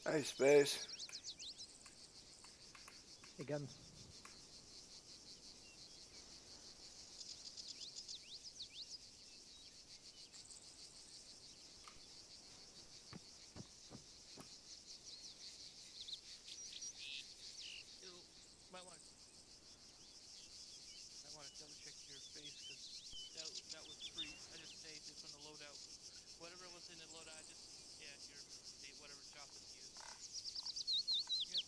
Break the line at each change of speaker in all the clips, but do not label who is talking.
Hey, Space.
Hey, Gun.
You might want to double check your face because that was free. I just saved it from the loadout. Whatever was in the loadout, I just yeah, your the whatever job was used. Yep.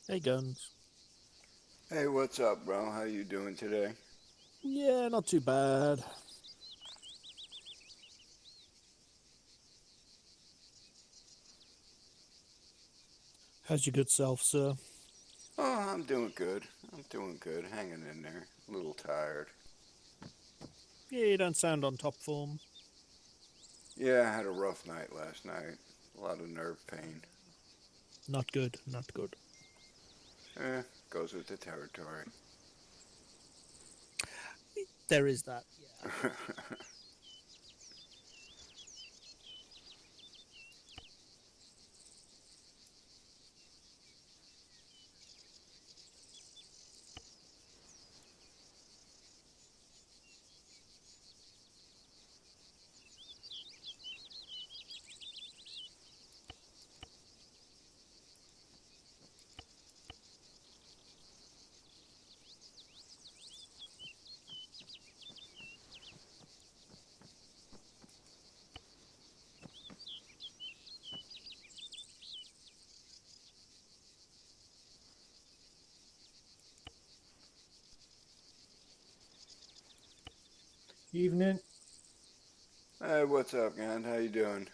Hey, Guns.
Hey, what's up, bro? How you doing today?
Yeah, not too bad. How's your good self, sir?
Oh, I'm doing good. I'm doing good. Hanging in there. A little tired.
Yeah, you don't sound on top form.
Yeah, I had a rough night last night. A lot of nerve pain.
Not good, not good.
Goes with the territory.
There is that, yeah.
Evening.
Hey, what's up, man? How you doing?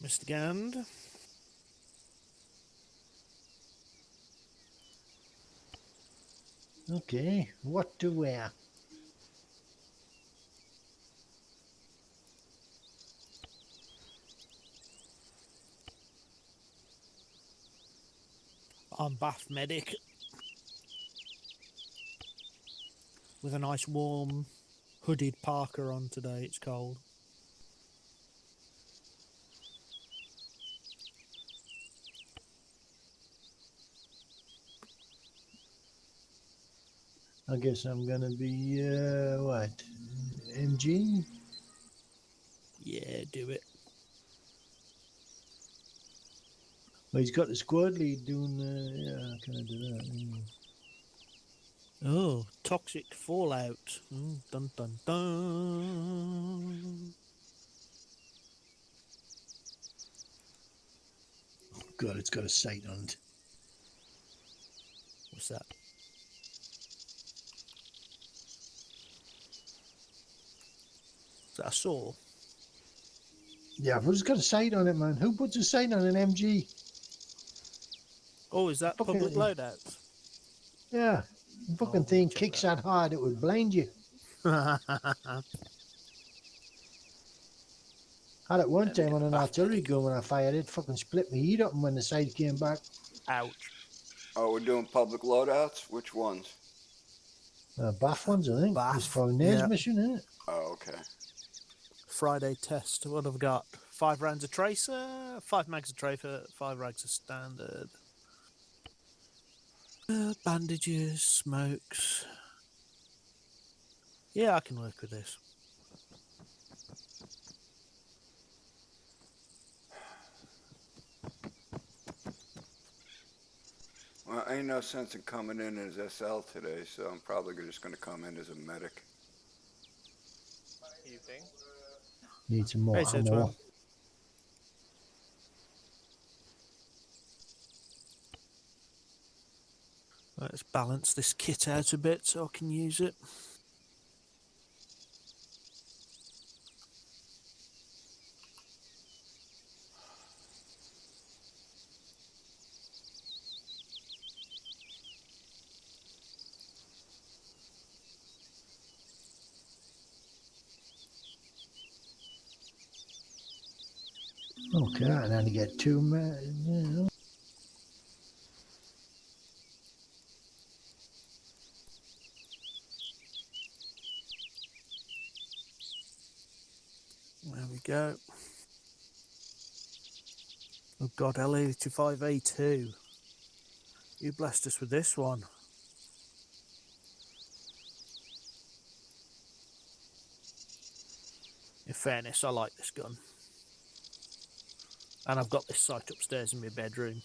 Mr. Gand?
Okay, what to wear?
I'm Bath Medic with a nice warm hooded parka on today. It's cold.
I guess I'm gonna be what? MG?
Yeah, do it.
Well, he's got the squad lead doing. Yeah, can I do that?
Oh, toxic fallout. Dun dun dun.
God, it's got a sight on it.
What's that? Is that a saw?
Yeah, but it's got a sight on it, man. Who puts a sight on an MG?
Oh, is that public
Fucking
loadout?
yeah, the
Oh,
fucking
I'm gonna
thing
check
kicks that hard it would blind you.
that.
Had it one
There we
time
go.
on an
Bath
artillery
Medic.
gun when I fired it, fucking split my heat up when the sight came back.
Ouch.
Oh, we're doing public loadouts? Which ones?
Bath ones, I think. It's
Bath.
for Nair's
Yeah.
mission, isn't it?
Oh, okay.
Friday test. What have I got? 5 rounds of tracer, 5 mags of tracer, 5 rags of standard. Bandages, smokes. Yeah, I can work with this.
Well, ain't no sense in coming in as SL today, so I'm probably just gonna come in as a medic.
You think?
Need some
Hey,
more ammo.
Sedgwell. Let's balance this kit out a bit so I can use it.
Okay, and then to get two.
There we go. Oh god, L85A2. You blessed us with this one. In fairness, I like this gun. And I've got this sight upstairs in my bedroom.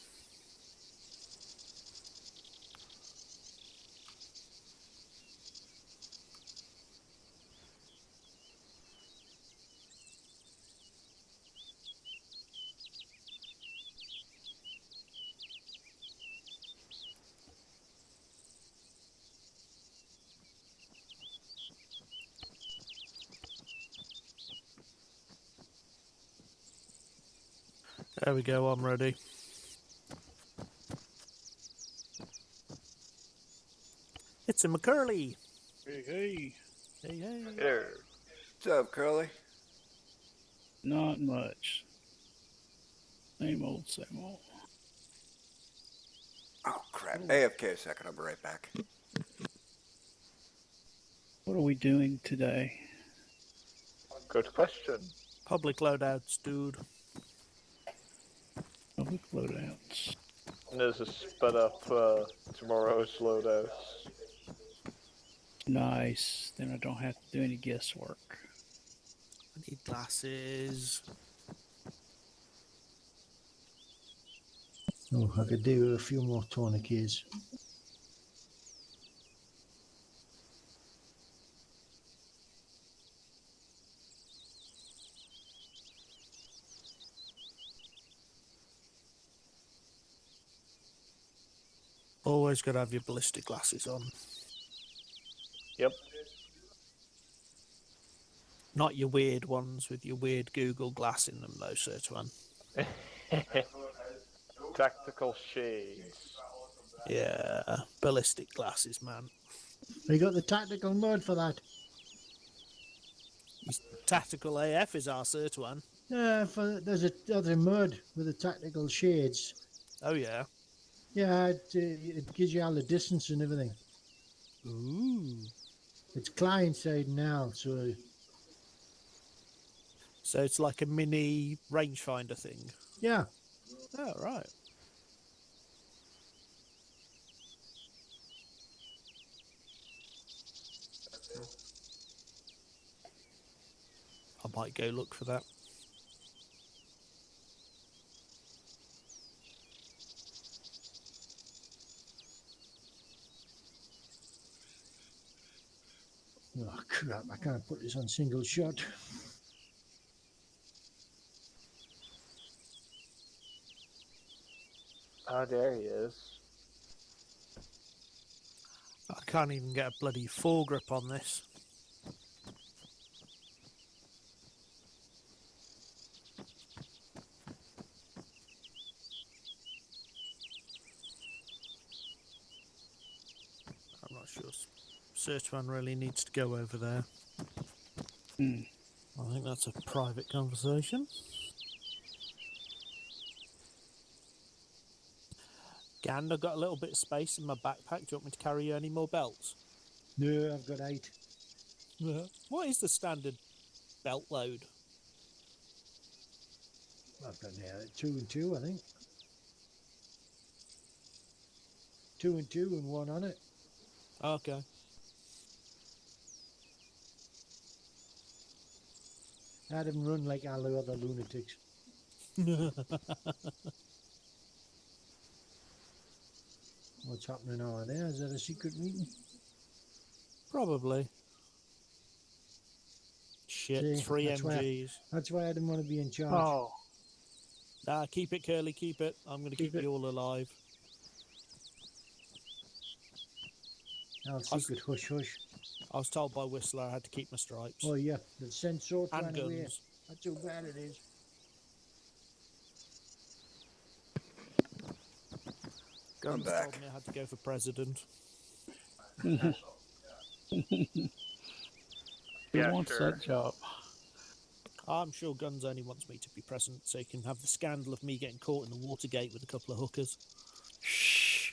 There we go, I'm ready. It's a McCurley.
Hey, hey.
Hey, hey.
There.
What's up, Curly?
Not much. Same old, same old.
Oh, crap. AFK a second. I'll be right back.
What are we doing today?
Good question.
Public loadouts, dude.
Public loadouts.
And there's a sped up tomorrow's loadouts.
Nice. Then I don't have to do any guesswork.
I need glasses.
Oh, I could do a few more tourniquets.
Always got to have your ballistic glasses on.
Yep.
Not your weird ones with your weird Google glass in them, though, Sir Tuan.
Tactical shades.
Yeah, ballistic glasses, man.
You got the tactical mode for that.
Tactical AF is our Sir Tuan.
There's other mode with the tactical shades.
Oh, yeah.
Yeah, it gives you all the distance and everything.
Ooh.
It's client side now, so
So it's like a mini rangefinder thing.
yeah.
Oh, right. I might go look for that.
Oh crap! I can't put this on single shot.
Ah, there he is.
I can't even get a bloody foregrip on this. I'm not sure Sir Tuan really needs to go over there.
Hmm.
I think that's a private conversation. Gand, I've got a little bit of space in my backpack. Do you want me to carry you any more belts?
No, I've got 8.
What is the standard belt load?
I've got now 2 and 2, I think. 2 and 2 and 1 on it.
Okay.
I had him run like all the other lunatics. What's happening over there? Is that a secret meeting?
Probably. Shit,
See,
3
that's why-
MGs.
That's why I didn't want to be in charge.
Oh,
Nah, keep it, Curly, keep it. I'm going to keep
Keep it.
you all alive.
Now secret hush hush.
I was told by Whistler I had to keep my stripes.
Oh yeah, the sensor
and
ran away.
guns.
That's how bad it is.
I'm
Guns
back.
told me I had to go for president.
who
Yeah,
wants
sure.
that job?
I'm sure Guns only wants me to be president so he can have the scandal of me getting caught in the Watergate with a couple of hookers.
Shh.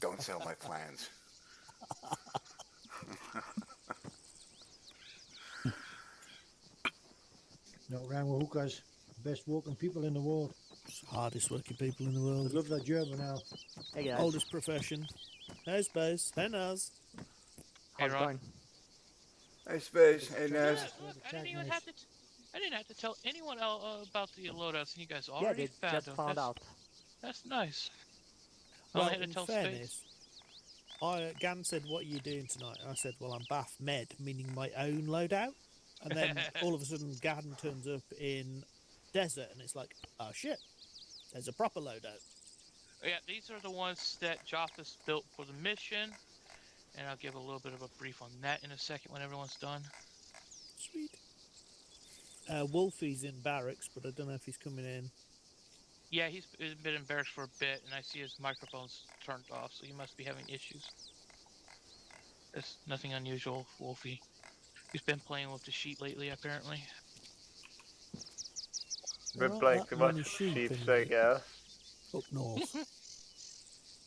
Don't sell my plans.
Not around with hookers. Best walking people in the world.
Hardest working people in the
I
world.
love that job now.
Hey guys,
Oldest profession. Hey, Space. Hey, Naz.
Hey,
how's it
Ron.
going?
Hey, Space. Hey,
Yeah,
Naz.
look, I didn't even have to. I didn't have to tell anyone about the loadouts, and you guys
Yeah,
already
they just
them.
found out.
That's nice. I
Well,
only had to
in
tell
fairness, Gan said, "What are you doing tonight?" I said, "Well, I'm Bath Med, meaning my own loadout." And then all of a sudden, Gan turns up in desert, and it's like, "Oh shit, there's a proper loadout."
Yeah, these are the ones that Jothas built for the mission, and I'll give a little bit of a brief on that in a second when everyone's done.
Sweet. Wolfie's in barracks, but I don't know if he's coming in.
Yeah, he's been embarrassed for a bit, and I see his microphone's turned off, so he must be having issues. It's nothing unusual, Wolfie. He's been playing with the sheet lately, apparently.
Been
There
playing
aren't
too
that many
much
sheep
sheep's
in
sake, yeah.
up north.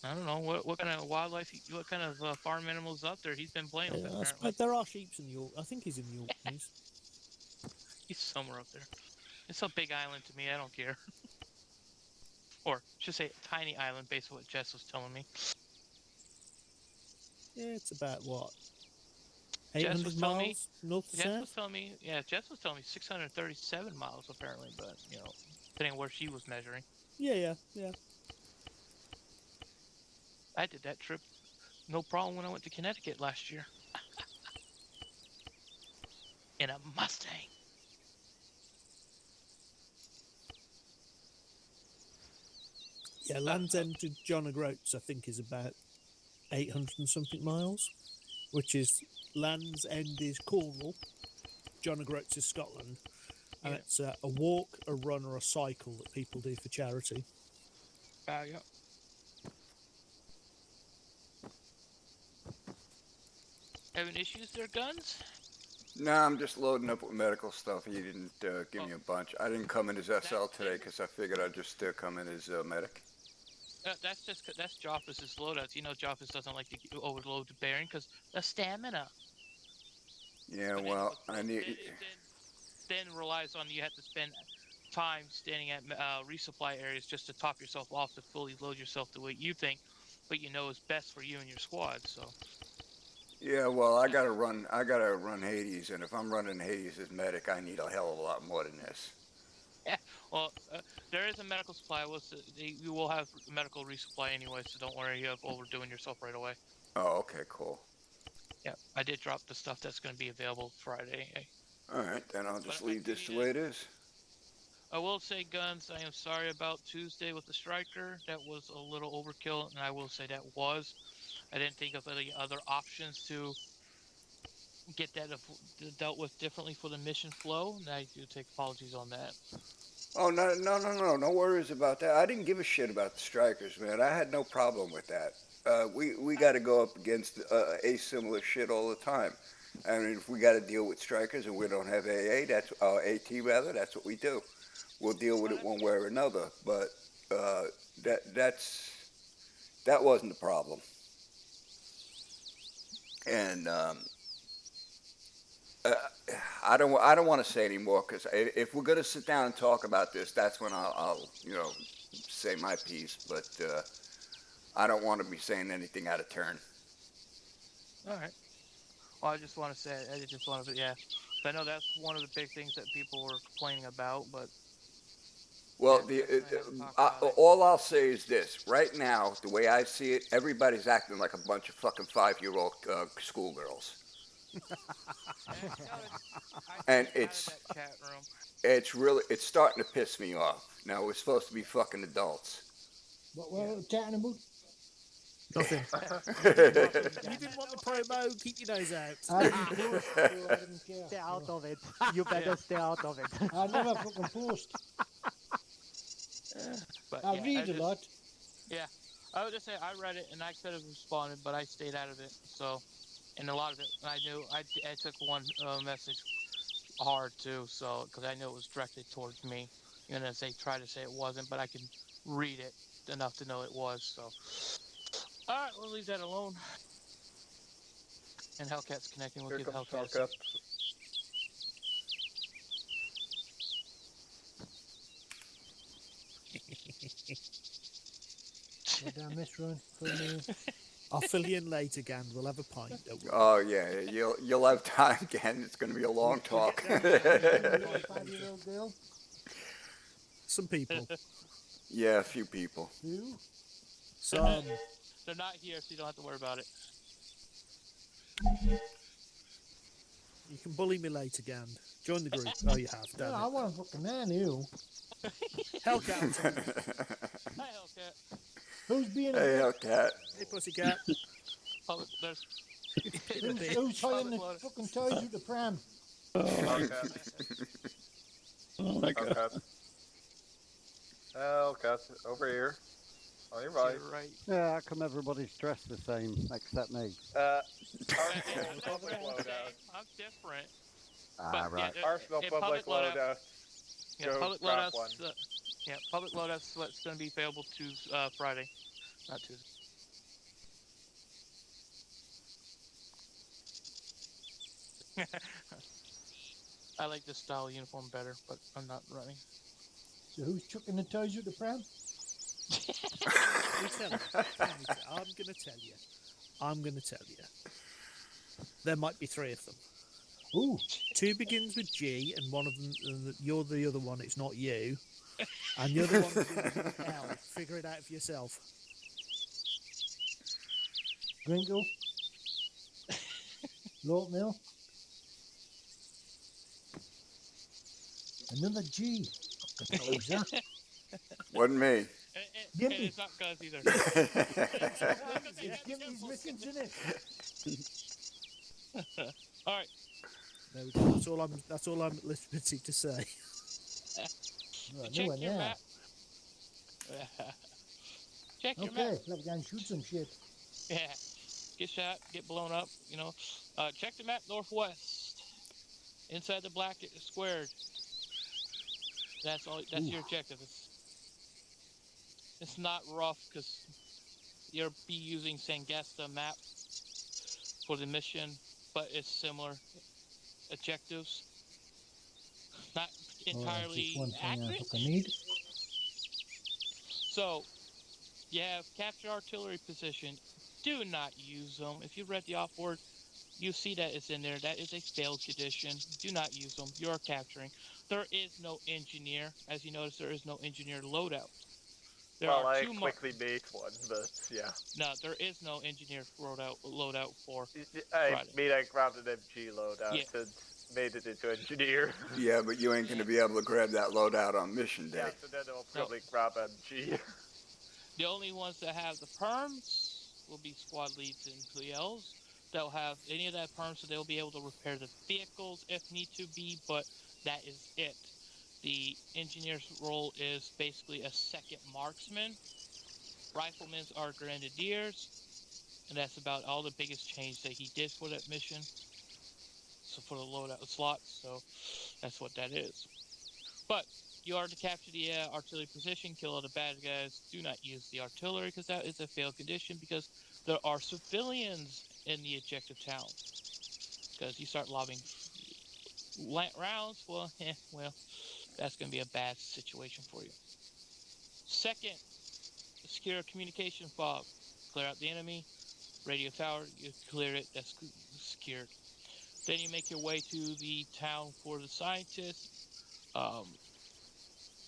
I don't know what kind of wildlife, what kind of farm animals out there he's been playing with.
I
Apparently,
suppose there are sheep in the I think he's in the Orkneys.
he's somewhere up there. It's a big island to me. I don't care. Or should say, tiny island, based on what Jess was telling me.
Yeah, it's about what?
Jess was
800
telling me-
miles north to
Jess
south?
was telling me, Jess was telling me 637 miles apparently, but depending on where she was measuring.
Yeah.
I did that trip, no problem, when I went to Connecticut last year. In a Mustang.
Yeah, Land's End to John O'Groats, I think, is about 800 and something miles, which is Land's End is Cornwall, John O'Groats is Scotland, and
Yeah.
it's a walk, a run, or a cycle that people do for charity.
Yeah. Having issues there, Guns?
Nah, I'm just loading up with medical stuff. He didn't give me a bunch. I didn't come in as SL today because I figured I'd just come in as medic.
That's Joffus' loadouts. Joffus doesn't like to overload the bearing because the stamina.
Yeah,
But
well,
then,
I need.
it then relies on you have to spend time standing at resupply areas just to top yourself off to fully load yourself the way you think, but is best for you and your squad. So
Yeah, well, I gotta run Hades, and if I'm running Hades as medic, I need a hell of a lot more than this.
well, there is a medical supply. You will have medical resupply anyway, so don't worry of overdoing yourself right away.
Oh, okay, cool.
Yeah, I did drop the stuff that's going to be available Friday.
All right, then I'll just
But
leave
if you
this the
need
way it is.
I will say, Guns, I am sorry about Tuesday with the striker. That was a little overkill, and I will say that was. I didn't think of any other options to get that dealt with differently for the mission flow, and I do take apologies on that.
Oh, no worries about that. I didn't give a shit about the strikers, man. I had no problem with that. We got to go up against asimilar shit all the time. I mean, if we got to deal with strikers and we don't have AA, that's AT rather. That's what we do. We'll deal with it one way or another. But that wasn't the problem. And I don't want to say anymore because if we're gonna sit down and talk about this, that's when I'll say my piece. But I don't want to be saying anything out of turn.
All right. Well, I just want to say, I know that's one of the big things that people were complaining about, but.
Well,
Yeah, definitely have to talk about it.
all I'll say is this: right now, the way I see it, everybody's acting like a bunch of fucking 5-year-old schoolgirls. And it's starting to piss me off. Now we're supposed to be fucking adults.
What were we chatting about?
Nothing. You didn't want the promo, keep your nose out.
I didn't post, so I didn't care.
Stay out of it. You better stay out of it.
I never fucking post.
But,
I read a lot.
Yeah, I would just say I read it and I could have responded, but I stayed out of it. So, and a lot of it, I knew I took one message hard too. So, because I knew it was directed towards me, even as they tried to say it wasn't, but I can read it enough to know it was. So, all right, we'll leave that alone. And Hellcat's connecting with
Here
you.
comes
Hellcat.
Hellcat.
What did I miss, Ron? For me?
I'll fill you in later, Gan. We'll have a pint. Don't worry.
Oh yeah, you'll have time again. It's going to be a long talk.
5-year-old girl?
Some people.
Yeah, a few people.
Who?
Some.
They're not here, so you don't have to worry about it.
You can bully me later, Gan. Join the group. Oh, you have.
No,
Damn
I
it.
want to fucking man you.
Hellcat.
Hi, Hellcat.
Who's being
Hey,
a
Hellcat.
Hey, pussycat.
There's
who's tying the fucking toys with the pram?
Oh my god.
Hellcat. Oh, God, over here. On your
To
right.
your right.
Yeah, how come everybody's dressed the same except me?
Arsenal public
Same,
loadout.
I'm different.
Ah,
But
right.
yeah,
Arsenal
in
public
loadout,
loadout.
yeah,
Go
public
grab
loadouts.
one.
Yeah, public loadouts. What's going to be available to Friday, not Tuesday. I like this style of uniform better, but I'm not running.
So who's chucking the toys at the pram?
Let me tell you. I'm going to tell you. I'm going to tell you. There might be 3 of them.
Ooh,
2 begins with G, and one of them, and you're the other one. It's not you. And the other one begins with L. Figure it out for yourself.
Gringle. Lord Mill. Another G. The closer.
Wasn't me.
And it's not Gus either.
It's Gimpy's missing, isn't it?
All right.
There we go. That's all I'm at liberty to say.
Right,
Check
nowhere
your
near.
map. Check your
Okay,
map.
let's go and shoot some shit.
Yeah. Get shot, get blown up, you know. Check the map northwest. Inside the black squared. That's all. That's your objective. It's not rough because you'll be using Sangesta map for the mission, but it's similar objectives. Not entirely
Just one thing I
accurate.
think I need.
So, you have capture artillery position. Do not use them. If you read the off-board, you see that it's in there. That is a failed condition. Do not use them. You are capturing. There is no engineer. As you notice, there is no engineer loadout. There
Well,
are
I
2
quickly made one, but yeah.
No, there is no engineer loadout for.
I
Friday.
mean, I grabbed an MG loadout
Yeah.
and made it into engineer.
Yeah, but you ain't going to be able to grab that loadout on mission day.
Yeah, so then I'll probably grab MG.
The only ones that have the perms will be squad leads and PLs. They'll have any of that perm, so they'll be able to repair the vehicles if need to be, but that is it. The engineer's role is basically a second marksman. Riflemen are grenadiers, and that's about all the biggest change that he did for that mission. So for the loadout slot, so that's what that is. But you are to capture the artillery position, kill all the bad guys. Do not use the artillery because that is a failed condition because there are civilians in the objective town. Because you start lobbing rounds, well, that's going to be a bad situation for you. Second, secure communication fob. Clear out the enemy. Radio tower, you clear it, that's secured. Then you make your way to the town for the scientists.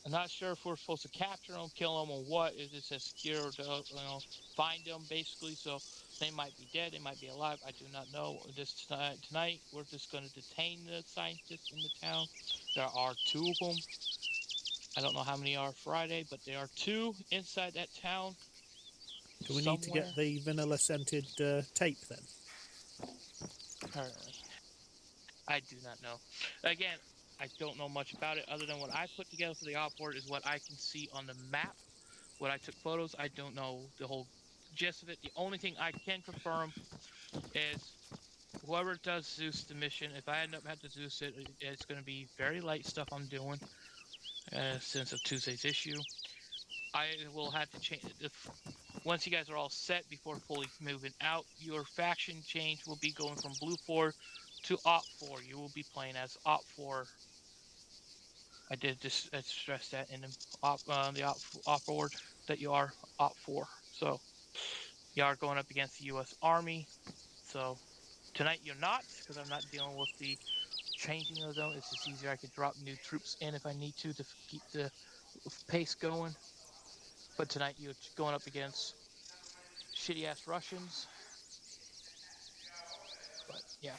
I'm not sure if we're supposed to capture them, kill them, or what. It just says secure to, find them, basically. So they might be dead, they might be alive. I do not know. Tonight, we're just going to detain the scientists in the town. There are 2 of them. I don't know how many are Friday, but there are 2 inside that town.
Do we need to get the vanilla scented tape then?
Apparently. I do not know. Again, I don't know much about it other than what I put together for the outboard is what I can see on the map. What I took photos, I don't know the whole gist of it. The only thing I can confirm is whoever does Zeus the mission, if I end up having to Zeus it, it's going to be very light stuff I'm doing since of Tuesday's issue. I will have to change once you guys are all set before fully moving out, your faction change will be going from Blue 4 to Op 4. You will be playing as Op 4. I did just stress that in the Op board that you are Op 4. So you are going up against the U.S. Army. So tonight you're not, because I'm not dealing with the changing of them. It's just easier. I could drop new troops in if I need to keep the pace going. But tonight you're going up against shitty-ass Russians. But, yeah.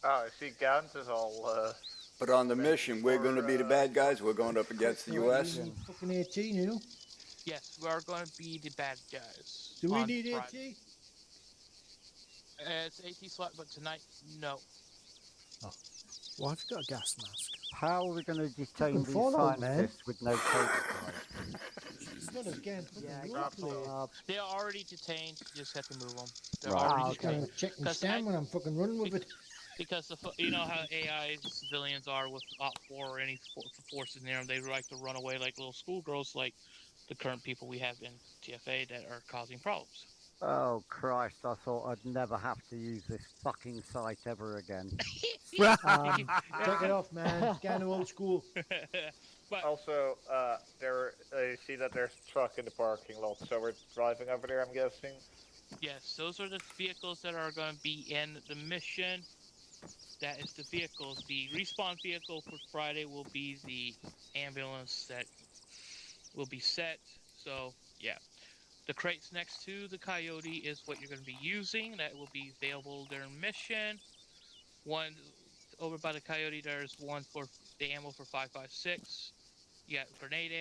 Oh, I see Gans is all,
But on the mission, we're going to be the bad guys. We're going up against the U.S.
You need fucking AT, you know?
Yes, we are going to be the bad guys.
Do we
on
need
Friday.
AT?
It's AT slot, but tonight, no.
Well, I've got a gas mask.
How are we going to detain
Fucking
these
follow, man.
scientists with no code?
It's not a game.
Yeah,
Fucking
exactly.
roleplay.
They are already detained. You just have to move them. They're
Right.
already
Ah,
Just
okay.
detained.
gonna check and
'Cause
stand
I-
when I'm fucking running with it.
Because you know how AI civilians are with Op 4 or any forces in there, they like to run away like little schoolgirls, like the current people we have in TFA that are causing problems.
Oh Christ! I thought I'd never have to use this fucking site ever again.
Take it off, man. It's kind of old school.
But
Also, I see that there's a truck in the parking lot, so we're driving over there, I'm guessing.
yes, those are the vehicles that are going to be in the mission. That is the vehicles. The respawn vehicle for Friday will be the ambulance that will be set. So, yeah. The crates next to the Coyote is what you're going to be using. That will be available during mission. One over by the Coyote, there's one for the ammo for 5.56. You got grenade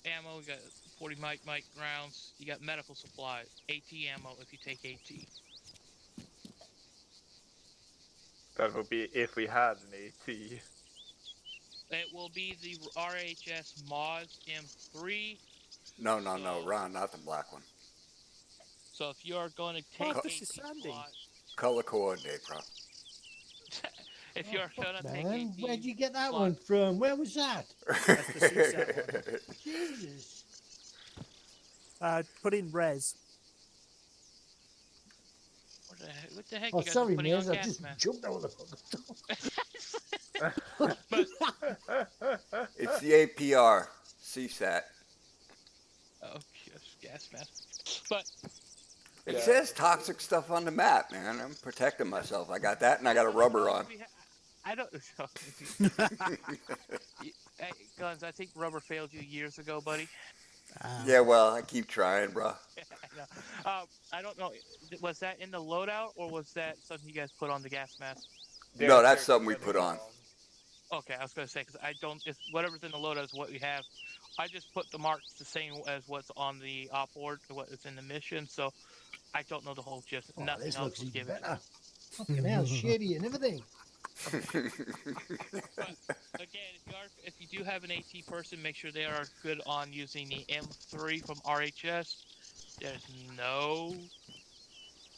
ammo. You got 40 mic rounds. You got medical supplies, AT ammo if you take AT.
That would be if we had an AT.
It will be the RHS Moz M3.
No, Ron, not the black one.
So if you're going to take
Oh,
AT
this is Sandy.
slot,
Color coordinate, bro.
if you're going to take
Man,
AT,
where'd you get that
slot-
one from? Where was that?
That's the CSAT one.
Jesus.
Put in res.
What the heck?
Oh,
You guys
sorry,
are putting on
Miz. I
gas
just
mask.
jumped over the fucking
But
It's the APR CSAT.
oh, yes, gas mask. But
It
Yeah.
says toxic stuff on the map, man. I'm protecting myself. I got that, and I got a rubber on.
I don't know. Hey, Guns, I think rubber failed you years ago, buddy.
Yeah, well, I keep trying, bro.
I don't know. Was that in the loadout or was that something you guys put on the gas mask?
No, that's something we put on.
Okay, I was gonna say because I don't. If whatever's in the loadout is what we have, I just put the marks the same as what's on the op board, what is in the mission. So I don't know the whole gist.
Oh,
Nothing
this
else
looks
was
even
given.
better. Fucking hell, shady and everything.
Again, if you do have an AT person, make sure they are good on using the M3 from RHS. There's no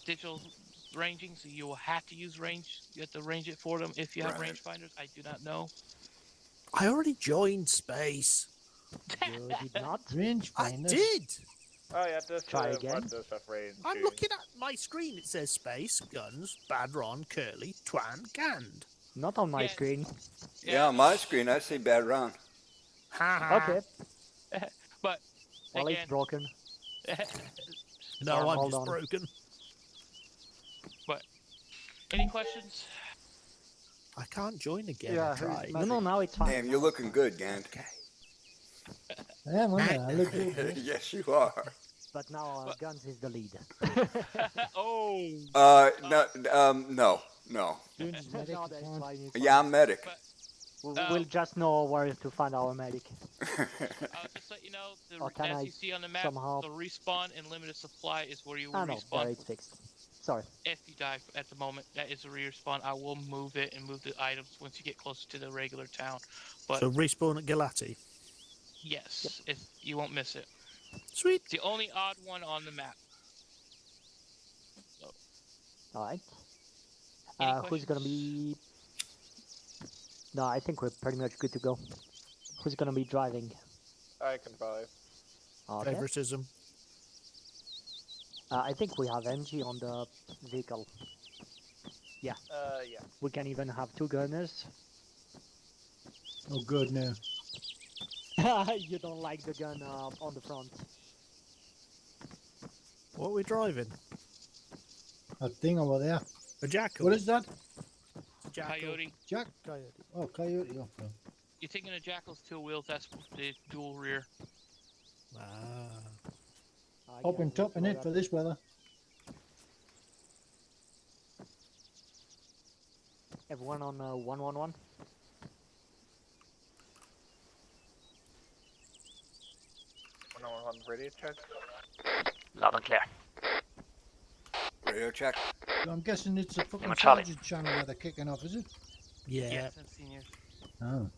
digital ranging, so you will have to use range. You have to range it for them if you have
Right.
rangefinders. I do not know.
I already joined space.
You did not?
Range
I
finder.
did.
Oh yeah, this
Try
one
again.
does have range.
I'm
too.
looking at my screen. It says space, guns, Badron, Curly, Twan, Gand.
Not on my
Yes.
screen.
Yeah, on my screen, I see bad round.
Okay.
But
Well,
again,
it's broken.
No,
Arm,
I'm
hold
just
on.
broken.
any questions?
I can't join again.
Yeah,
I
who's
tried.
No, now it's fine.
Damn, you're looking good, Gant.
Okay.
Yeah, man, I look good. man.
Yes, you are.
But now
But-
Guns is the lead.
Oh,
No.
Dude's medic,
No, that's
fine.
fine, it's
Yeah, I'm medic.
We'll just know where to find our medic.
I'll just let you know,
Or can
as
I
you see on the map,
somehow-
the respawn and limited supply is where you will
Ah, no, there
respawn.
it's fixed. Sorry.
If you die at the moment, that is a respawn. I will move it and move the items once you get closer to the regular town. But
So respawn at Galati.
yes, if you won't miss it.
Sweet.
It's the only odd one on the map.
Alright.
Any
Who's gonna be... No, I think we're pretty much good to go. Who's gonna be driving?
I can drive.
Okay.
Favoritism.
I think we have NG on the vehicle.
Yeah.
We can even have 2 gunners.
Oh, good now.
You don't like the gun on the front.
What are we driving?
That thing over there.
A jackal.
What is that?
Jackal.
Coyote,
Jack?
Coyote.
Oh, coyote. Oh, no.
you're thinking of Jackal's 2 wheels. That's the dual rear.
Ah.
Up and top in
in
it for this weather.
Everyone on 111?
On radio check.
Loud and clear.
Radio check.
So I'm guessing it's a fucking
Charlie.
sergeant channel where they're kicking off, is it?
Yeah.
Yes, and seniors.
Oh.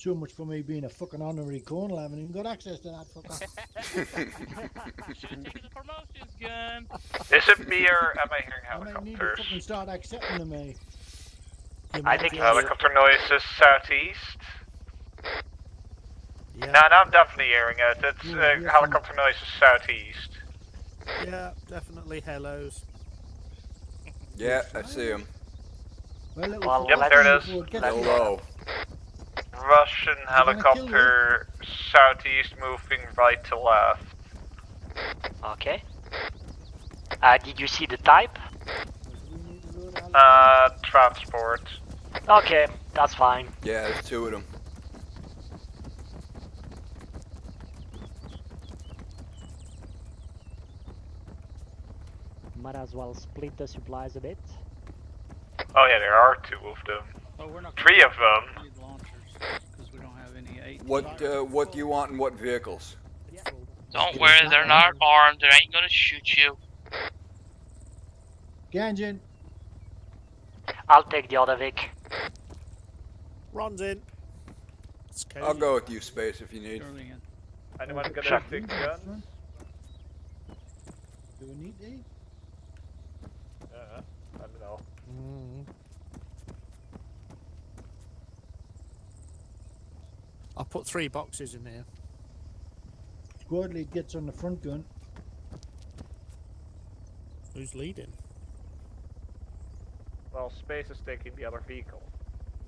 So much for me being a fucking honorary colonel. I haven't even got access to that fucker.
Should have taken the promotions, gun.
Is it me or am I hearing
I might need to
helicopters?
fucking start accepting them, eh?
You
I
might
think
just-
Helicopter noises southeast.
Yeah,
No, I'm definitely hearing it. It's
Yeah, yes,
helicopter noises southeast.
yeah, definitely hellos.
Yeah, I see him.
Well, little
Well,
Yep,
fucker,
there it
thing
is.
before gets
Let's
me.
go.
Hello.
Russian
Is it gonna kill you?
helicopter southeast moving right to left.
Okay. Did you see the type?
We need to load out of
Transport.
Okay, that's fine.
Yeah, there's two of them.
Might as well split the supplies a bit.
Oh yeah, there are two of them.
Oh, we're not.
Three of them.
Need launchers because we don't have any 8.
What do you want and what vehicles?
It's full.
Don't
Get
worry,
his
they're
map
not
on.
armed. They ain't gonna shoot you.
Ganjin.
I'll take the other Vic.
Ron's in. It's
I'll
cozy.
go with you, Space, if you need.
Early in.
Anyone gonna
Sure.
take guns?
Do we need these?
I don't know.
Mm. I'll put 3 boxes in here.
Squad lead gets on the front gun.
Who's leading?
Well, Space is taking the other vehicle.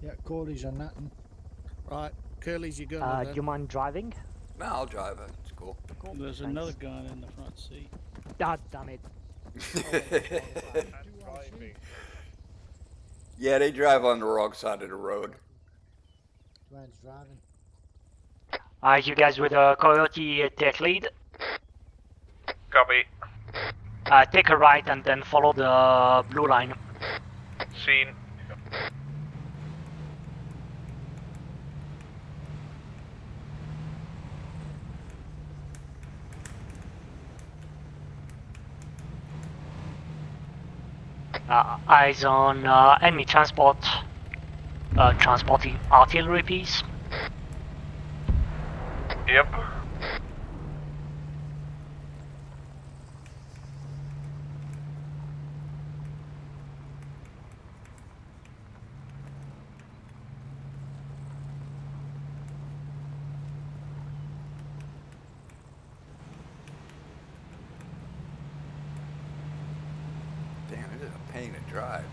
Yeah, Corley's on that one.
Right, Curly's your gunner
Do
then.
you mind driving?
No, I'll drive it. It's cool.
There's
Thanks.
another gun in the front seat.
God damn it.
I'm driving.
Yeah, they drive on the wrong side of the road.
Dwayne's driving.
You guys with a Coyote take lead.
Copy.
Take a right and then follow the blue line.
Seen.
Eyes on enemy transport. Transporting artillery piece.
Yep.
Damn, it is a pain to drive.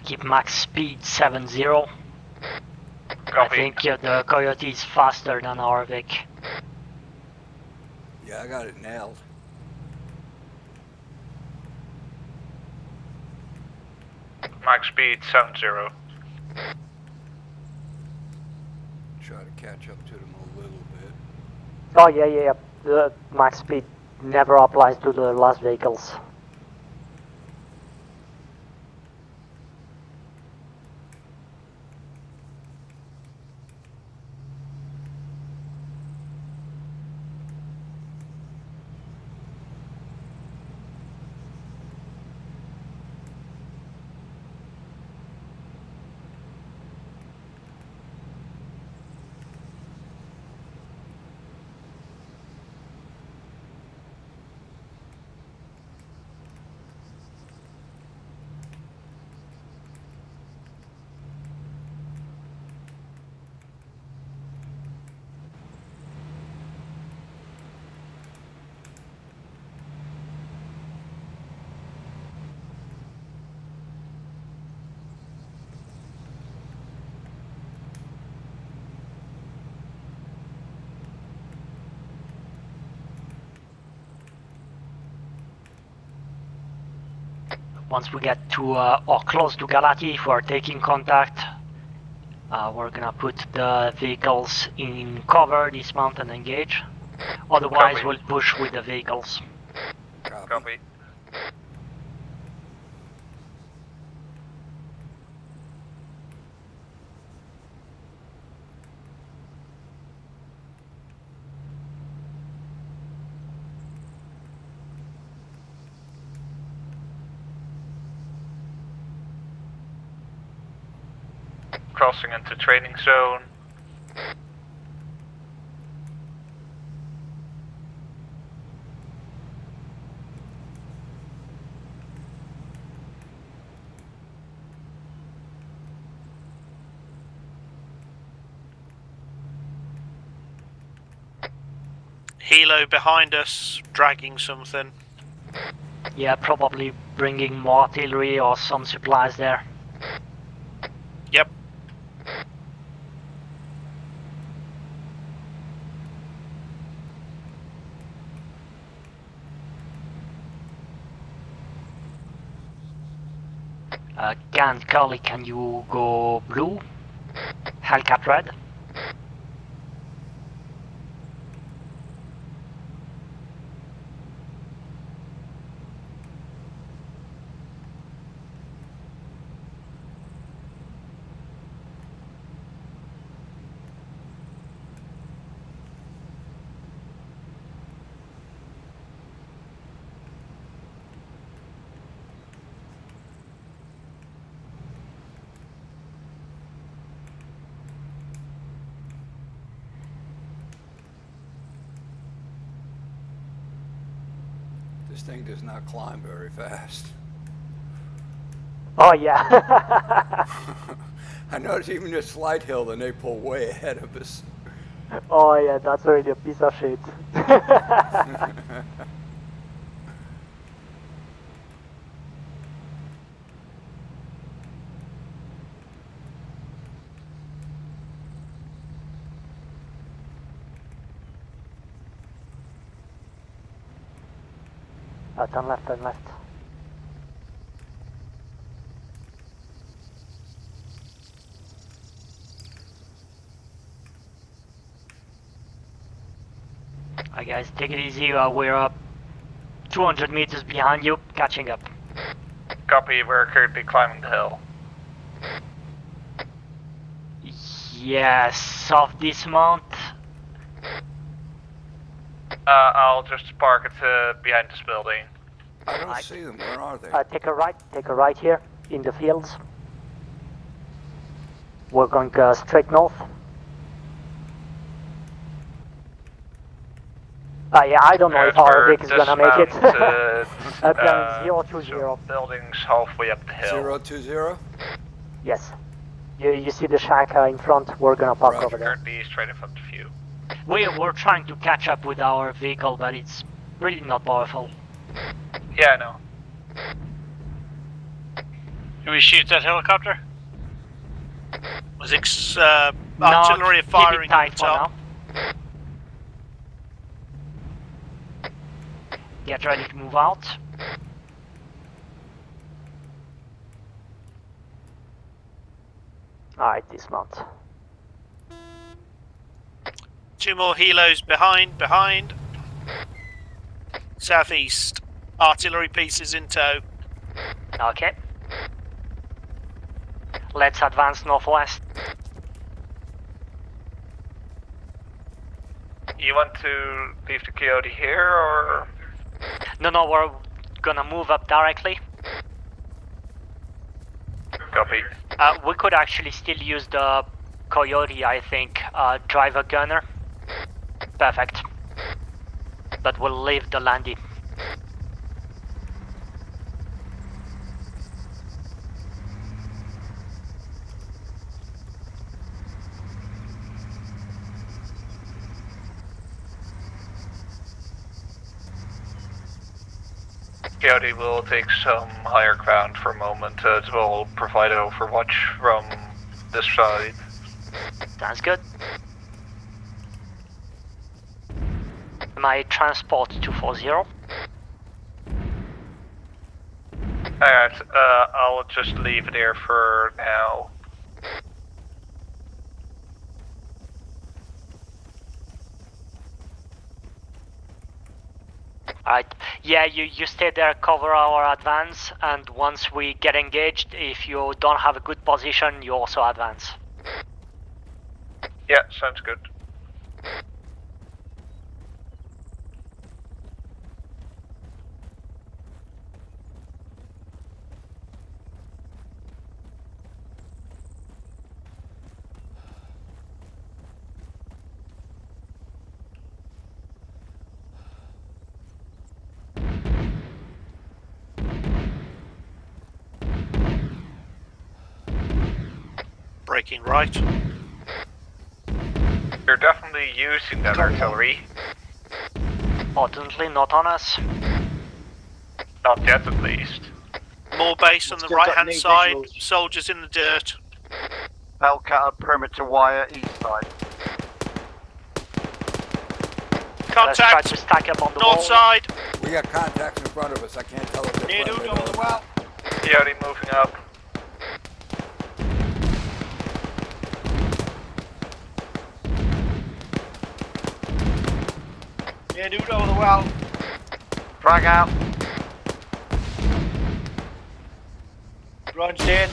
Keep max speed 70. I
Copy.
think the Coyote is faster than our Vic.
Yeah, I got it nailed.
Max speed 70.
Try to catch up to them a little bit.
Oh yeah. The max speed never applies to the last vehicles. once we get to or close to Galati, if we're taking contact, we're gonna put the vehicles in cover, dismount and engage. Otherwise,
Copy.
we'll push with the vehicles.
Copy. Crossing into training zone.
Helo behind us, dragging something.
Yeah, probably bringing more artillery or some supplies there.
Yep.
Gan, Curly, can you go blue? Hellcat red?
This thing does not climb very fast.
Oh yeah.
I noticed even this slight hill, the they pull way ahead of us.
Oh yeah, that's already a piece of shit. Turn left, turn left. Alright guys, take it easy, we're up 200 meters behind you, catching up.
Copy, we're currently climbing the hill.
Yes, soft dismount.
I'll just park it behind this building.
I don't see them. Where are they?
Take a right here, in the fields. We're going straight north. Yeah, I don't know if our Vic is gonna make it. Plan 020.
So building's halfway up the hill.
020?
Yes. You see the shack in front, we're gonna park over there.
Currently straight in front of you.
We're trying to catch up with our vehicle, but it's really not powerful.
Yeah, I know.
Can we shoot that helicopter? Was it artillery firing
keep it
at
tight
the
for
top?
now. Get ready to move out. Alright, dismount.
2 more helos behind. Southeast. Artillery pieces in tow.
Okay. Let's advance northwest.
You want to leave the Coyote here, or...?
No, we're gonna move up directly.
Copy.
We could actually still use the Coyote, I think, driver gunner. Perfect. But we'll leave the Landy.
Coyote will take some higher ground for a moment. It will provide overwatch from this side.
Sounds good. My transport 240.
Alright, I'll just leave it here for now.
Alright, yeah, you stay there, cover our advance, and once we get engaged, if you don't have a good position, you also advance.
Yeah, sounds good.
Breaking right.
You're definitely using that artillery.
Fortunately, not on us.
Not yet, at least.
More base on the right hand side. Soldiers in the dirt.
Hellcat on perimeter wire east side.
Let's try
Contact!
to stack up on the
North
wall.
side!
We got contacts in front of us. I can't tell if they're
Near
friendly
Udo
or
as
not.
well.
Coyote moving up.
Near Udo as well.
Frag out.
Ron's dead.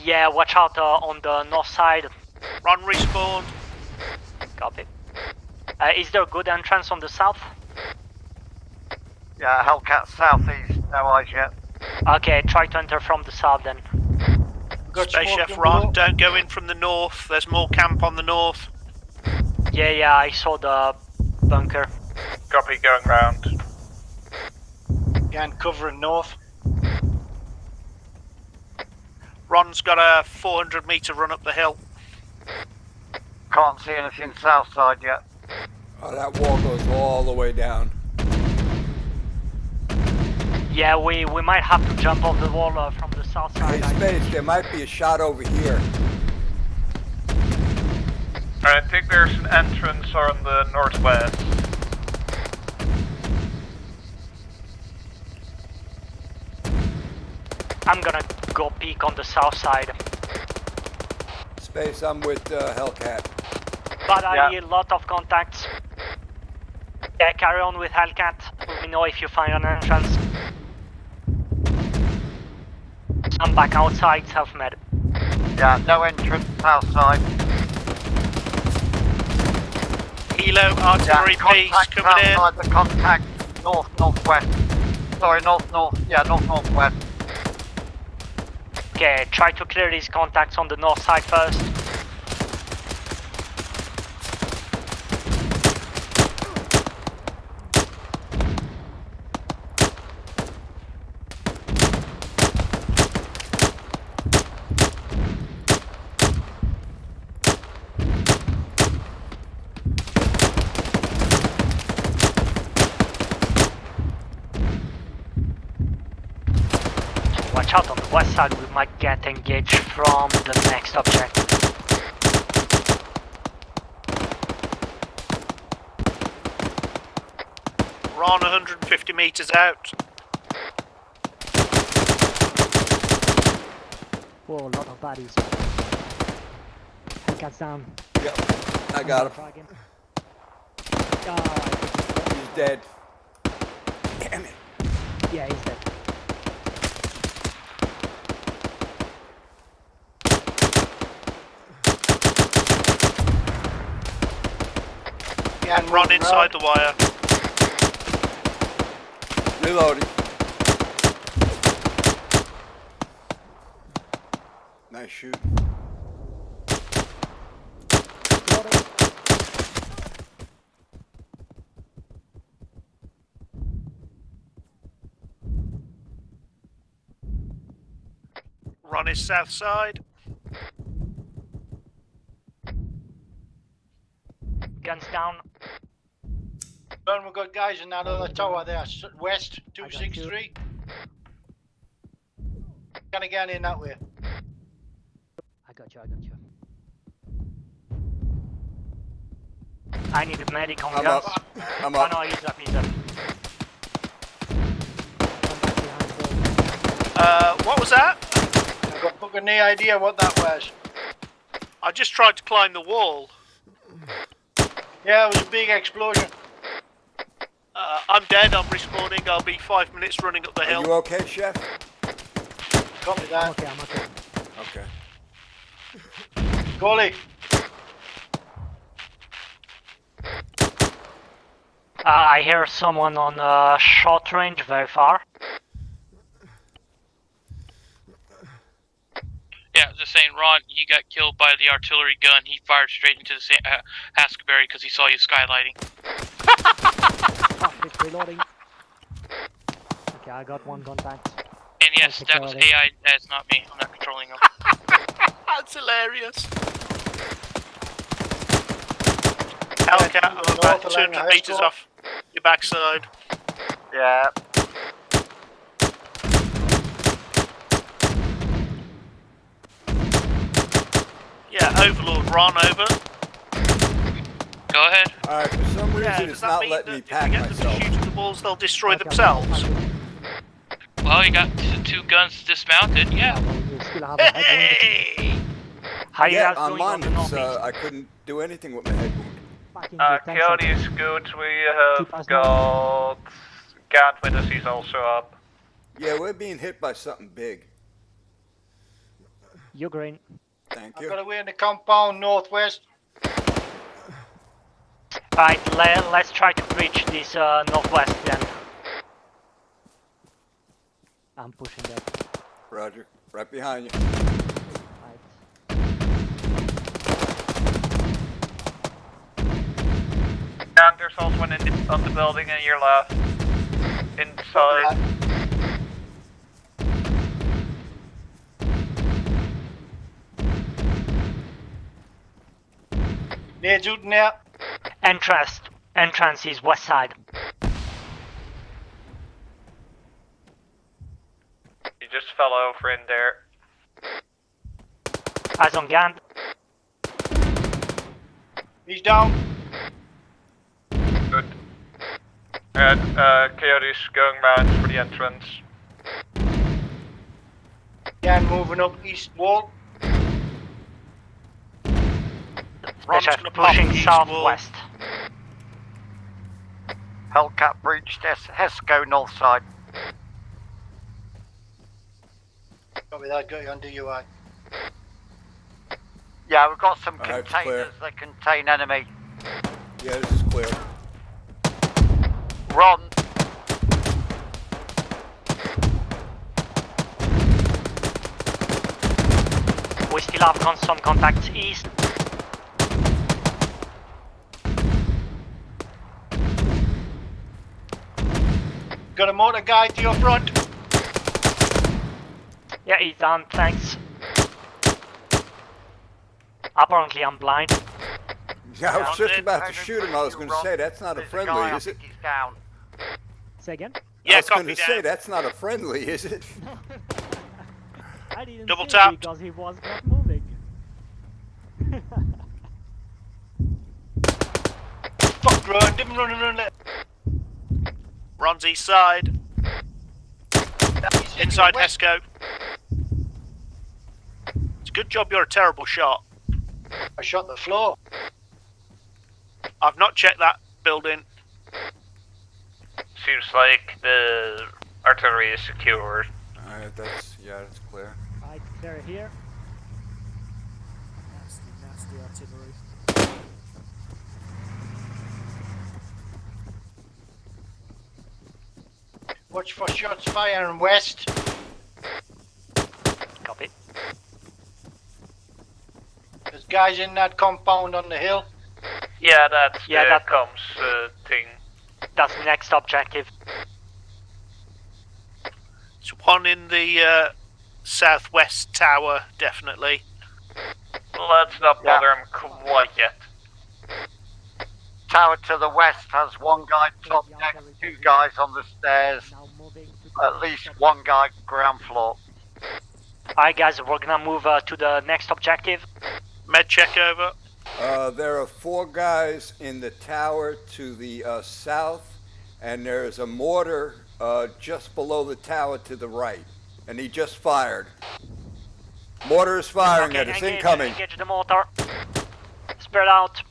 Yeah, watch out on the north side.
Ron respawned.
Copy. Is there a good entrance on the south?
Yeah, Hellcat southeast. No eyes yet.
Okay, try to enter from the south then.
Space Chef Ron, don't go in from the north. There's more camp on the north.
Yeah, I saw the bunker.
Copy, going round.
Again, covering north. Ron's got a 400 metre run up the hill.
Can't see anything south side yet.
Oh, that wall goes all the way down.
Yeah, we might have to jump off the wall from the south
Hey,
side.
Space, there might be a shot over here.
Alright, I think there's an entrance on the northwest.
I'm gonna go peek on the south side.
Space, I'm with Hellcat.
But I hear a lot of contacts. Yeah, carry on with Hellcat. Let me know if you find an entrance. I'm back outside, self-med.
Yeah, no entrance south side.
Helo, artillery piece
Contact
coming in.
outside the contact north-northwest. Sorry, north-north. Yeah, north-northwest.
Okay, try to clear these contacts on the north side first. Watch out on the west side, we might get engaged from the next objective.
Ron 150 metres out.
Whoa, a lot of bodies. Hellcat's down.
Yep, I got him.
Frag him.
He's dead. Damn it.
Yeah, he's dead.
And Ron inside the wire.
Reloading. Nice shoot.
Ron is south side.
Guns down.
Ron, we've got guys in that other tower there, west 263. Gonna get in that way.
I got you, I got you.
I need a medic on
I'm
guns.
up. I'm
Oh
up.
no, he's up, he's up.
What was that?
I've got fucking no idea what that was.
I just tried to climb the wall.
Yeah, it was a big explosion.
I'm dead, I'm respawning, I'll be 5 minutes running up the
Are
hill.
you okay, Chef?
Copy
I'm
that.
okay, I'm okay.
Okay.
Golly.
I hear someone on short range, very far.
Yeah, just saying, Ron, you got killed by the artillery gun. He fired straight into the Haskberry because he saw you skylighting.
Oh, it's reloading. Okay, I got one contact.
And yes, that was AI, that's not me. I'm not controlling him.
That's hilarious. Hellcat, I'm about 200 meters off your backside.
Yeah.
Yeah, Overlord, Ron, over.
Go ahead.
Alright, for some reason
Yeah,
it's
does that
not
mean
letting
that
me
if
pack
we get them to
myself.
shoot at the walls, they'll destroy
Okay,
themselves?
Well, you got two guns dismounted, yeah.
Well, you still have a head wound.
Hey!
How you
Yeah,
guys
on
doing on
mine
the
it's,
northeast?
I couldn't do anything with my head wound.
Fucking good, thanks,
Coyote
okay.
is good. We
Keep
have
us
got Gant with us, he's also up.
Yeah, we're being hit by something big.
You're green.
Thank
I've
you.
got away in the compound northwest.
Right, let's try to breach this northwest then.
I'm pushing that.
Roger. Right behind you.
Right.
And there's also one on the building in your left. Inside.
Nades out in there.
Entrance is west side.
You just fell over in there.
Eyes on Gant.
He's down.
Good. And Coyote's going round for the entrance.
Again, moving up east wall.
Ron's
They're
gonna pop
pushing
the east
southwest.
Hellcat breached Hesco north side.
Copy that, got you on DUI.
Yeah, we've got some
Alright, clear.
containers that contain enemy.
Yeah, this is clear.
Ron,
We still have some contacts east.
Got a motor guy to your front.
Yeah, he's down, thanks. Apparently I'm blind.
Yeah, I was just
Ron,
about to shoot him. I was going to say, that's not a
there's a guy,
friendly,
I
is it?
think he's down.
Say again?
I
Yeah,
was going
copy
to say,
that.
that's not a friendly, is it?
I didn't
Double
see
tapped.
because he was not moving.
Fuck, Ron, didn't run.
Ron's east side. Inside Hesco. It's a good job you're a terrible shot.
I shot the floor.
I've not checked that building.
Seems like the artillery is secure.
Alright, that's clear.
Right, they're here.
Nasty artillery.
Watch for shots firing west.
Copy.
There's guys in that compound on the hill.
Yeah, that's
Yeah,
the
that-
comms thing.
That's the next objective.
It's one in the southwest tower, definitely.
Let's not bother him quite yet.
Tower to the west has one guy top
Yeah,
deck,
there we go.
two guys on the stairs,
Now moving to
at least one guy ground floor.
Alright guys, we're gonna move to the next objective.
Med check over.
There are 4 guys in the tower to the south, and there's a mortar just below the tower to the right. And he just fired. Mortar is firing
Okay,
at us.
engage,
Incoming.
engage the mortar. Spread out.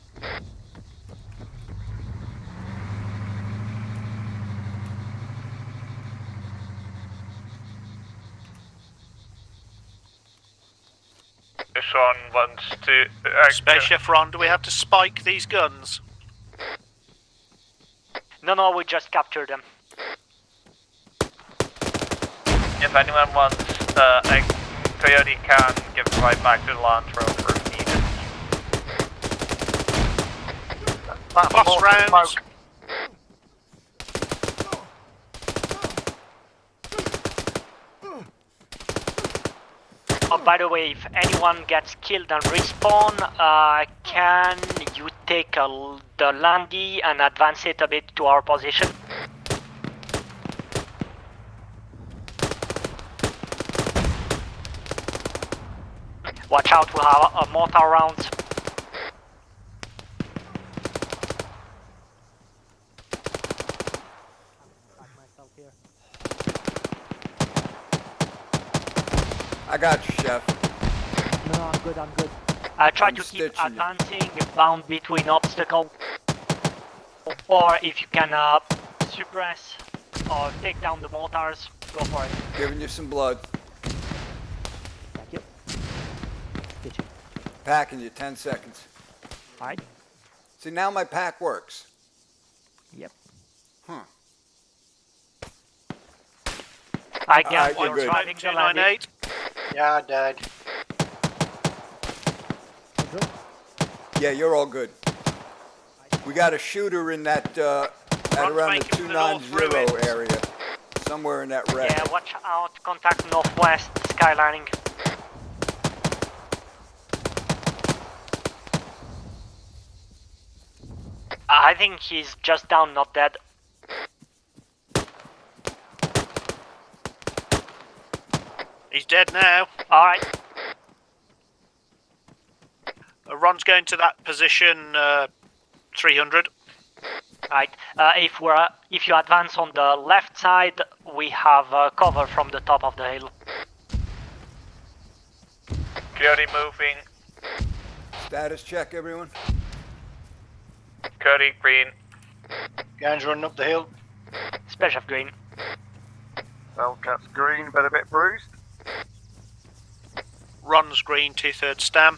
This one wants to...
Space Chef Ron, do we have to spike these guns?
No, we just captured them.
If anyone wants a Coyote can give it right back to the Land Rover if needed.
Boss rounds.
Oh, by the way, if anyone gets killed and respawn, can you take the Landy and advance it a bit to our position? Watch out, we'll have a mortar round.
I got you, Chef.
No, I'm good, I'm good.
Try
I'm
to keep
stitching you.
advancing, bound between obstacles. Or if you can suppress or take down the mortars, go for it.
Giving you some blood.
Thank you. Stitching.
Packing you 10 seconds.
Alright.
See, now my pack works.
Yep.
Huh.
I guess
Alright,
you're
you're good.
driving the Landy.
298.
Yeah, I died.
Good.
Yeah, you're all good. We got a shooter in that, at
Ron's
around the
making for the north
290
ruins.
area. Somewhere in that wreck.
Yeah, watch out, contact northwest, skylining. I think he's just down, not dead.
He's dead now.
Alright,
Ron's going to that position 300.
right. If you advance on the left side, we have cover from the top of the hill.
Coyote moving.
Status check, everyone.
Coyote green.
Guys running up the hill.
Special green.
Hellcat's green, but a bit bruised.
Ron's green, 2/3 stam.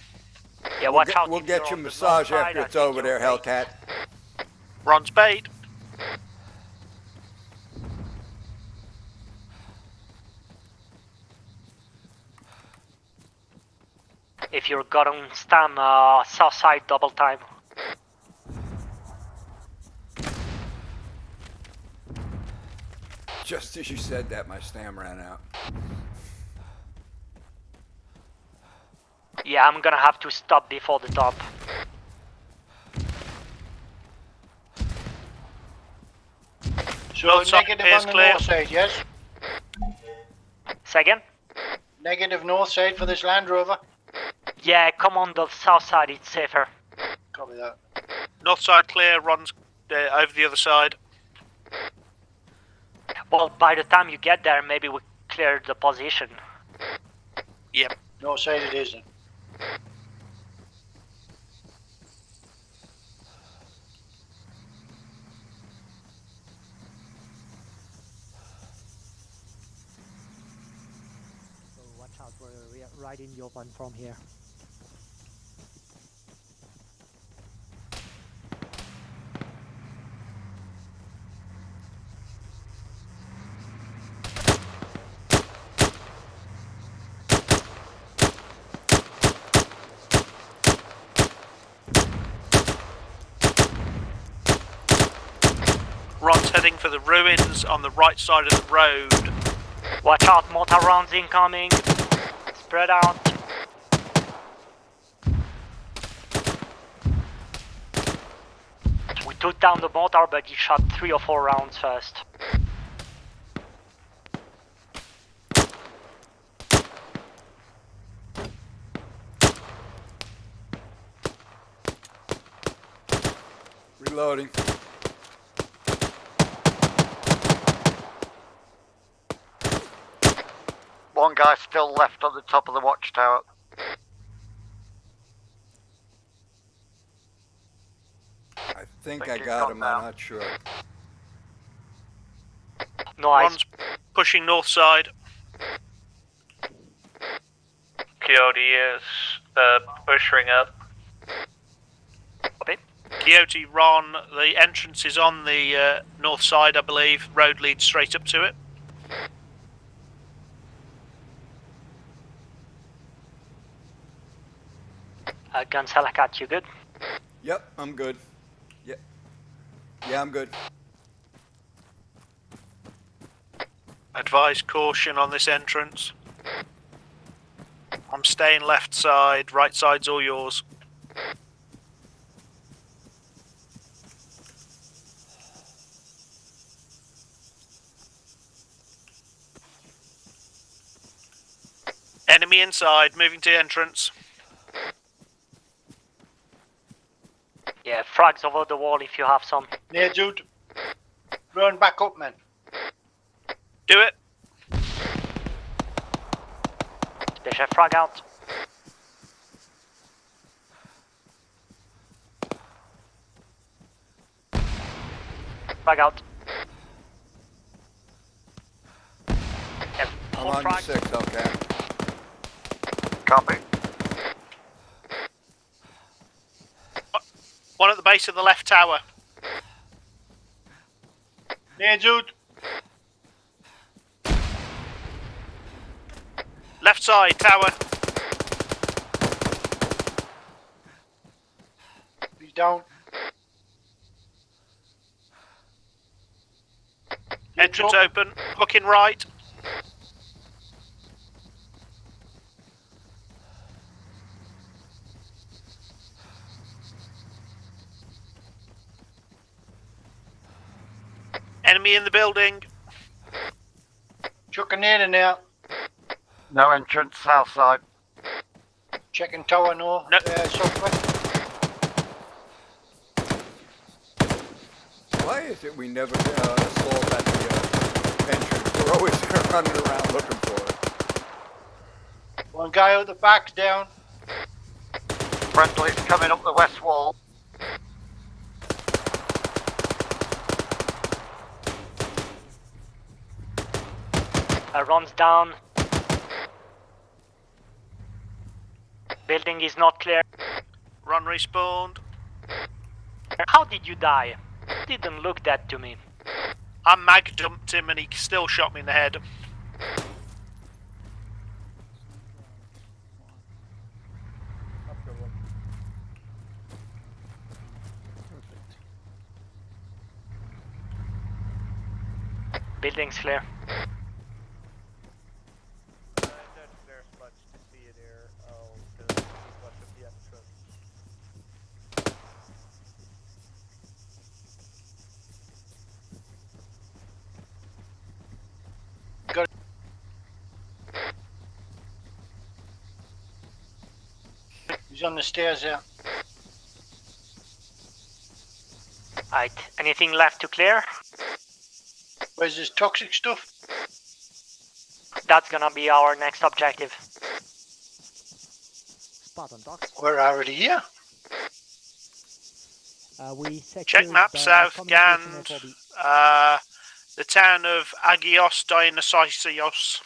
Yeah, watch out.
We'll
if
get
you're
you
on the
massage
north side,
after
I
it's
think
over
you're
there,
okay.
Hellcat.
Ron's bait.
If you're got on stam, south side double time.
Just as you said that, my stam ran out.
Yeah, I'm gonna have to stop before the top.
So
North side
negative
appears
on the
clear.
north side, yes?
Second?
Negative north side for this Land Rover.
Yeah, come on the south side, it's safer.
Copy that.
North side clear, Ron's over the other side.
Well, by the time you get there, maybe we cleared the position.
Yep.
North side it isn't.
So watch out, we're right in the open from here.
Ron's heading for the ruins on the right side of the road.
Watch out, mortar rounds incoming. Spread out. We took down the mortar, but he shot 3 or 4 rounds first.
Reloading.
One guy still left on the top of the watchtower.
I think
Think
I
he's
got
gone
him.
now.
I'm not sure.
Nice.
Ron's pushing north side.
Coyote is pushing up.
Copy.
Coyote, Ron, the entrance is on the north side, I believe. Road leads straight up to it.
Guns Helicat, you good?
Yep, I'm good. Yep. Yeah, I'm good.
Advise caution on this entrance. I'm staying left side, right side's all yours. Enemy inside, moving to entrance.
Yeah, frags over the wall if you have some.
Near Jude. Run back up, man.
Do it.
Special frag out. Frag out. Yeah,
I'm
full
on
frag.
6, okay.
Copy.
One at the base of the left tower.
Near Jude.
Left side, tower.
He's down.
Entrance open. Looking right. Enemy in the building.
Chuck a nade in there.
No entrance, south side.
Checking tower north.
No.
Southwest.
Why is it we never assault at the entrance? We're always running around looking for it.
One guy out the back down.
Friendly's coming up the west wall.
Runs down. Building is not clear.
Run respawned.
How did you die? Didn't look that to me.
I mag dumped him and he still shot me in the head.
Building's clear.
He's on the stairs there.
Right, anything left to clear?
Where's this toxic stuff?
That's gonna be our next objective.
Spot on, Doc.
We're already here.
We
Check map, south, Gand. The town of Agios Dionysios.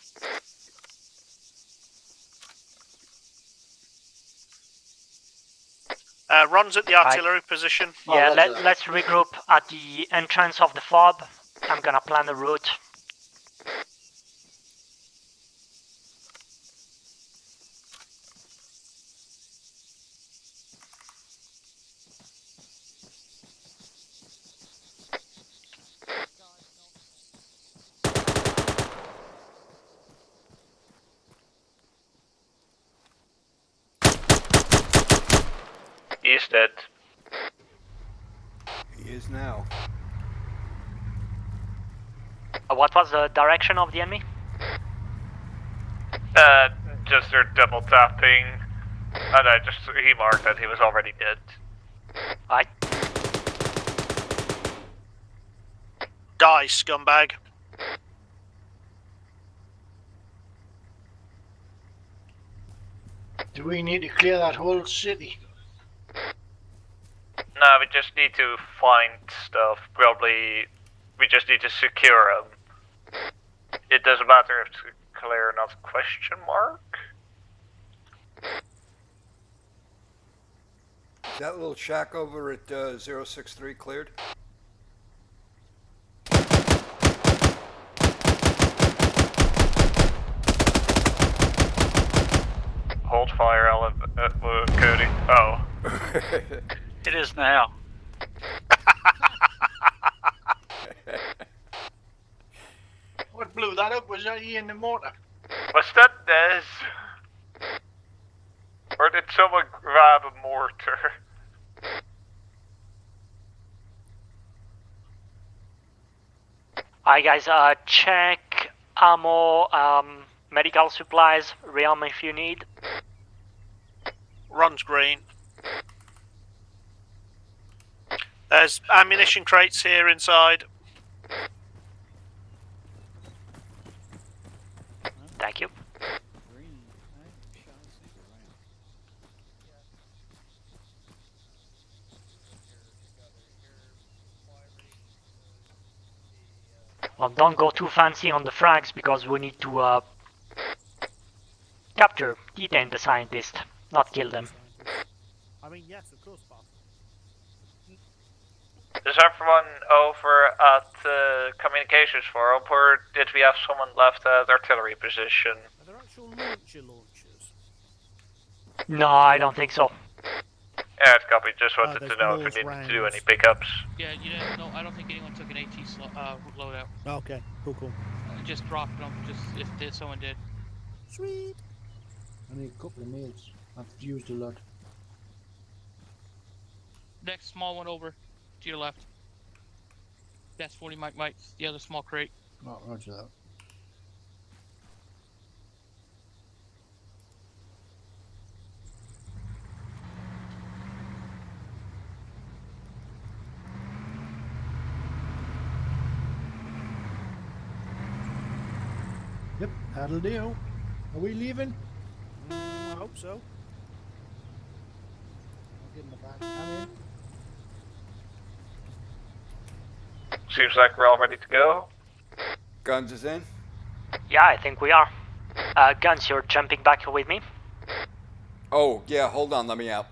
Ron's at the artillery position.
Yeah, let's regroup at the entrance of the fob. I'm gonna plan the route.
He's dead.
He is now.
What was the direction of the enemy?
Just they're double tapping. And he marked that he was already dead.
Right.
Die, scumbag.
Do we need to clear that whole city?
No, we just need to find stuff. Probably, we just need to secure them. It doesn't matter if it's clear or not, question mark?
Is that little shack over at 063 cleared?
Hold fire, Cody. Oh.
It is now.
What blew that up? Was that you in the mortar?
Was that Nez? Or did someone grab a mortar?
Alright guys, check ammo, medical supplies, rearm if you need.
Ron's green. There's ammunition crates here inside.
Thank you.
Green. I shot a single round.
Well, don't go too fancy on the frags because we need to capture, detain the scientist, not kill them.
I mean, yes, of course, Bob.
Is everyone over at communications forum, or did we have someone left at artillery position?
Are there actual launchers?
No, I don't think so.
Yeah, it's copy. Just wanted to
there's
know if we
Lord's
needed to do
rounds.
any pickups.
Yeah, you didn't. No, I don't think anyone took an AT loadout.
Okay, cool.
Just dropped them. Just if someone did.
Sweet.
I need a couple of meals. I've used a lot.
Next small one over to your left. That's 40 Mike. The other small crate.
Oh, roger that. Yep, that'll do. Are we leaving?
I hope so.
I'll give him a back. I'm in.
Seems like we're all ready to go.
Guns is in?
Yeah, I think we are. Guns, you're jumping back with me?
Oh, yeah, hold on, let me out.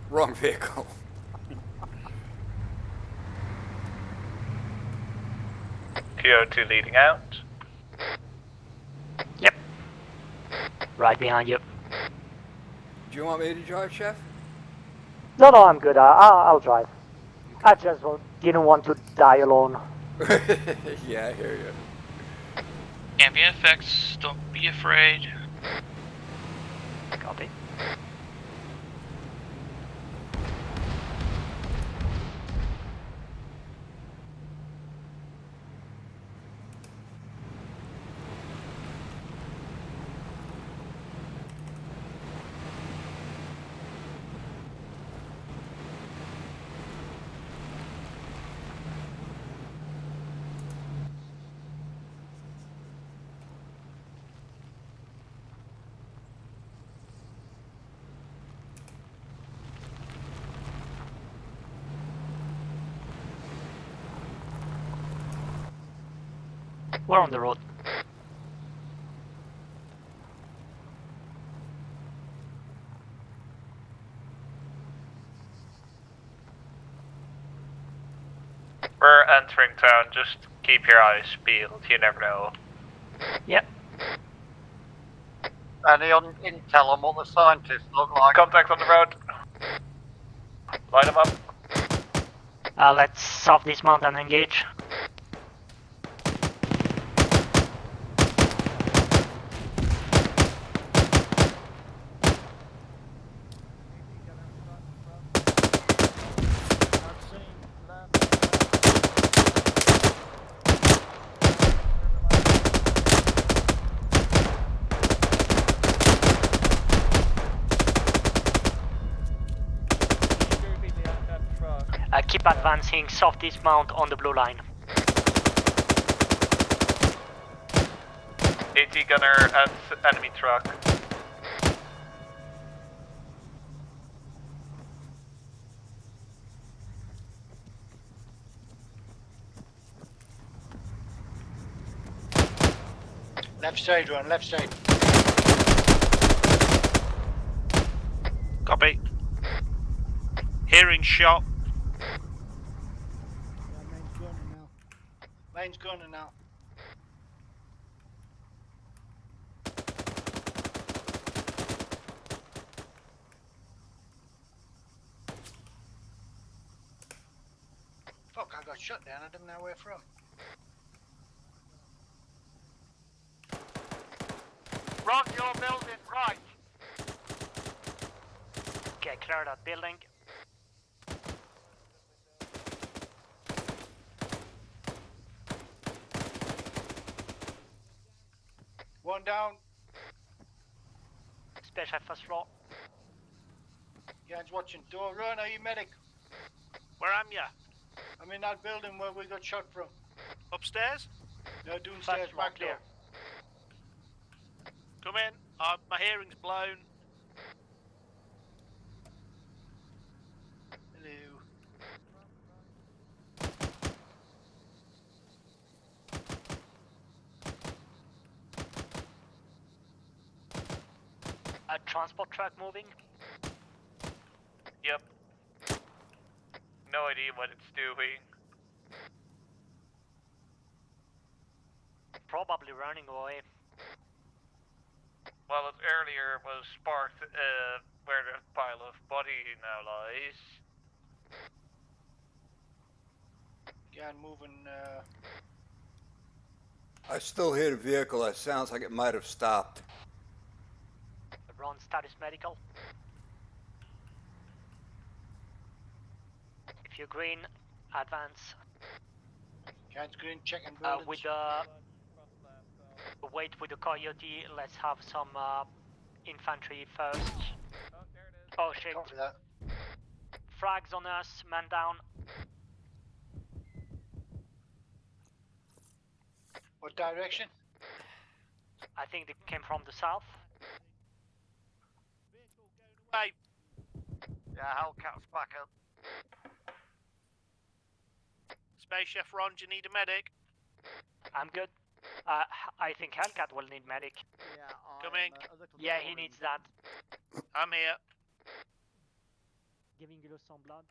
Wrong vehicle.
TO2 leading out.
Yep. Right behind you.
Do you want me to drive, Chef?
No, I'm good. I'll drive. I just didn't want to die alone.
Yeah, I hear you.
Ambient effects. Don't be afraid.
Copy. We're on the road.
We're entering town, just keep your eyes peeled, you never know.
Yep.
Any intel on what the scientists look like?
Contact on the road. Line them up.
Let's soft dismount and engage. Keep advancing, soft dismount on the blue line.
AT gunner at enemy truck.
Left side, run, left side.
Copy. Hearing shot.
Mine's gunning now. Fuck, I got shot down. I didn't know where from.
Run your building right. Okay, clear that building.
One down.
Special first floor.
Guys watching. Door run, are you medic?
Where am ya?
I'm in that building where we got shot from.
Upstairs?
No, downstairs,
First floor,
back door.
clear.
Come in. My hearing's blown.
Hello.
A transport truck moving.
Yep. No idea what it's doing.
Probably running away.
Well, it earlier was sparked where the pile of body now lies.
Again, moving.
I still hear the vehicle. It sounds like it might have stopped.
Run status medical. If you're green, advance.
Guys, green, checking buildings.
With wait with the coyote. Let's have some infantry first. Oh shit!
Copy that.
Frags on us. Man down.
What direction?
I think they came from the south.
Hey.
Yeah, Hellcat's back up.
Space Chef Ron, do you need a medic?
I'm good. I think Hellcat will need medic.
Yeah,
Coming.
Yeah, he needs that.
I'm here.
Giving you some blood.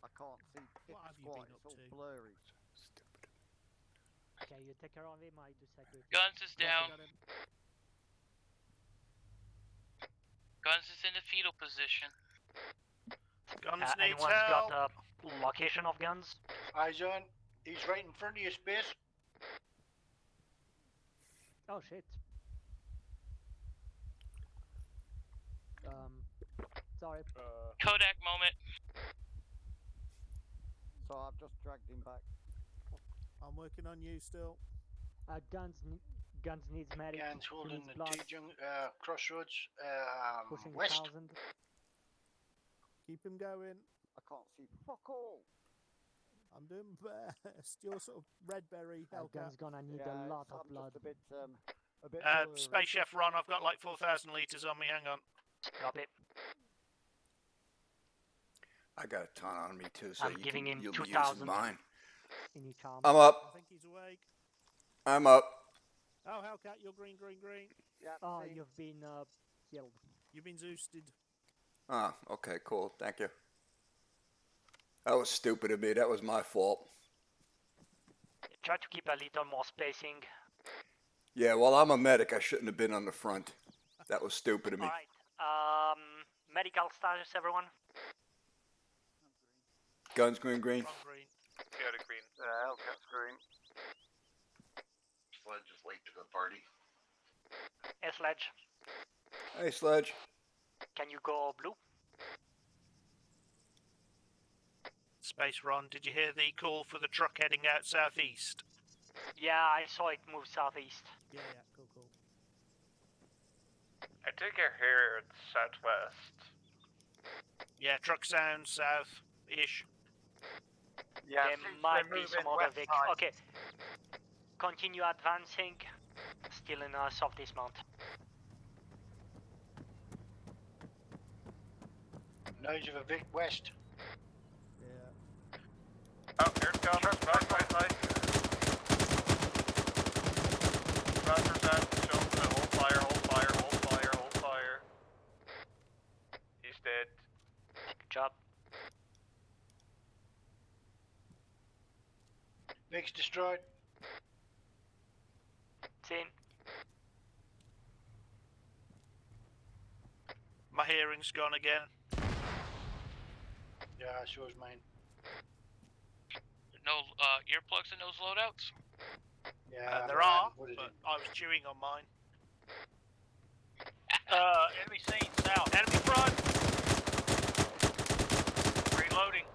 I can't see dick
What have you
squat,
been
it's
up
all
to?
blurry.
Okay, you take care of him. I do security.
Guns is down.
Got him.
Guns is in the fetal position.
Guns needs
Anyone's
help.
got the location of guns?
Eyes on. He's right in front of you, Space.
Oh shit. Sorry.
Kodak moment.
So I've just dragged him back.
I'm working on you still.
Guns needs medic.
Guns
Who
holding
needs
the
blood?
crossroads.
Pushing
West.
1,000.
Keep him going.
I can't see fuck all.
I'm doing my best. You're sort of red berry Hellcat.
Gun's gonna need a lot of blood.
Just a bit blurry.
Space Chef Ron, I've got like 4,000 litres on me, hang on.
Copy.
I got a ton on me too, so
I'm giving him
you'll be
2,000.
using mine.
In each arm.
I'm
I
up.
think he's awake.
I'm up.
Oh, Hellcat, you're green, green, green.
Yeah,
Oh,
see?
you've been killed.
You've been Zeusted.
Ah, okay, cool. Thank you. That was stupid of me. That was my fault.
Try to keep a little more spacing.
Yeah, well, I'm a medic. I shouldn't have been on the front. That was stupid of me.
Alright. Medical status, everyone.
Guns green, green.
Ron green.
Go to green.
Hellcat's green.
Sledge is late to the party.
Hey, Sledge.
Hey, Sledge.
Can you go blue?
Space Ron, did you hear the call for the truck heading out southeast?
Yeah, I saw it move southeast.
Yeah, cool, cool.
I think I hear it southwest.
Yeah, truck sounds south-ish.
Yeah,
There might be some other vehicles. Okay. continue advancing. Still in soft dismount.
Noise of a Vic West.
Yeah.
Oh, here it comes. Right. Roger that. Hold fire. He's dead.
Good job.
Vic's destroyed.
Seen.
My hearing's gone again.
Yeah, so is mine.
No earplugs in those loadouts?
Yeah,
There
I
are,
put it
but
in.
I was chewing on mine.
Enemy seen south.
Enemy front! Reloading.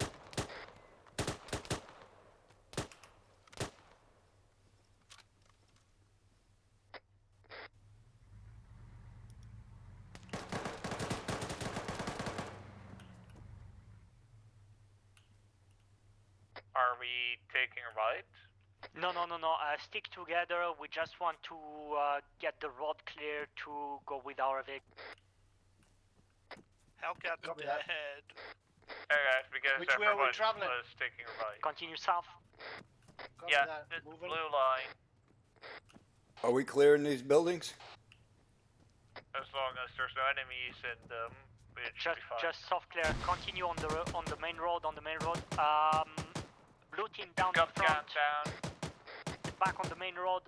Are we taking a right?
No. Stick together. We just want to get the road clear to go with our vehicle.
Hellcat's
Copy that.
dead.
Alright, because
Which way are we
everyone
traveling?
was taking a right.
Continue south.
Copy
Yeah,
that.
the
Moving.
blue line.
Are we clearing these buildings?
As long as there's no enemies in them, it should be fine.
Just soft clear. Continue on the main road. Blue team down
Got
in front.
down.
Back on the main road.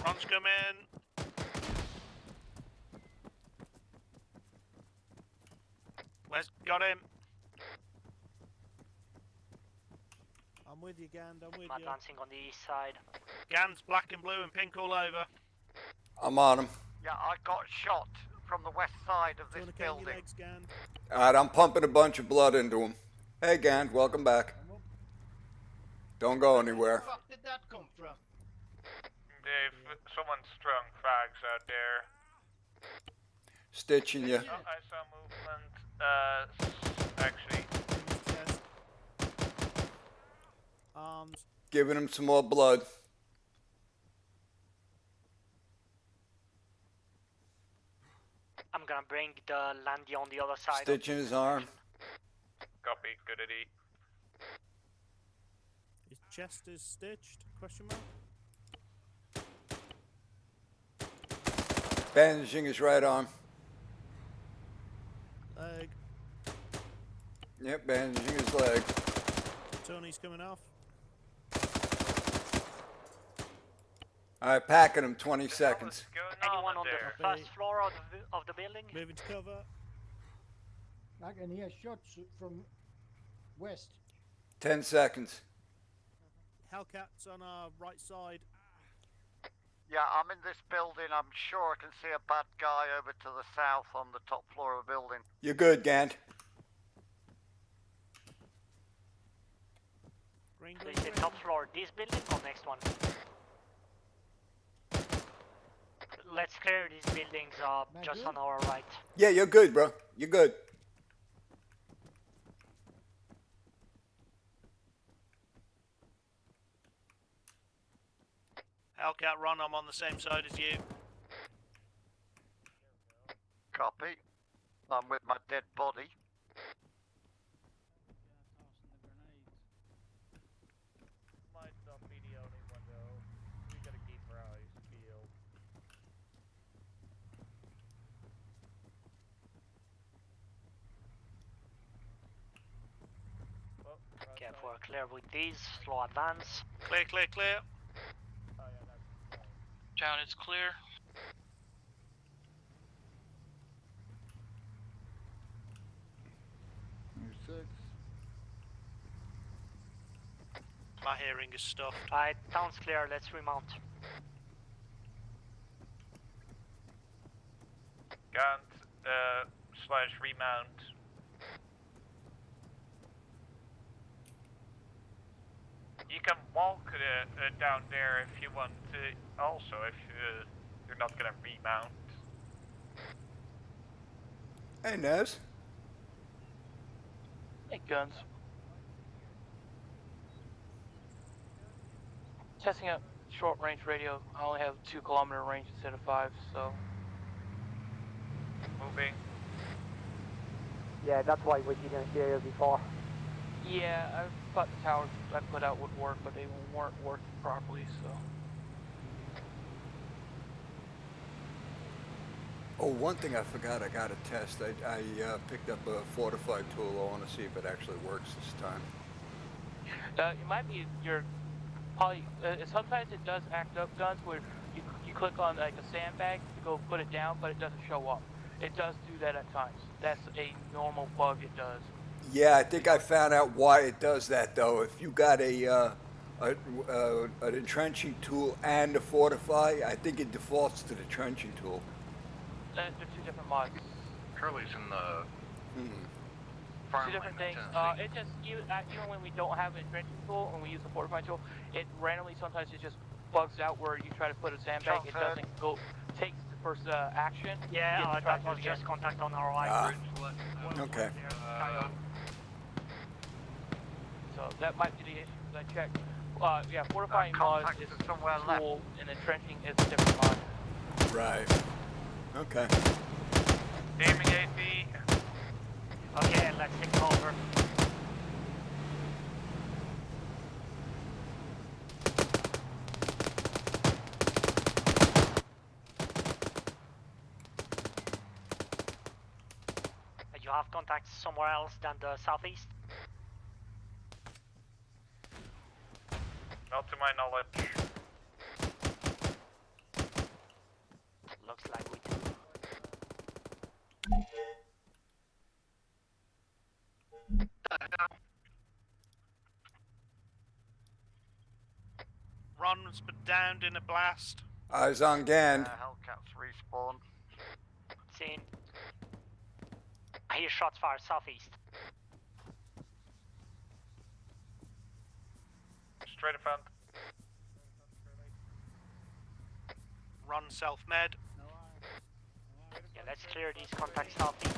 Runs come in. Got him.
I'm with you, Gand. I'm with
I'm
you.
advancing on the east side.
Gans black and blue and pink all over.
I'm on them.
Yeah, I got shot from the west side of
Do you
this
want to count your
building.
legs, Gand?
Alright, I'm pumping a bunch of blood into him. Hey, Gand, welcome back. Don't go
Where
anywhere.
the fuck did that come from?
Dave, someone's throwing frags out there.
Stitching you.
Oh, I saw movement. Actually,
Chest. Arms.
Giving him some more blood.
I'm gonna bring the Landy on the other side.
Stitching his arm.
copy, good at E.
His chest is stitched? Question mark.
Bandaging his right arm.
Leg.
Yep, bandaging his leg.
Tony's coming off.
Alright, packing him 20 seconds.
Anyone on
there?
the first floor of the building?
Moving to cover.
I can hear shots from west.
10 seconds.
Hellcat's on our right side.
Yeah, I'm in this building. I'm sure I can see a bad guy over to the south on the top floor of the building.
You're good, Gant.
Green,
So
green,
is it
green.
top floor this building or next one? Let's clear these buildings just on our right.
Yeah, you're good, bro. You're good.
Hellcat run, I'm on the same side as you.
Copy. I'm with my dead body.
Might not be the only one though. We gotta keep our eyes peeled. Oh, right
Okay,
side.
if we're clear with these, slow advance.
Clear, clear, clear.
Oh yeah, that's fine.
Town is clear.
My hearing is stuffed.
Alright, town's clear, let's remount.
Gant, slash remount. You can walk down there if you want to, also if you're not gonna remount.
Hey, Nez.
Hey, guns. Testing out. short range radio. I only have 2 kilometer range instead of 5, so.
Moving.
Yeah, that's why we didn't hear you before.
Yeah, I thought the towers I put out would work, but they weren't working properly, so.
Oh, one thing I forgot, I got to test. I picked up a fortified tool. I want to see if it actually works this time.
It might be your probably. Sometimes it does act up guns where you click on like a sandbag to go put it down, but it doesn't show up. It does do that at times. That's a normal bug. It does.
Yeah, I think I found out why it does that, though. If you got an entrenching tool and a fortify, I think it defaults to the entrenching tool.
They're 2 different mods.
Curly's in the
2 different things. It just even when we don't have an entrenching tool and we use the fortifying tool, it randomly sometimes it just bugs out where you try to put a sandbag, it doesn't go. Takes the first action.
Yeah, that was just contact on our line.
Okay.
So that might be the issue. I checked. Yeah, fortifying mod is
somewhere
tool, and entrenching is a different mod.
Right. Okay.
Aiming 8B.
Okay, let's take over. You have contacts somewhere else than the southeast?
Not to my knowledge.
Looks like we do.
Ron's been downed in a blast.
Eyes on Gand.
Hellcats respawn.
Seen. I hear shots fired southeast.
Straight in front.
Ron self-med.
Yeah, let's clear these contacts southeast.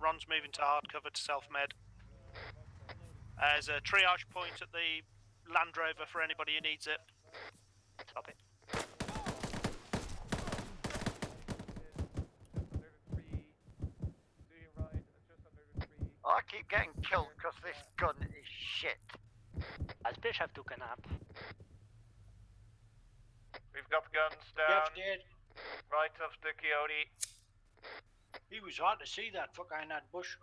Ron's moving to hard cover to self-med. There's a triage point at the Land Rover for anybody who needs it.
Stop it.
I keep getting killed because this gun is shit.
As Bishop took a nap.
We've got guns down.
Jeff's dead.
Right of the Coyote.
He was hard to see that fucker in that bush.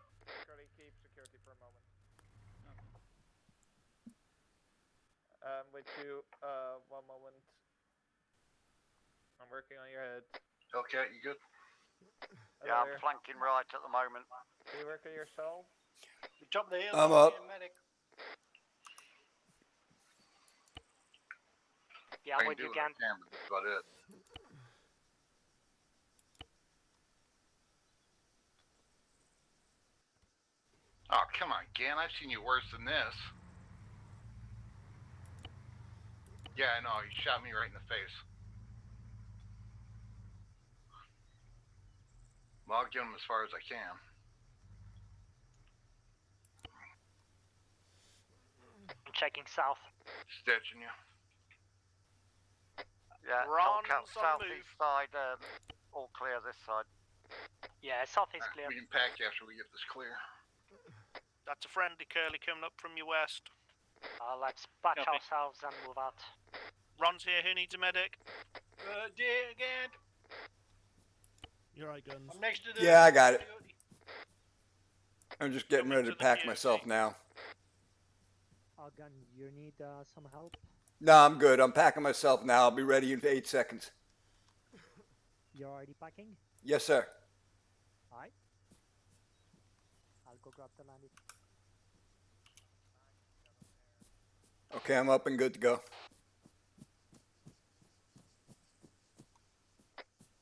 Keep security for a moment. With you, 1 moment. I'm working on your head.
Hellcat, you good?
Yeah, I'm flanking right at the moment.
Do you work on your soul?
We top the hill.
I'm up.
Medic.
Yeah,
I
with
can
you
do what I
can.
can, but that's about it. Oh, come on, Gan. I've seen you worse than this. Yeah, I know. You shot me right in the face. Well, I'll get him as far as I can.
I'm checking south.
Stitching you.
Yeah,
Ron's
Hellcat
on the
southeast side, all clear this side.
Yeah, south is
Alright,
clear.
we can pack you after we get this clear.
That's a friendly Curly coming up from your west.
Let's patch
Copy.
ourselves and move out.
Ron's here, who needs a medic?
Dead again.
You're right, guns.
I'm next to the.
Yeah, I got it.
Coyote.
I'm just getting ready to pack myself now.
Gun, you need some help?
No, I'm good. I'm packing myself now. I'll be ready in 8 seconds.
You're already packing?
Yes, sir.
Alright. I'll go grab the landing.
Okay, I'm up and good to go.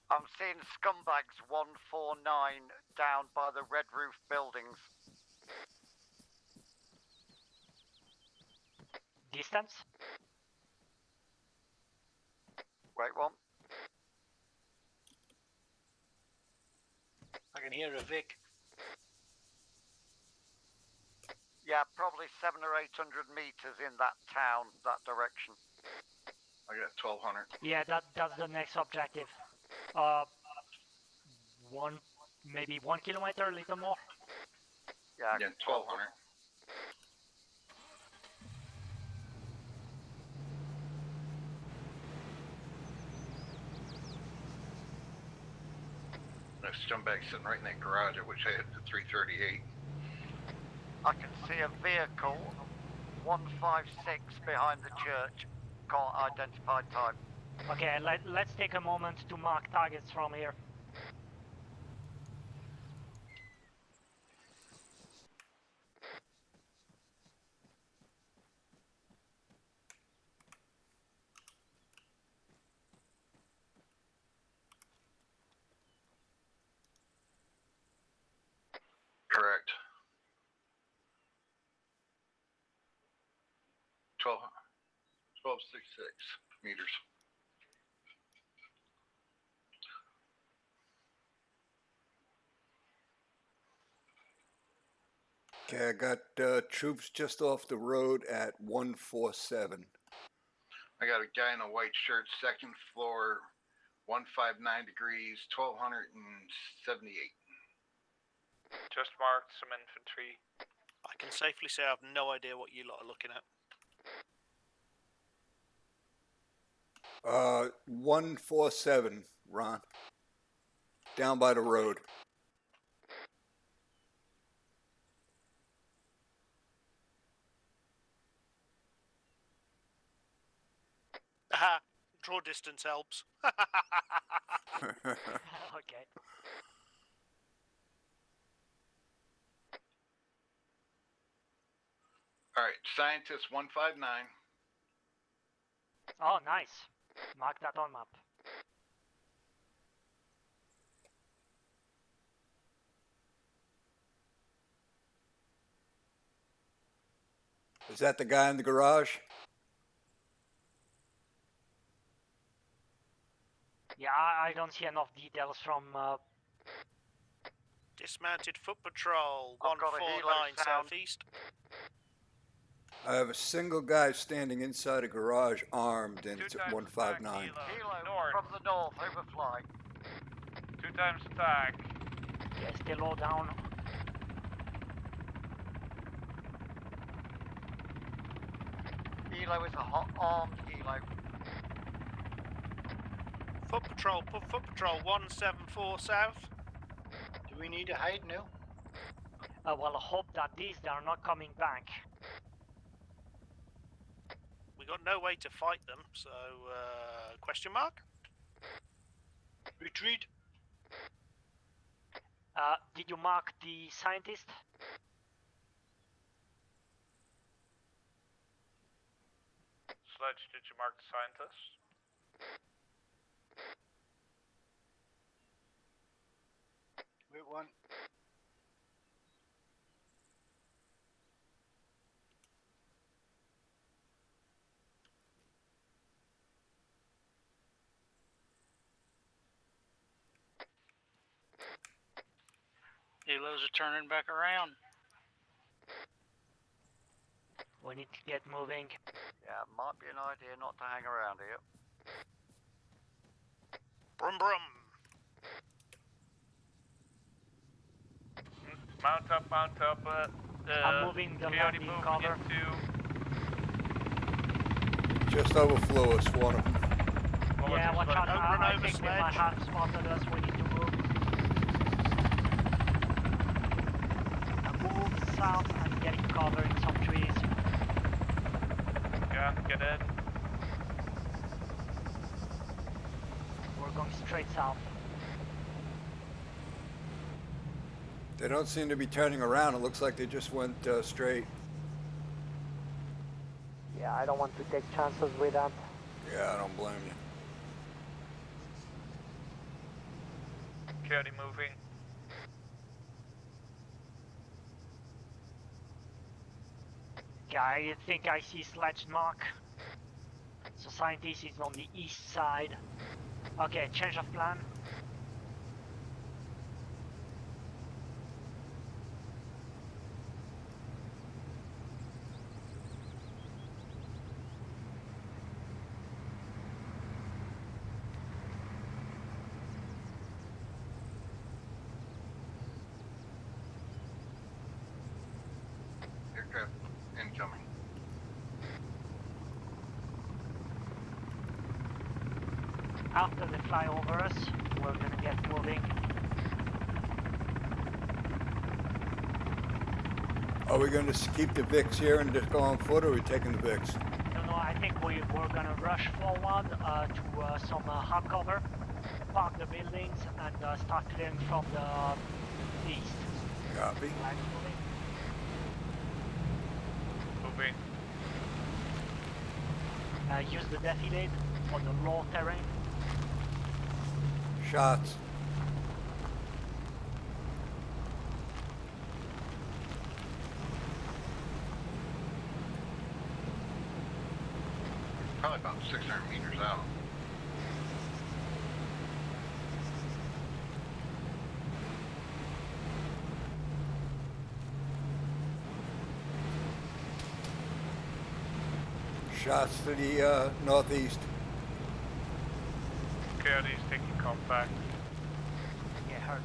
I'm seeing scumbags 149 down by the red roof buildings.
Distance?
Wait, one.
I can hear a Vic.
Yeah, Yeah, probably 700 or 800 meters in that town, that direction.
I got 1200.
Yeah, that's the next objective. Maybe 1 kilometer, a little more.
Yeah,
Yeah, 1200. That scumbag sitting right in that garage. I wish I hit the 338.
I can see a vehicle, 156 behind the church. Can't identify type.
Okay, let's take a moment to mark targets from here.
Correct. 1266 meters.
Okay, I got troops just off the road at 147.
I got a guy in a white shirt, second floor, 159 degrees, 1278.
Just marked some infantry.
I can safely say I have no idea what you lot are looking at.
147, Ron. Down by the road.
Aha! Draw distance helps.
Okay.
All right, scientist 159.
Oh, nice. Mark that on map.
Is that the guy in the garage?
Yeah, I don't see enough details from.
Dismounted foot patrol,
I've got a
149
helo sound.
southeast.
I have a single guy standing inside a garage armed, and it's at 159.
Helo
North.
from the north, overfly.
2 times attack.
Yeah, still low down.
Helo is a hot armed helo.
Foot patrol 174 south.
Do we need to hide now?
Well, I hope that these are not coming back.
We got no way to fight them, so question mark?
Retreat.
Did you mark the scientist?
Sledge, did you mark the scientist?
Wait one. Helos are turning back around.
We need to get moving.
Yeah, might be an idea not to hang around here.
Brum brum.
Mount up, mount up.
I'm moving the
Coyote
landing
moving
cover.
into
Just overflew us, one of them.
Yeah, watch out.
Don't run
I
over
think they might
Sledge.
have spotted us. We need to move. Move south and getting cover in some trees.
Yeah, get in.
We're going straight south.
They don't seem to be turning around. It looks like they just went straight.
Yeah, I don't want to take chances with that.
Yeah, I don't blame you.
Coyote moving.
Yeah, I think I see Sledge mark. So scientist is on the east side. Okay, change of plan.
aircraft incoming.
After they fly over us, we're gonna get moving.
Are we going to keep the VIX here and just go on foot, or are we taking the VIX?
No, I think we're gonna rush forward to some hard cover, park the buildings, and start clearing from the east.
Copy.
Moving.
Use the defilade on the low terrain.
Shots.
Probably about 600 meters out.
Shots to the northeast.
Coyote's taking contact.
Yeah, heard.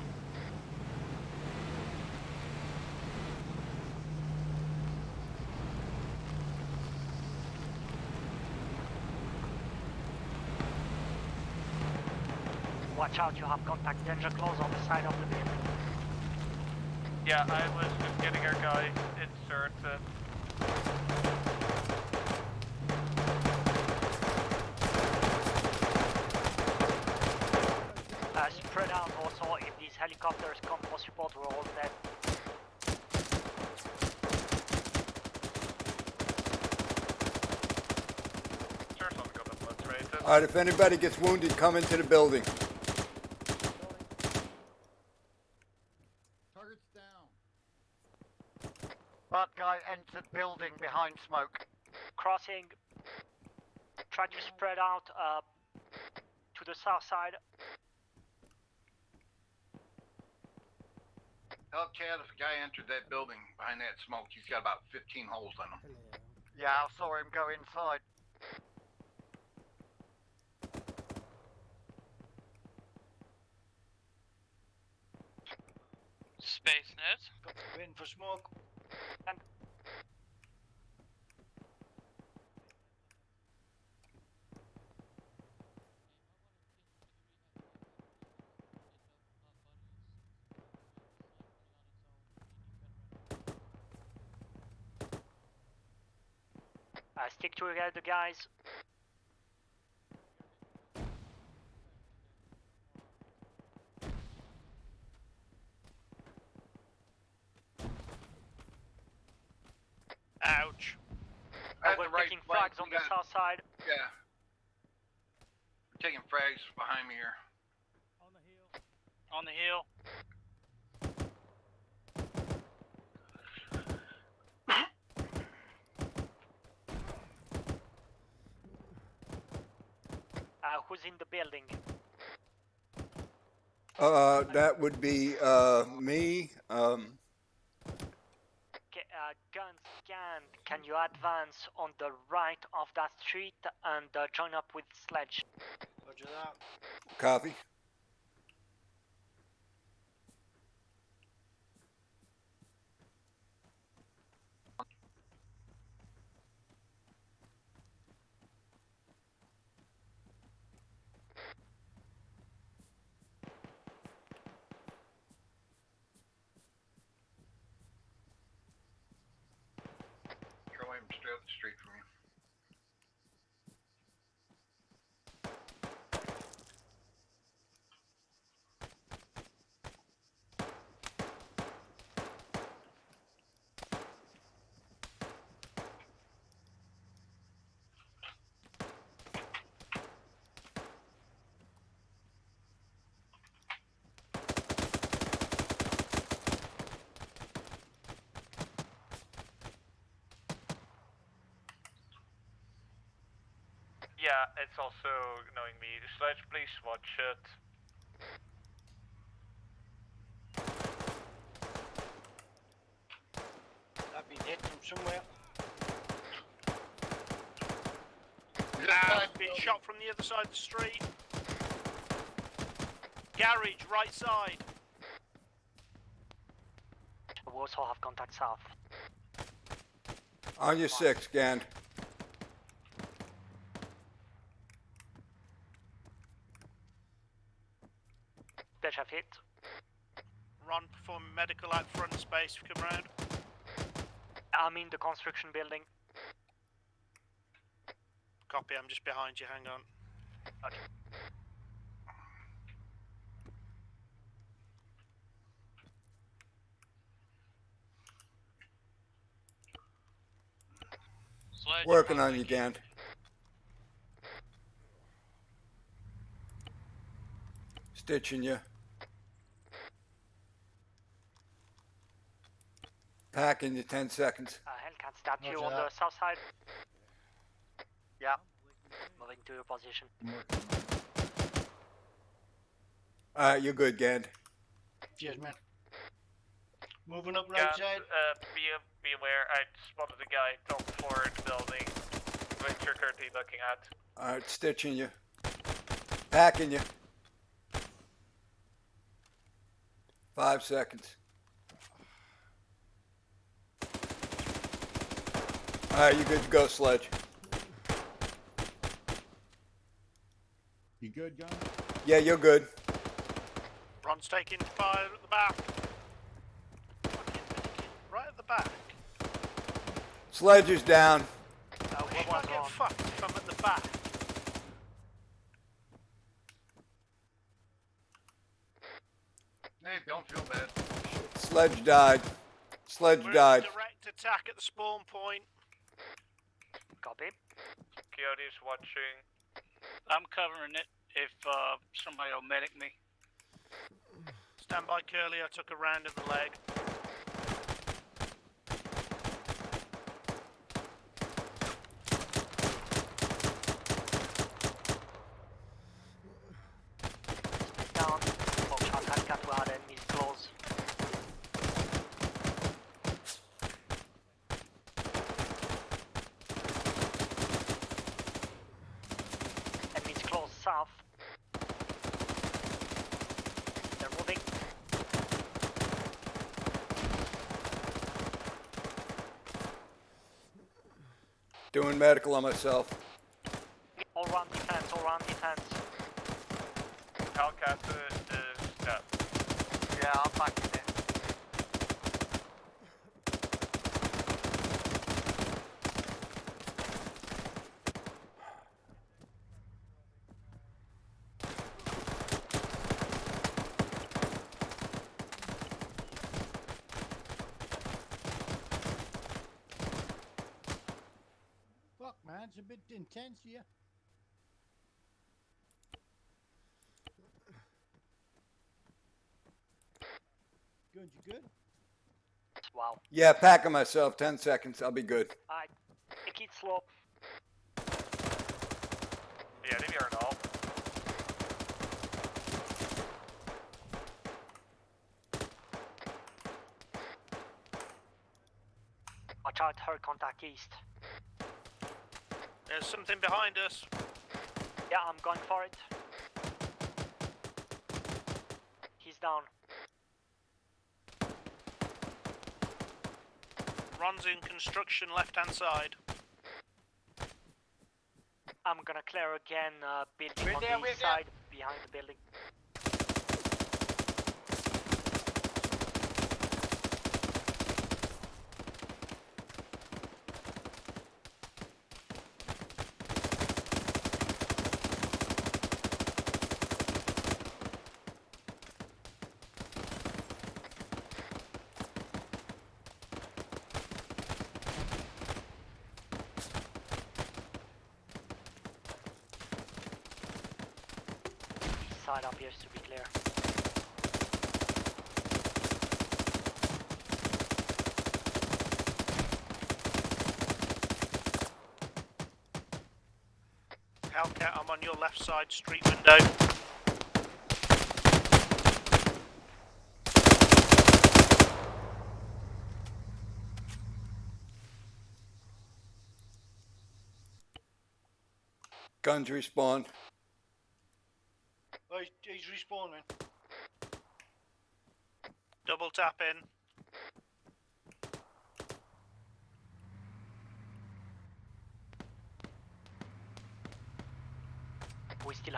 Watch out, you have contact danger close on the side of the building.
Yeah, I was just getting our guy inserted.
Spread out also, if these helicopters come for support, we're all dead.
Alright, if anybody gets wounded, come into the building.
Target's down.
That guy entered building behind smoke.
Crossing. Try to spread out to the south side.
Hellcat, if a guy entered that building behind that smoke, he's got about 15 holes in him.
Yeah, I saw him go inside.
Space net. Got to go in for smoke.
And stick together, guys.
Ouch.
We're taking frags on the south side.
Yeah. We're taking frags behind me here.
On the hill.
Who's in the building?
That would be me.
Guns scanned. Can you advance on the right of that street and join up with Sledge?
Roger that.
Copy.
Charlie, I'm straight up the street from you.
Yeah, it's also knowing me. Sledge, please watch it.
I've been hit from somewhere.
I've been shot from the other side of the street. Garage, right side.
We also have contact south.
On your 6, Gand.
Deja hit.
Ron, perform medical out front space. Come round.
I'm in the construction building.
Copy. I'm just behind you. Hang on.
Okay.
Working on you, Gand. Stitching you. Packing you 10 seconds.
Hellcat statue
Roger
on the
that.
south side.
Yeah.
Moving to your position.
Alright, you're good, Gand.
Cheers, man. Moving up right side.
Be aware, I spotted a guy top floor in the building, which you're currently looking at.
Alright, stitching you. Packing you. 5 seconds. Alright, you good to go, Sledge.
You good, Gunner?
Yeah, you're good.
Ron's taking fire at the back. Right at the back.
Sledge is down.
Should I get fucked if I'm at the back?
Hey, don't feel bad.
Sledge died. Sledge
We're
died.
in direct attack at the spawn point.
Copy.
Coyote's watching.
I'm covering it if somebody will medic me.
Stand by, Curly. I took a round in the leg.
Down. Foxtrot Hellcat will add enemies close. Enemies close south. They're moving.
Doing medical on myself.
All round defense, all round defense.
Hellcat is up.
Yeah, I'm back in it.
Fuck, man, it's a bit intense here. Good, you good?
Wow.
Yeah, packing myself. 10 seconds. I'll be good.
Alright. Take it slow.
Yeah, leave your all.
Watch out, her contact east.
There's something behind us.
Yeah, I'm going for it. He's down.
Ron's in construction, left-hand side.
I'm gonna clear again, building
We're
on
there,
the
we're
east
there.
side, behind the building. East side appears to be clear.
Hellcat, I'm on your left side street window.
Guns respawned.
Oh, he's respawning.
Double tap in.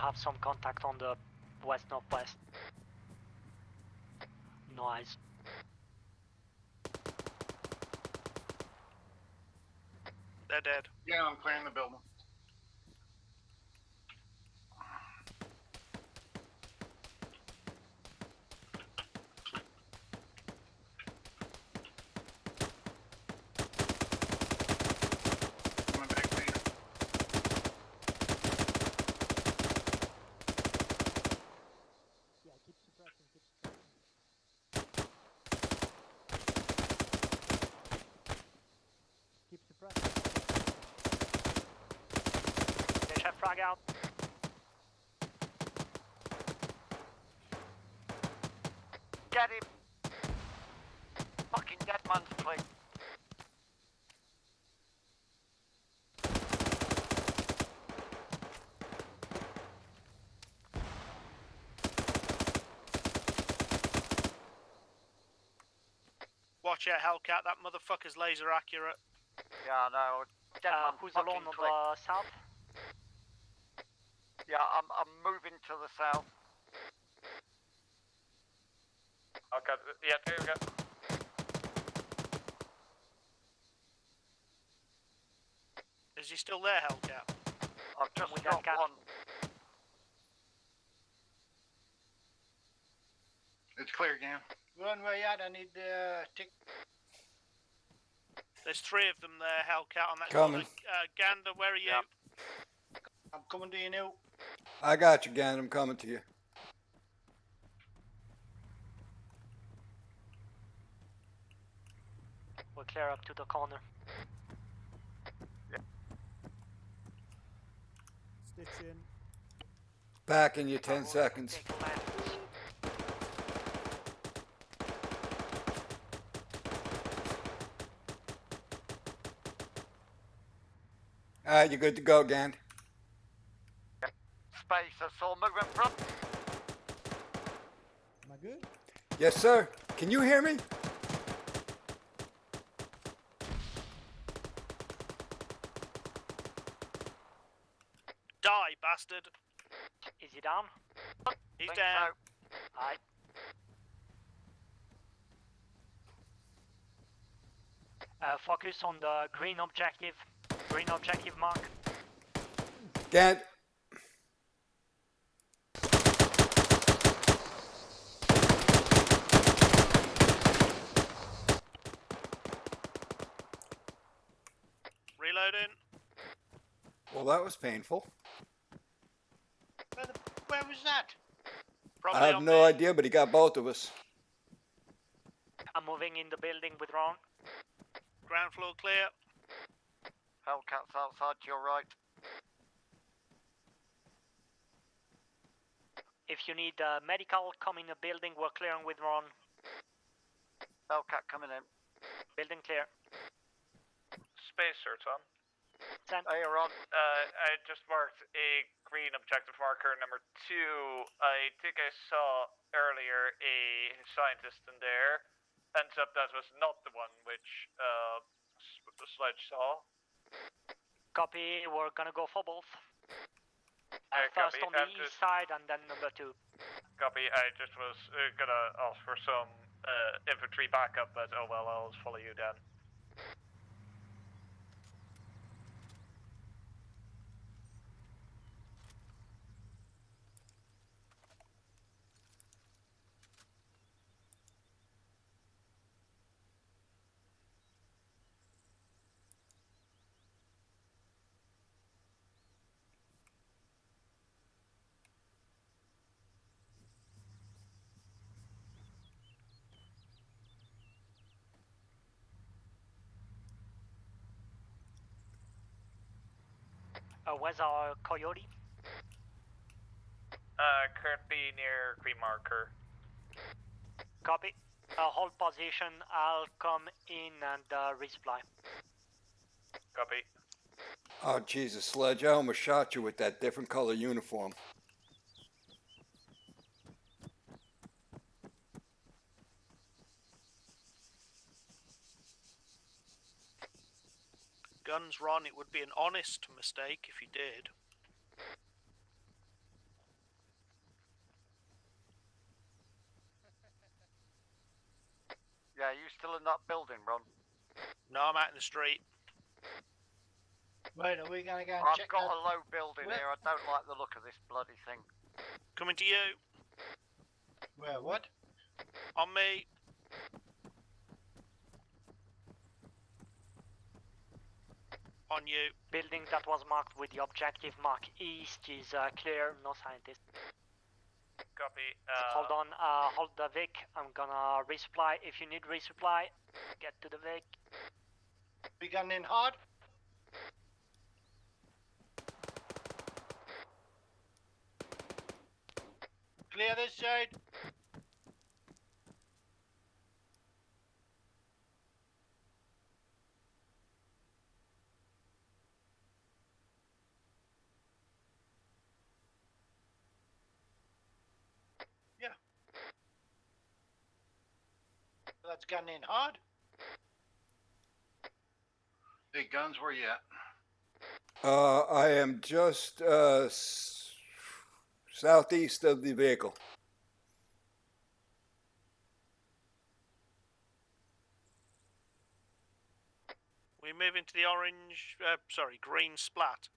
have some contact on the west-northwest. No eyes.
They're dead.
Yeah, I'm clearing the building. Coming back to you.
Yeah, keep suppressing, keep suppressing. Keep suppressing.
They have frag out.
Get him! Fucking dead man's plate.
Watch out, Hellcat. That motherfucker's laser accurate.
Yeah, no. Dead man
Who's
fucking
alone on
click.
the south?
Yeah, I'm moving to the south.
Okay, yeah, there we go.
Is he still there, Hellcat?
I've just
With that
dropped
cat.
one.
It's clear again.
Run where you at? I need tick.
There's 3 of them there, Hellcat, on that
Coming.
corner. Gander, where are you?
I'm coming to you now.
I got you, Gan. I'm coming to you.
We'll clear up to the corner.
Stitch in.
Back in you 10 seconds.
Take left.
Alright, you're good to go, Gan.
Space, I saw moving front.
Am I good?
Yes, sir. Can you hear me?
Die, bastard.
Is he down?
He's
Think
down.
so.
Aye. Focus on the green objective. Green objective mark.
Gan.
Reloading.
Well, that was painful.
Where was that?
Probably
I have
on
no
me.
idea, but he got both of us.
I'm moving in the building with Ron.
Ground floor clear.
Hellcat's outside to your right.
If you need medical, come in the building. We're clearing with Ron.
Hellcat coming in.
Building clear.
Spacer, Tom.
Send.
Hey, you're on.
I just marked a green objective marker number 2. I think I saw earlier a scientist in there. Ends up that was not the one which the Sledge saw.
Copy. We're gonna go for both.
Copy.
First on the
I'm
east
just-
side and then number 2.
Copy. I just was gonna ask for some infantry backup, but oh well, I'll follow you then.
Where's our coyote?
Currently near green marker.
Copy. Hold position. I'll come in and resupply.
Copy.
Oh, Jesus, Sledge, I almost shot you with that different color uniform.
Guns, Ron, it would be an honest mistake if you did.
Yeah, you still in that building, Ron?
No, I'm out in the street.
Right, are we gonna go and
I've
check
got
out?
a low building
Where-
here. I don't like the look of this bloody thing.
Coming to you.
Where, what?
On me. On you.
Building that was marked with the objective mark east is clear, no scientist.
Copy.
Hold on, hold the Vic. I'm gonna resupply. If you need resupply, get to the Vic.
We gunning in hard? Clear this side. Yeah. That's gunning in hard.
Hey, Guns, where you at?
I am just southeast of the vehicle.
We move into the orange, green splat.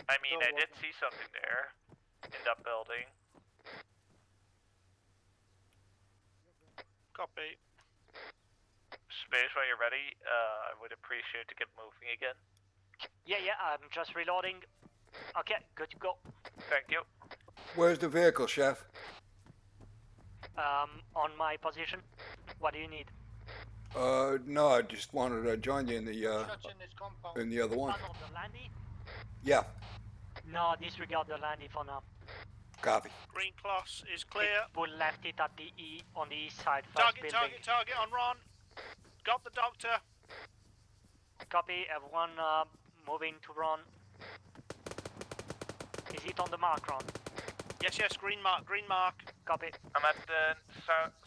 I mean, I did see something there in that building.
Copy.
Space, when you're ready, I would appreciate to get moving again.
Yeah, I'm just reloading. Okay, good to go.
Thank you.
Where's the vehicle, Chef?
On my position. What do you need?
No, I just wanted to join you in the
Shots in this compound.
in the other one.
One of the landy?
Yeah,
No, disregard the landy for now.
copy.
Green cross is clear.
We left it at the on the east side. First
Target,
building.
target on Ron. Got the doctor.
Copy. Everyone moving to Ron. Is it on the mark, Ron?
Yes, green mark,
Copy.
I'm at the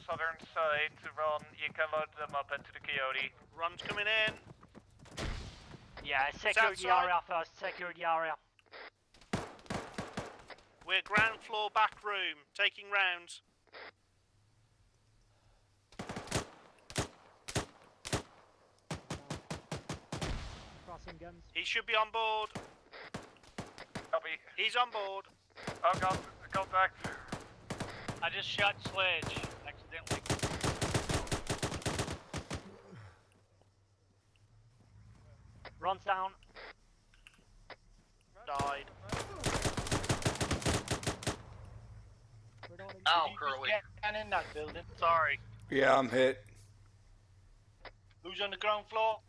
southern side to run. You can load them up into the Coyote.
Ron's coming in.
Yeah, secure the
outside.
area first. Secure the area.
We're ground floor back room, taking rounds.
Crossing guns.
He should be on board.
Copy.
He's on board.
Oh, contact.
I just shot Sledge accidentally.
Runs down.
Died.
Ow,
You
Curly.
just get in that building.
Sorry.
Yeah, I'm hit.
Who's on the ground floor?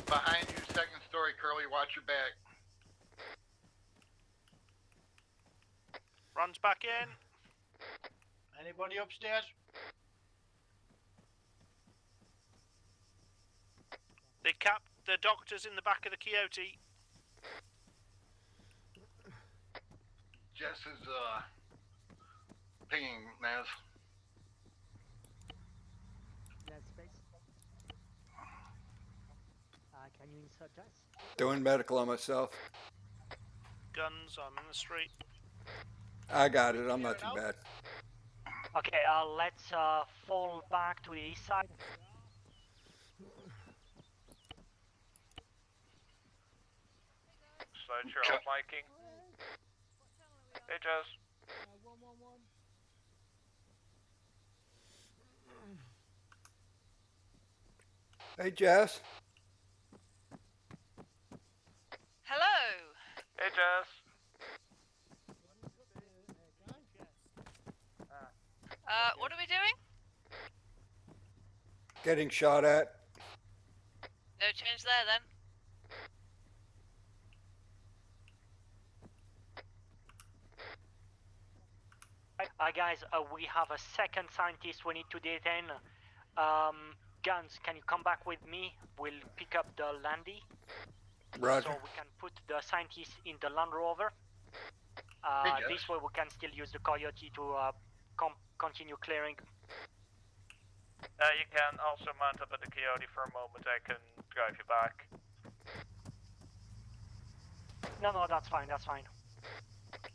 Behind you, second story, Curly. Watch your back.
Runs back in.
Anybody upstairs?
The doctor's in the back of the Coyote.
Jess is pinging Naz.
Net space. Can you insert Jess?
Doing medical on myself.
Guns, I'm in the street.
I got it. I'm not too bad.
Okay, let's fall back to the east side.
Sledge, you're off miking. Hey, Jess.
111.
Hey, Jess.
Hello.
Hey, Jess.
What are we doing?
Getting shot at.
No change there then.
Guys, we have a second scientist we need to detain. Guns, can you come back with me? We'll pick up the landy.
Roger.
So we can put the scientist in the Land Rover. This way we can still use the Coyote to continue clearing.
You can also mount up at the Coyote for a moment. I can drive you back.
No, that's fine, that's fine.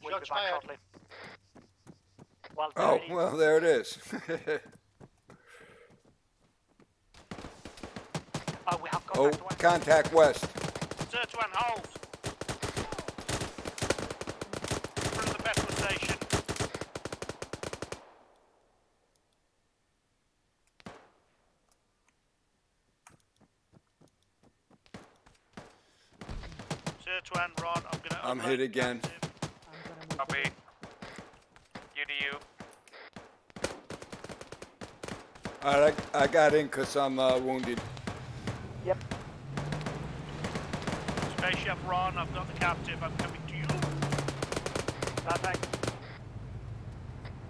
We'll
Shots
be back
fired.
shortly. Well, there
Oh,
it is.
well, there it is. Oh, contact west.
Zertuan, hold. In front of the petrol station. Zertuan, Ron, I'm gonna.
I'm
unload
hit again.
captive.
Copy. You to you.
Alright, I got in because I'm wounded.
Spaceship, Ron, I've got the captive. I'm coming to you.
Perfect.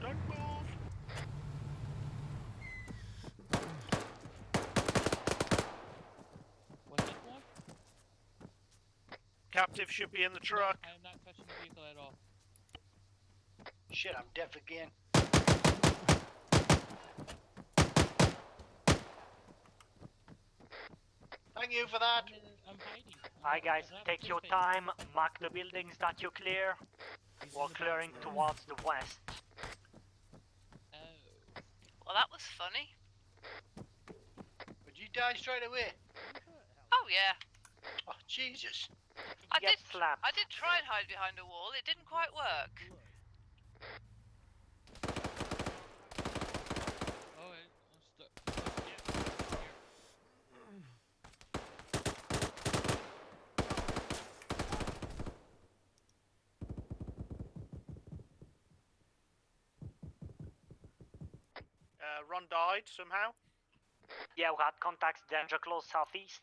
Don't move.
What's that for?
Captive should be in the truck.
I am not touching the vehicle at all.
Shit, I'm deaf again. Thank you for that.
I'm hiding.
Hi guys, take your time, mark the buildings that you clear. We're clearing towards the west.
Well, that was funny.
Would you die straight away?
Oh yeah.
Oh, Jesus.
I
Get
did.
slapped.
I did try and hide behind a wall. It didn't quite work.
Oh, I'm stuck.
Ron died somehow.
Yeah, we had contacts danger close southeast.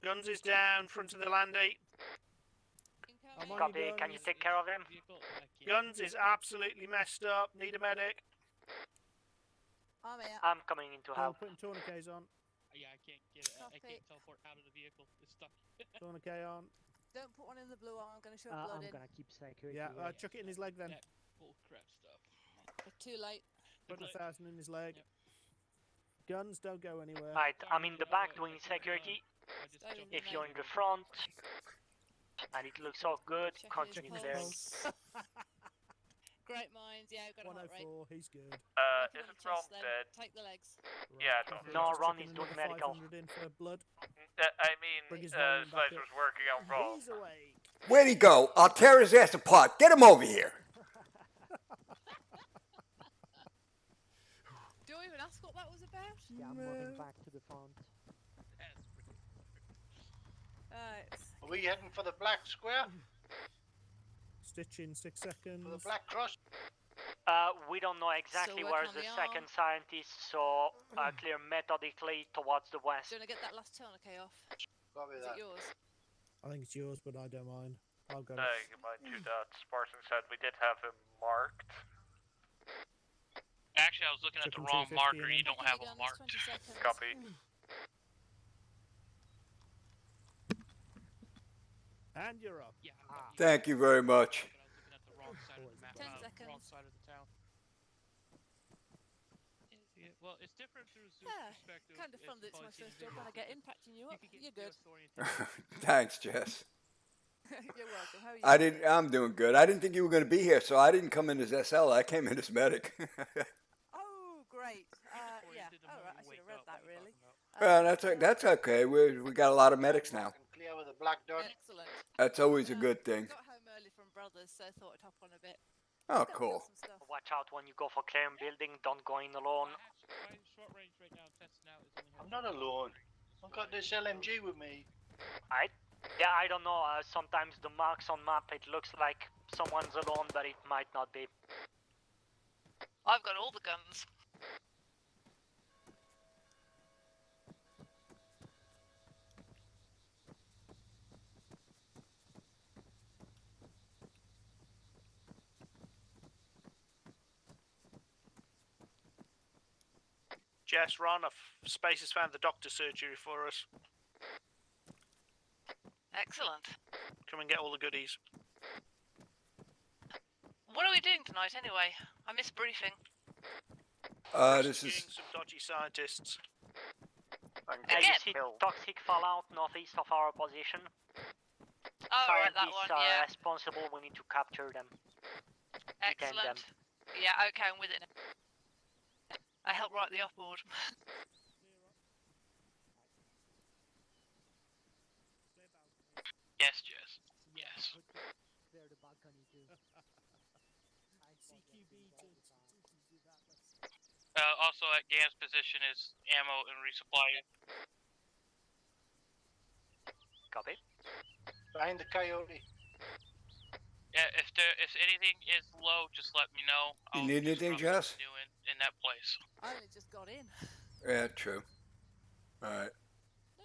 Guns is down, front of the Landy.
I'm on
Copy,
you,
can you
Guns.
take care of him?
Guns is absolutely messed up. Need a medic.
I'm here.
I'm coming in to
Oh,
help.
putting tourniquets on.
Yeah, I can't get it. I
Copy.
can't teleport out of the vehicle. It's stuck.
Tourniquet on.
Don't put one in the blue arm. I'm going to shove blood
I'm
in.
gonna keep security.
Yeah, chuck it in his leg then.
That bull crap stuff.
Too late.
Put 1,000 in his leg. Guns, don't go anywhere.
Right, I'm in the back doing security. If you're in the front and it looks all good, continue there.
Great minds. Yeah, we've got a heart rate.
104, he's good.
Isn't Ron dead?
Take the legs.
Yeah, it's on.
No,
Just
Ron
chucking
is doing
another
medical.
500 in for blood.
I mean,
Bring his volume back
Slice
up.
was working on Ron.
He's awake.
Where'd he go? I'll tear his ass apart. Get him over here.
Do you even ask what that was about?
Yeah, I'm moving back to the front.
Right.
Are we heading for the black square?
Stitch in 6 seconds.
For the black cross?
We don't know exactly
Still
where's
working
the
on the
second scientist, so clear methodically towards the west.
Do you want to get that last tourniquet off?
Copy
Is
that.
it yours?
I think it's yours, but I don't mind. I'll go.
You mind you that Spartan said we did have him marked.
Actually, I was looking at the
Chicken
wrong
250
marker.
and
You
then-
don't have them
Guns,
marked.
20 seconds.
Copy.
And you're up.
Yeah.
Thank you very much.
But I was looking at the wrong side of the map.
10
Wrong
seconds.
side of the town. Yeah, well, it's different through Zeus'
Yeah,
perspective.
kind of fun that it's my first job and I get impacting you up.
could get
You're good.
disoriented.
Thanks, Jess.
You're welcome. How are you?
I'm doing good. I didn't think you were going to be here, so I didn't come in as SL. I came in as medic.
Oh, great. Yeah. All right. I should have read that really.
That's okay. We got a lot of medics now.
Clear with a black dot.
Excellent.
That's always a good thing.
Got home early from Brothers, so thought I'd hop on a bit.
Oh,
Got
cool.
some stuff.
Watch out when you go for clearing building, don't go in alone.
Short range right now, testing out.
I'm not alone. I've got this LMG with me.
Yeah, I don't know, sometimes the marks on map, it looks like someone's alone, but it might not be.
I've got all the guns.
Jess, Ron, Space has found the doctor surgery for us.
Excellent.
Come and get all the goodies.
What are we doing tonight anyway? I missed briefing.
This is
Rescuing some dodgy scientists.
You see toxic fallout northeast of our position.
Oh, right, that
Scientists
one,
are
yeah.
responsible, we need to capture them. Detain them.
Excellent. Yeah, okay, I'm with it now. I helped write the off-board.
Also at Gam's position is ammo and resupply.
Copy.
Behind the coyote.
Yeah, if anything is low, just let me know.
You
I'll
need
just
anything,
drop
Jess?
something new in that place.
I only just got in.
Yeah, true. All right.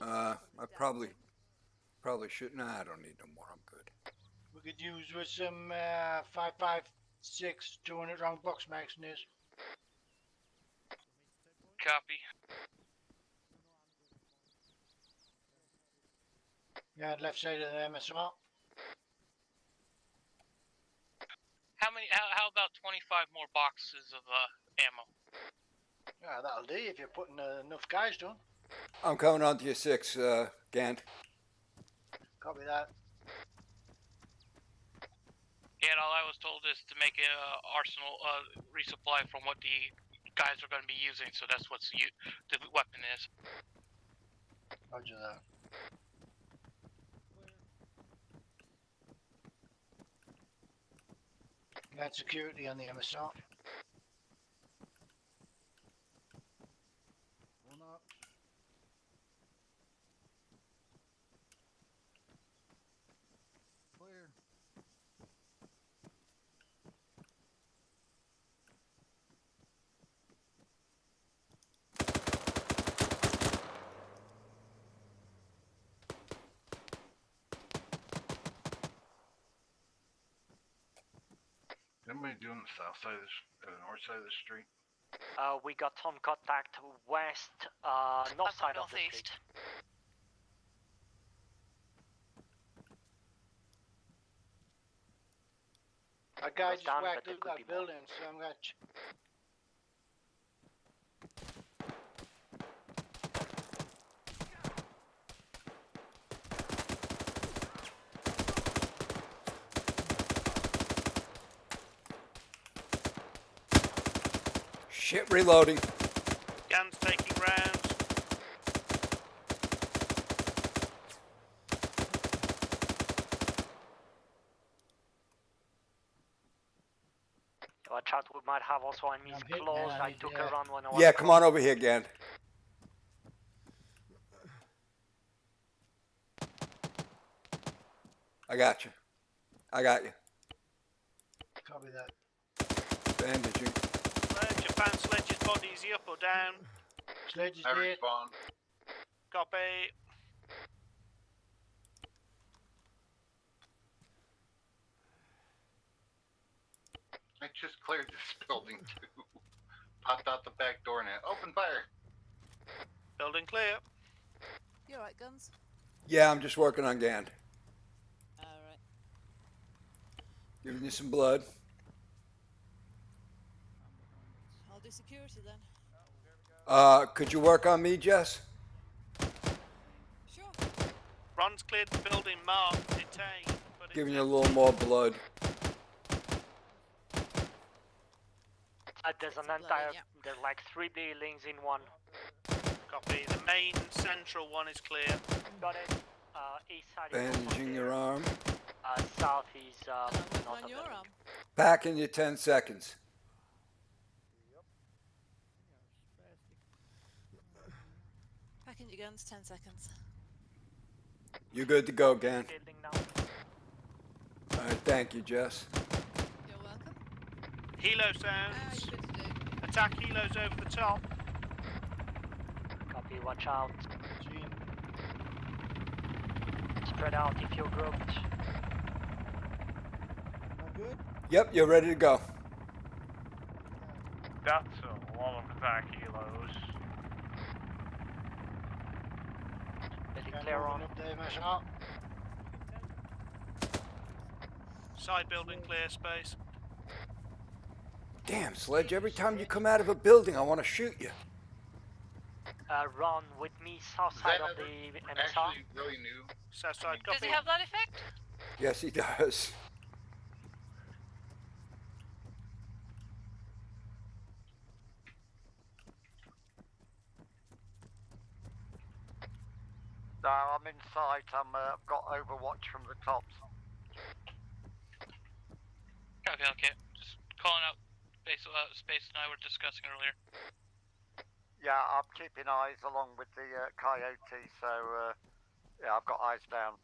I probably should. Nah, I don't need no more. I'm good.
We could use with some 5.56 200 round box mags in this.
Copy.
Yeah, left side of the MSR.
How about 25 more boxes of ammo?
Yeah, that'll do if you're putting enough guys down.
I'm coming on to your 6, Gant.
Copy that.
And all I was told is to make an arsenal resupply from what the guys are going to be using, so that's what the weapon is.
Roger that. Got security on the MSR.
One up. Clear.
Anybody doing the south side of the north side of the street?
We got on contact west, north side of the
northeast.
street.
A guy
Goes
just
down,
whacked
but there
through
could
that
be more.
building, so I'm gonna.
Shit, reloading.
Guns taking rounds.
Watch out, we might have also enemies
hitting
close.
that,
I took
yeah.
a run when I was
Yeah, come on over here, Gant. I got you. I got you.
Copy that.
Bandaging.
Sledge, you found Sledge's body. Is he up or down?
Sledge is
I
dead.
respawn.
Copy.
I just cleared this building too. Popped out the back door and it opened fire.
Building clear.
You alright, Guns?
Yeah, I'm just working on Gant.
Alright.
Giving you some blood.
I'll do security then.
Could you work on me, Jess?
Sure.
Ron's cleared the building marked detained. But it's
Giving you a little more blood.
There's an entire, there's like 3 buildings in one.
Copy. The main central one is clear.
Got it. East side is also
Bandaging
clear.
your arm.
South is
And I'm working
not
on
a
your
building.
arm.
Back in your 10 seconds.
Packing your guns, 10 seconds.
You good to go, Gant?
Building now.
Alright, thank you, Jess.
You're welcome.
Helo
Ah,
sounds.
you good to do.
Attack helos over the top.
Copy, watch out.
See him.
Spread out if you're grouped.
All good?
Yep, you're ready to go.
That's a lot of attack helos.
Building
Got
clear on.
moving up the MSR.
Side building clear space.
Damn, Sledge, every time you come out of a building, I want to shoot you.
Run with me south
Is
side
that
of the MSR.
actually really new?
South side
Does
copy.
he have that effect?
Yes, he does.
No, I'm inside. I've got overwatch from the tops.
Okay. Just calling out Space and I were discussing earlier.
Yeah, I'm keeping eyes along with the coyote, so yeah, I've got eyes down.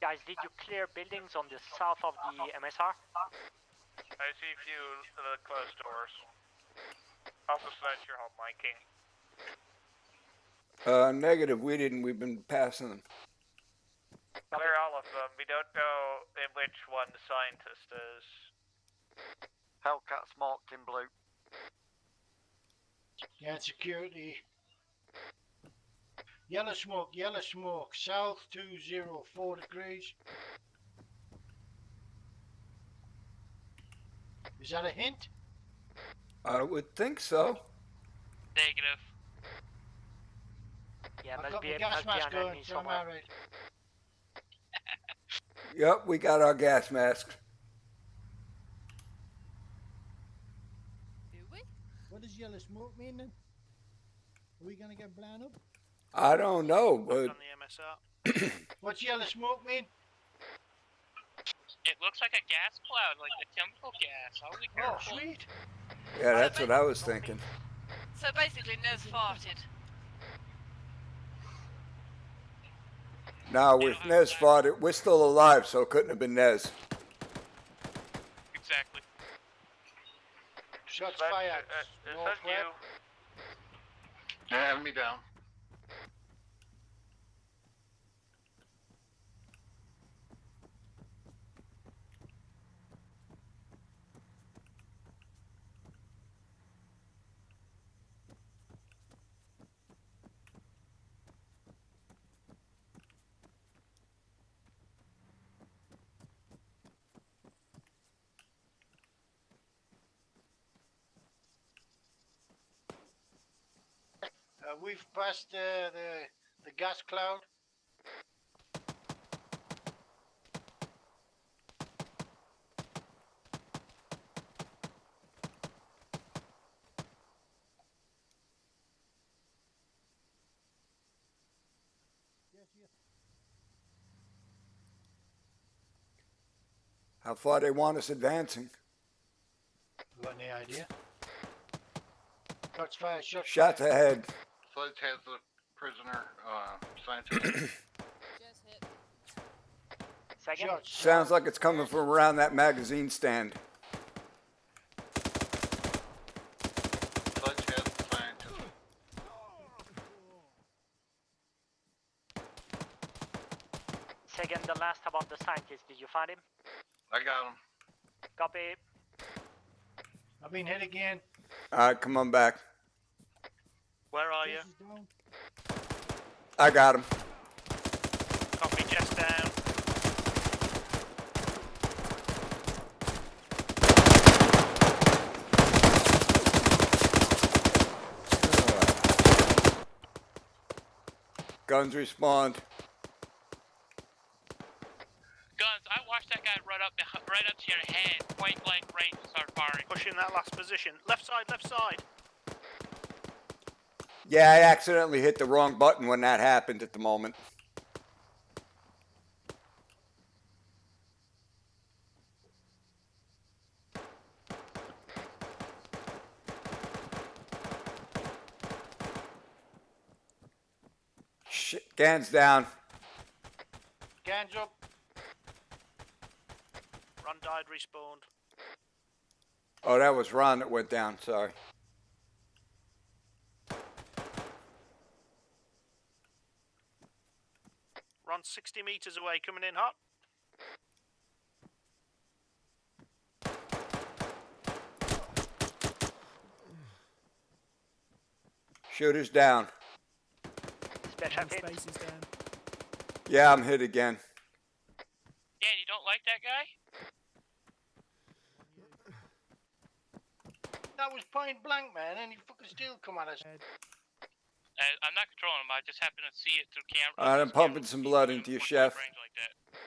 Guys, did you clear buildings on the south of the MSR?
I see a few closed doors. Also slash your home, my king.
Negative, we didn't. We've been passing them.
Clear all of them. We don't know in which one the scientist is.
Hellcat's marked in blue.
Yeah, security. Yellow smoke, south 204 degrees. Is that a hint?
I would think so.
Negative.
Yeah,
I've got my gas mask on, so I'm alright.
Yep, we got our gas masks.
Do we?
What does yellow smoke mean then? Are we gonna get blown up?
I don't know, but
On the MSR.
What's yellow smoke mean?
It looks like a gas cloud, like the chemical gas. I'll be
Oh,
careful.
sweet.
yeah, that's what I was thinking.
So basically, Nez farted.
Now, with Nez fought it, we're still alive, so it couldn't have been Nez.
Exactly.
Shots
Slash,
fired.
is that
Northwest.
you?
Yeah, enemy down.
We've passed the gas cloud.
How far they want us advancing?
Got any idea? Shots fired.
Shots ahead.
Sledge has the prisoner, scientist.
Second.
Sounds like it's coming from around that magazine stand.
Sledge has the scientist.
Second, the last about the scientist. Did you find him?
I got him.
Copy.
I've been hit again.
Alright, come on back.
Where are you?
I got him.
Copy, Jess down.
Guns respawned.
Guns, I watched that guy right up to your head, point blank range, and start firing.
Push in that last position. Left side, left side.
Yeah, I accidentally hit the wrong button when that happened at the moment. Shit, Gans down.
Gans up.
Run died, respawned.
Oh, that was Ron that went down, sorry.
Run 60 meters away, coming in hot.
Shooter's down.
Special hit.
Space is down.
Yeah, I'm hit again.
Dan, you don't like that guy?
That was point blank, man, and he fucking still come at us.
I'm not controlling him. I just happen to see it through camera.
Alright, I'm pumping some blood into you, Chef.
Range like that.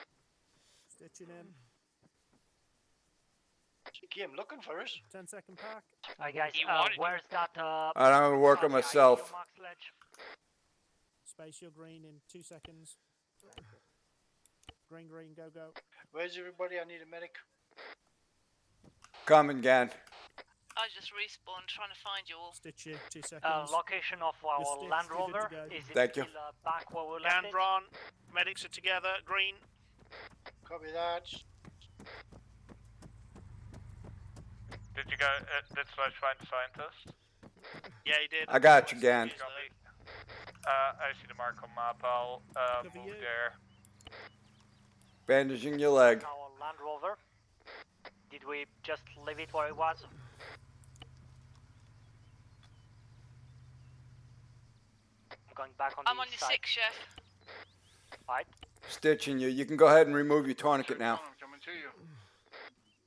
Stitching in.
He came looking for us.
10-second pack.
Alright, guys, where's that?
Alright, I'm gonna work on myself.
Space your green in 2 seconds. Green, go, go.
Where's everybody? I need a medic.
Coming, Gan.
I just respawned trying to find you all.
Stitch you, 2 seconds.
Location of our
Stitch,
Land
you're good to
Rover.
go.
Is it
Thank you.
still back where we left it?
Gandron, medics are together. Green.
Copy that.
Did you go? Did Slash find the scientist?
Yeah, he did.
I got you, Gan.
Copy. I see the mark on map. I'll move
you.
there.
Bandaging your leg.
Our Land Rover. Did we just leave it where it was? I'm going back on
I'm
the
on your
side.
6, Chef.
Right.
Stitching you. You can go ahead and remove your tourniquet now.
I'm coming to you.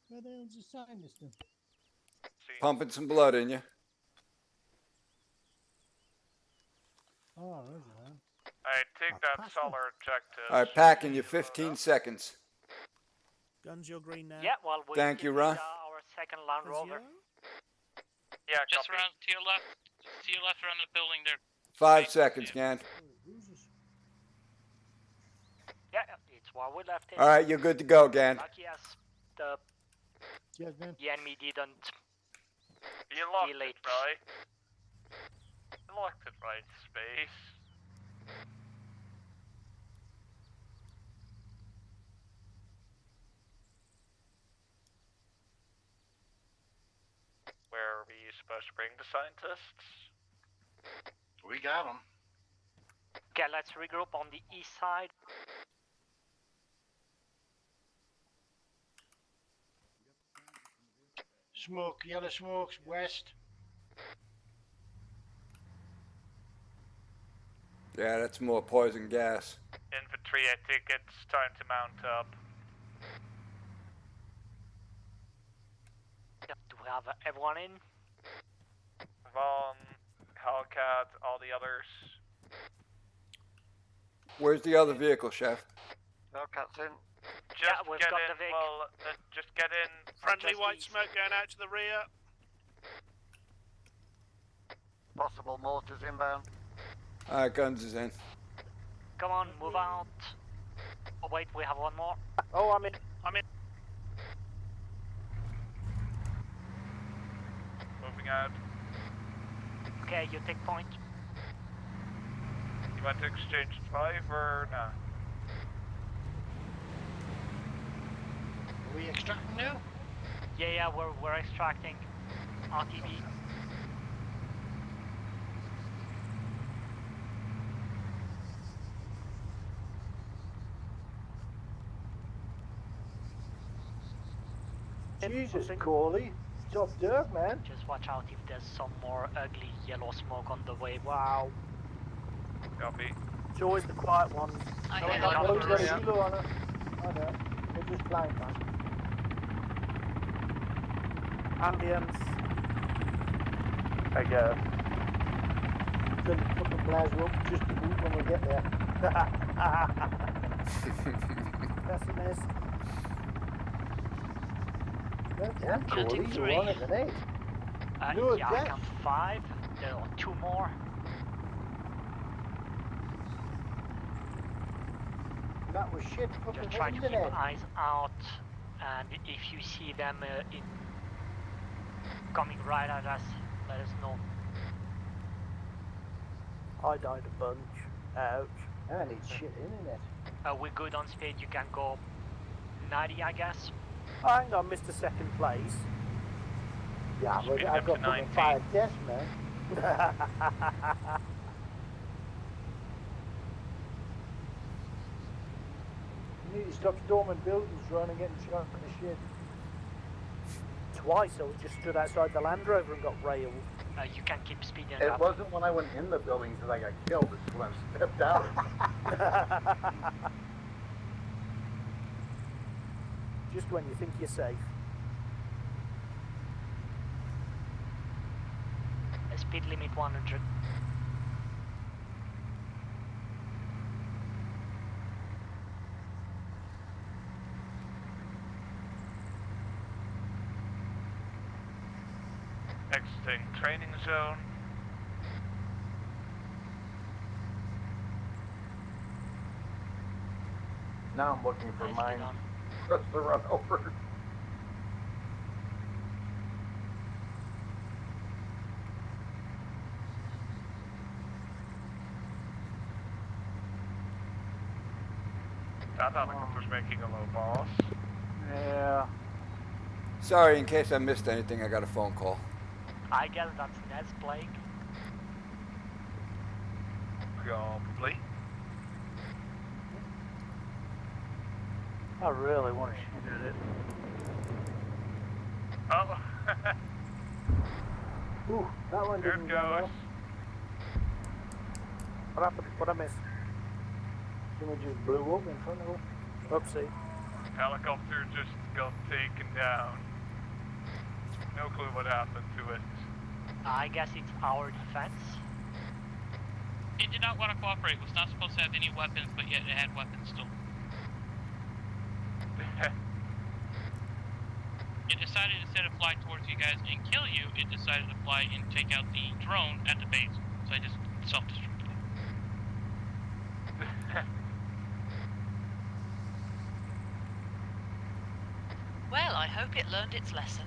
Where the hell's the scientist then?
Pumping some blood in you.
Oh, there's that.
I take that solar objective.
All right, packing you 15 seconds.
Guns, you're green now.
Yeah, well, we
Thank
still
you,
need,
Ron.
our second Land Rover.
Yeah,
Just
copy.
around to your left. To your left around the building there.
5 seconds, Gan.
Yeah, it's where we left it.
All right, you're good to go, Gan.
Lucky as the
Yes, man.
enemy didn't.
You locked
delete.
it, right? You locked it, right, Space? Where are we supposed to bring the scientists?
We got them.
Okay, let's regroup on the east side.
Smoke, yellow smokes, west.
Yeah, that's more poison gas.
Infantry, I think it's time to mount up.
Yep, do we have everyone in?
Vaughn, Hellcat, all the others.
Where's the other vehicle, Chef?
Hellcat's in.
Just
we've
get
got
in.
the Vic.
Well, just get in.
Friendly
Just
white
east.
smoke going out to the rear.
Possible mortars inbound.
All right, guns is in.
Come on, move out. Oh wait, we have one more.
Oh, I'm in.
I'm in.
Moving out.
Okay, you take point.
You want to exchange 5 or no?
Are we extracting now?
Yeah, we're extracting RTV.
Jesus, Corley. Top dirt, man.
Just watch out if there's some more ugly yellow smoke on the way.
Wow.
Copy.
It's always the quiet ones.
I
Going
hear
up
that.
the
Got a
rear.
kilo on her. I know. They're just flying past.
Ambience.
I guess.
Till the fucking players will just to boot when we get there.
Pessimist.
Yeah, Corley, you're
3.
on it, mate. No,
Yeah, I
Jack.
count 5. There are 2 more.
That was shit fucking
Just trying to keep
internet.
eyes out, and if you see them coming right at us, let us know.
I died a bunch. Ouch.
I need shit internet.
We're good on speed. You can go 90, I guess.
Oh, hang on, Mr. Second Place.
Yeah, but
Speed
I've
up
got
to
fucking
90.
5 deaths, man. You need to stop storming buildings, Ron, and getting shot in the shit.
Twice I was just stood outside the Land Rover and got railed.
You can keep speeding
It
up.
wasn't when I went in the building because I got killed. It's when I stepped out.
Just when you think you're safe.
Speed limit 100.
Exiting training zone.
Now I'm looking for
Nicely
mine
done.
for us to run over.
That helicopter's making a low, boss.
Yeah.
Sorry, in case I missed anything, I got a phone call.
I guess that's Ned's plague.
Probably.
I really want to shoot at it.
Oh.
Ooh, that one
Here
didn't
it
go
goes.
well. What happened? What I missed? Someone just blew up in front of him. Oopsie.
Helicopter just got taken down. No clue what happened to it.
I guess it's our defense.
It did not want to cooperate. It was not supposed to have any weapons, but yet it had weapons still. It decided instead of fly towards you guys and kill you, it decided to fly and take out the drone at the base. So I just self-destructed it.
Well, I hope it learned its lesson.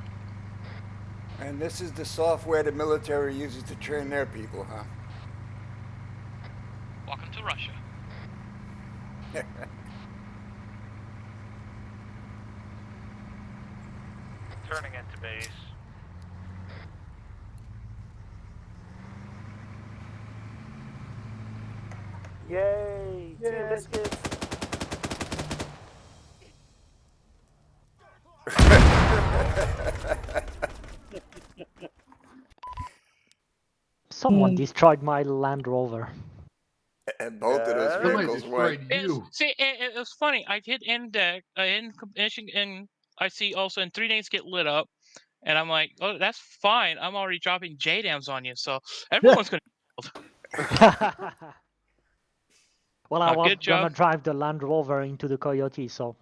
And this is the software the military uses to train their people, huh?
Welcome to Russia.
Turning into base.
Yay!
Yeah.
Team biscuits.
Someone destroyed my Land Rover.
And both of those
Somebody
vehicles
destroyed
went.
you.
See, it was funny. I hit index, in commission, and I see also in 3 days get lit up, and I'm like, oh, that's fine. I'm already dropping JDAMs on you, so everyone's gonna.
Well, I was
good
gonna
job.
drive the Land Rover into the Coyote, so.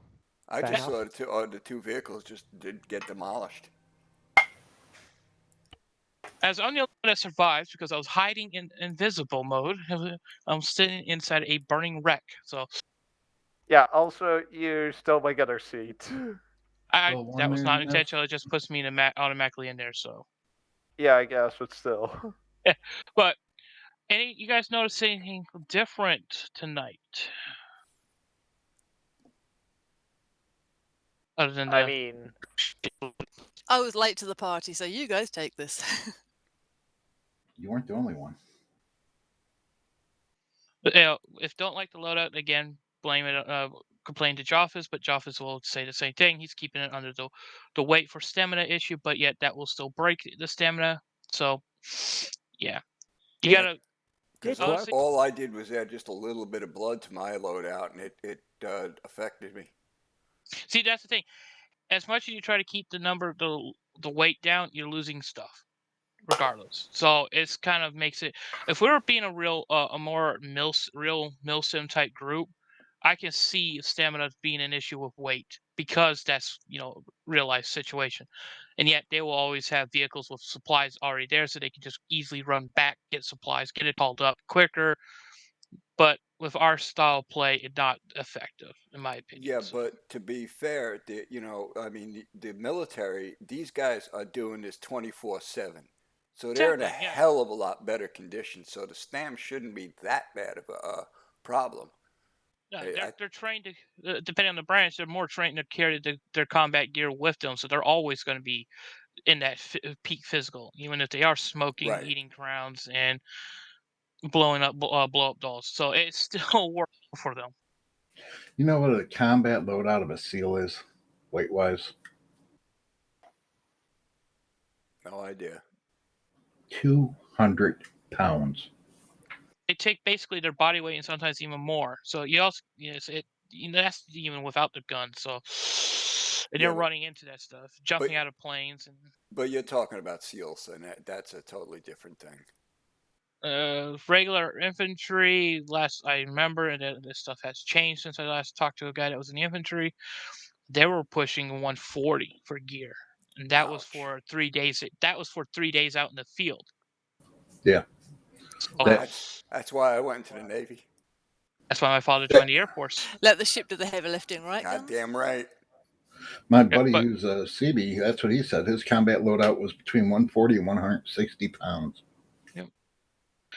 I
fair
just
enough.
saw the two vehicles just did get demolished.
As I'm the only one that survives because I was hiding in invisible mode. I'm sitting inside a burning wreck. So
Yeah, also, you stole my gunner seat.
that was not intentional. It just puts me in automatically in there. So
Yeah, I guess, but still.
yeah, but you guys notice anything different tonight? Other than
I mean,
I was late to the party, so you guys take this.
You weren't the only one.
But if don't like the loadout again, blame it. Complain to Joffis, but Joffis will say the same thing. He's keeping it under the weight for stamina issue, but yet that will still break the stamina. So, yeah, you gotta.
Because all I did was add just a little bit of blood to my loadout, and it affected me.
See, that's the thing. As much as you try to keep the weight down, you're losing stuff, regardless. So it's kind of makes it. If we were being a real, a more real milsim type group, I can see stamina being an issue with weight because that's real life situation, and yet they will always have vehicles with supplies already there, so they can just easily run back, get supplies, get it hauled up quicker. But with our style play, it's not effective, in my opinion.
Yeah, but to be fair, the military, these guys are doing this 24/7. So they're in a
Exactly, yeah.
hell of a lot better condition. So the stam shouldn't be that bad of a problem.
Yeah, they're trained to, depending on the branch, they're more trained to carry their combat gear with them, so they're always going to be in that peak physical, even if they are smoking,
Right.
eating crowns, and blowing up blow up dolls. So it still works for them.
You know what a combat loadout of a SEAL is, weight-wise?
No idea.
200 pounds.
They take basically their body weight and sometimes even more. So you also, that's even without the gun. So and they're running into that stuff, jumping out of planes, and.
But you're talking about SEALs, and that's a totally different thing.
Regular infantry, last I remember, and this stuff has changed since I last talked to a guy that was in the infantry. They were pushing 140 for gear, and that was for 3 days. That was for 3 days out in the field.
Yeah.
So,
That's why I went into the Navy.
That's why my father joined the Air Force.
Let the ship do the heavy lifting, right?
God damn right.
My buddy who's a CB, that's what he said. His combat loadout was between 140 and 160 pounds.
Yep.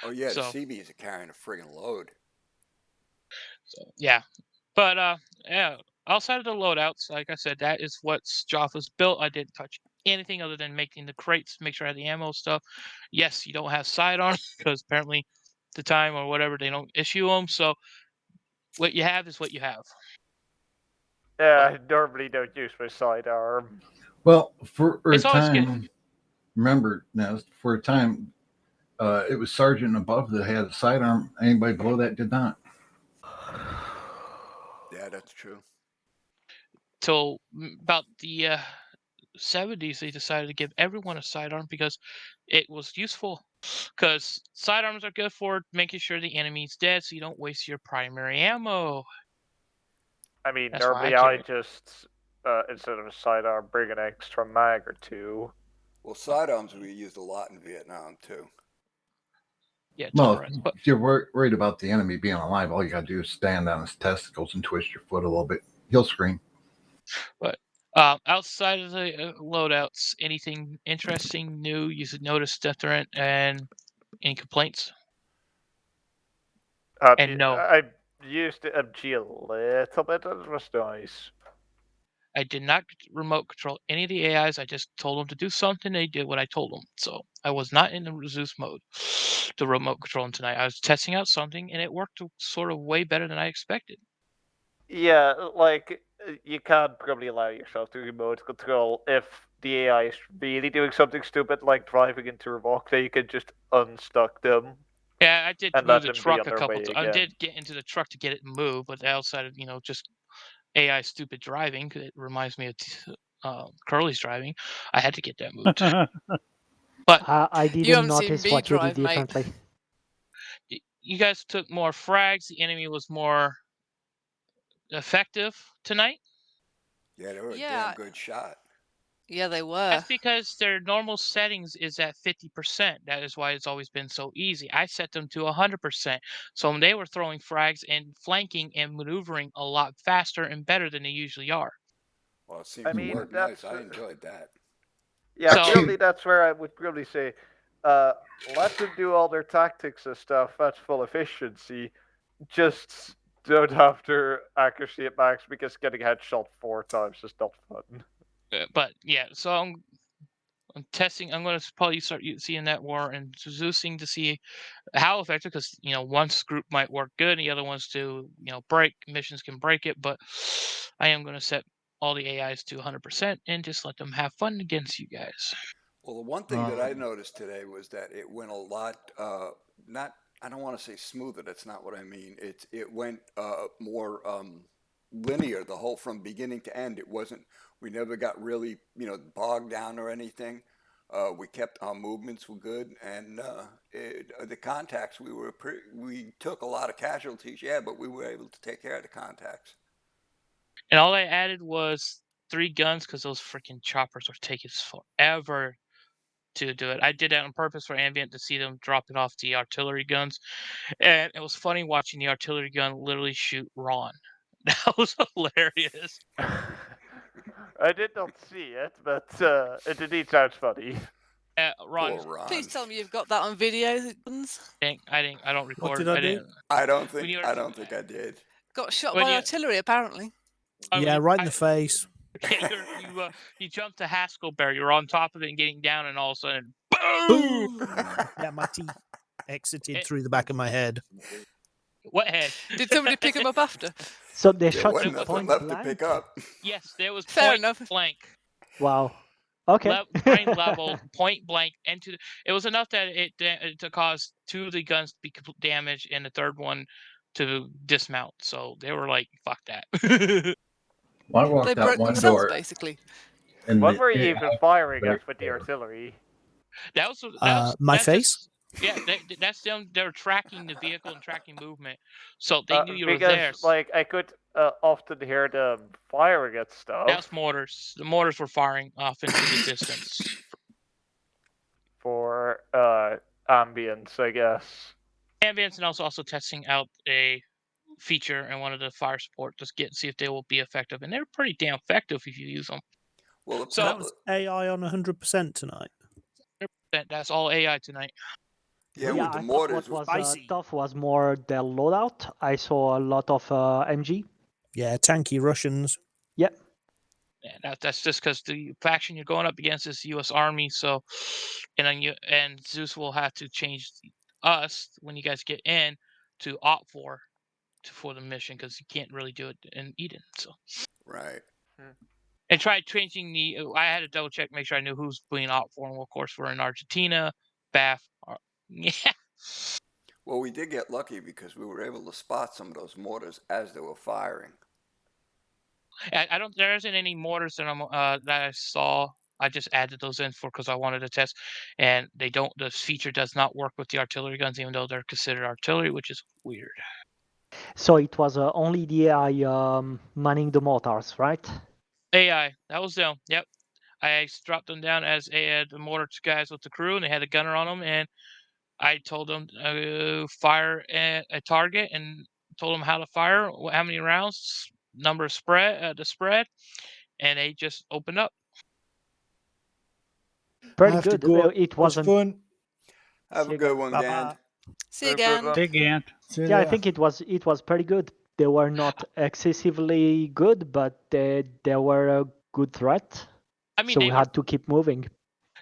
Oh yeah,
So-
the CBs are carrying a friggin' load.
So yeah, but yeah. Outside of the loadouts, like I said, that is what Jaffa's built. I didn't touch anything other than making the crates, make sure I had the ammo stuff. Yes, you don't have sidearms because apparently the time or whatever they don't issue them. So what you have is what you have.
Yeah, I normally don't use my sidearm.
Well, for a
It's always good.
time, remember now, for a time, it was sergeant above that had a sidearm. Anybody below that did not.
Yeah, that's true.
Till about the 70s, they decided to give everyone a sidearm because it was useful. Because sidearms are good for making sure the enemy's dead, so you don't waste your primary ammo.
I mean,
That's why I
normally I
carry it.
just, instead of a sidearm, bring an extra mag or two.
Well, sidearms we used a lot in Vietnam too.
Yeah,
Well, if you're worried about the enemy being alive, all you got to do is stand on his testicles and twist your foot a little bit. He'll scream.
But outside of the loadouts, anything interesting, new, you should notice different, and any complaints? And no.
I used the MG a little bit, and it was nice.
I did not remote control any of the AIs. I just told them to do something. They did what I told them. So I was not in the Zeus mode to remote control them tonight. I was testing out something, and it worked sort of way better than I expected.
Yeah, like, you can't probably allow yourself to remote control if the AI is really doing something stupid, like driving into a rock, then you can just unstuck them.
Yeah, I did
and
move
let
the
them be
truck
on
a
their
couple
way
times. I
again.
did get into the truck to get it moved, but outside of, just AI stupid driving, 'cause it reminds me of Curly's driving, I had to get that moved. But
I didn't notice what you did differently.
you guys took more frags. The enemy was more effective tonight.
Yeah, they were a
Yeah.
damn good shot.
Yeah, they were.
That's because their normal settings is at 50%. That is why it's always been so easy. I set them to 100%. So when they were throwing frags and flanking and maneuvering a lot faster and better than they usually are.
Well, it seemed to work nice. I enjoyed that.
Yeah,
So-
really, that's where I would probably say, let them do all their tactics and stuff. That's full efficiency. Just don't have their accuracy at max because getting headshot 4 times is not fun.
But yeah, so I'm testing. I'm going to probably start seeing that more and Zeusing to see how effective. Because one group might work good, and the other ones do break missions can break it. But I am going to set all the AIs to 100% and just let them have fun against you guys.
Well, the one thing that I noticed today was that it went a lot, I don't want to say smoother. That's not what I mean. It went more linear, the whole from beginning to end. We never got really, bogged down or anything. We kept our movements were good, and the contacts we took a lot of casualties, yeah, but we were able to take care of the contacts.
And all I added was 3 guns because those freaking choppers are taking forever to do it. I did that on purpose for Ambient to see them dropping off the artillery guns. And it was funny watching the artillery gun literally shoot Ron. That was hilarious.
I did not see it, but it indeed sounds funny.
Ron,
Please tell me you've got that on video.
I don't record.
did I do?
didn't.
I don't
When
think
you were-
I did.
Got shot
When
by
you-
artillery, apparently.
Yeah, right in the face.
You jumped to Haskell Bear. You're on top of it and getting down, and all of a sudden,
Boom! Yeah, my teeth exited through the back of my head.
what head?
Did somebody pick him up after?
So they
There
shot
wasn't
you
nothing
point
left
blank?
to pick up.
Yes, there was
Fair
point
enough.
blank.
Wow. Okay.
Brain level, point blank, into it was enough that it to cause 2 of the guns to be damaged and the third one to dismount. So they were like, "Fuck that."
Well, I walked
They
out
broke
one
themselves,
door.
basically.
And
What
the
were you
AI
even firing
back
at with the
there.
artillery?
That was
My
that's
face?
Yeah, that's them. They're tracking the vehicle and tracking movement, so they knew you were
Because,
there.
like, I could often hear them firing at stuff.
That's mortars. The mortars were firing off into the distance.
For ambience, I guess.
Ambience, and also testing out a feature and one of the fire support to see if they will be effective, and they're pretty damn effective if you use them.
Well,
so
that was AI on 100% tonight.
That's all AI tonight.
Yeah,
Yeah,
with the
I thought
mortars.
what was tough was more their loadout. I saw a lot of MG.
Yeah, tanky Russians.
Yep.
Yeah, that's just because the faction you're going up against is the U.S. Army. So, and then Zeus will have to change us when you guys get in to opt for the mission because you can't really do it in Eden. So.
Right.
And tried changing the. I had to double check, make sure I knew who's being opt for. And of course, we're in Argentina, BAF. Yeah.
Well, we did get lucky because we were able to spot some of those mortars as they were firing.
I don't. There isn't any mortars that that I saw. I just added those in because I wanted to test, and they don't. The feature does not work with the artillery guns, even though they're considered artillery, which is weird.
So it was only the AI manning the mortars, right?
AI. That was them. Yep. I dropped them down as the mortar guys with the crew, and they had a gunner on them, and I told them fire a target, and told them how to fire, how many rounds, number of spread, the spread, and they just opened up.
Pretty good. It wasn't.
Fun.
Have a good one, Gant.
See you again.
See you again.
Yeah, I think it was pretty good. They were not excessively good, but they were a good threat.
I mean,
so
they
we
were-
had to keep moving.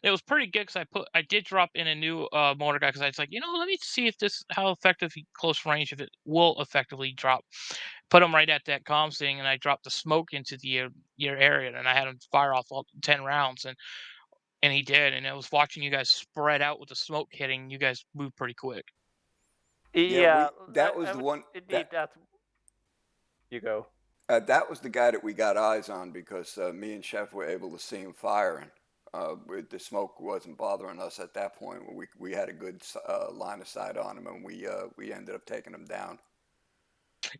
It was pretty good because I did drop in a new mortar guy because I was like, let me see if how effective close range, if it will effectively drop. Put him right at that comms thing, and I dropped the smoke into your area, and I had him fire off all 10 rounds, and he did. And I was watching you guys spread out with the smoke hitting. You guys moved pretty quick.
Yeah,
that was the one.
Indeed, that's. You go.
That was the guy that we got eyes on because me and Chef were able to see him firing. The smoke wasn't bothering us at that point. We had a good line of sight on him, and we ended up taking him down.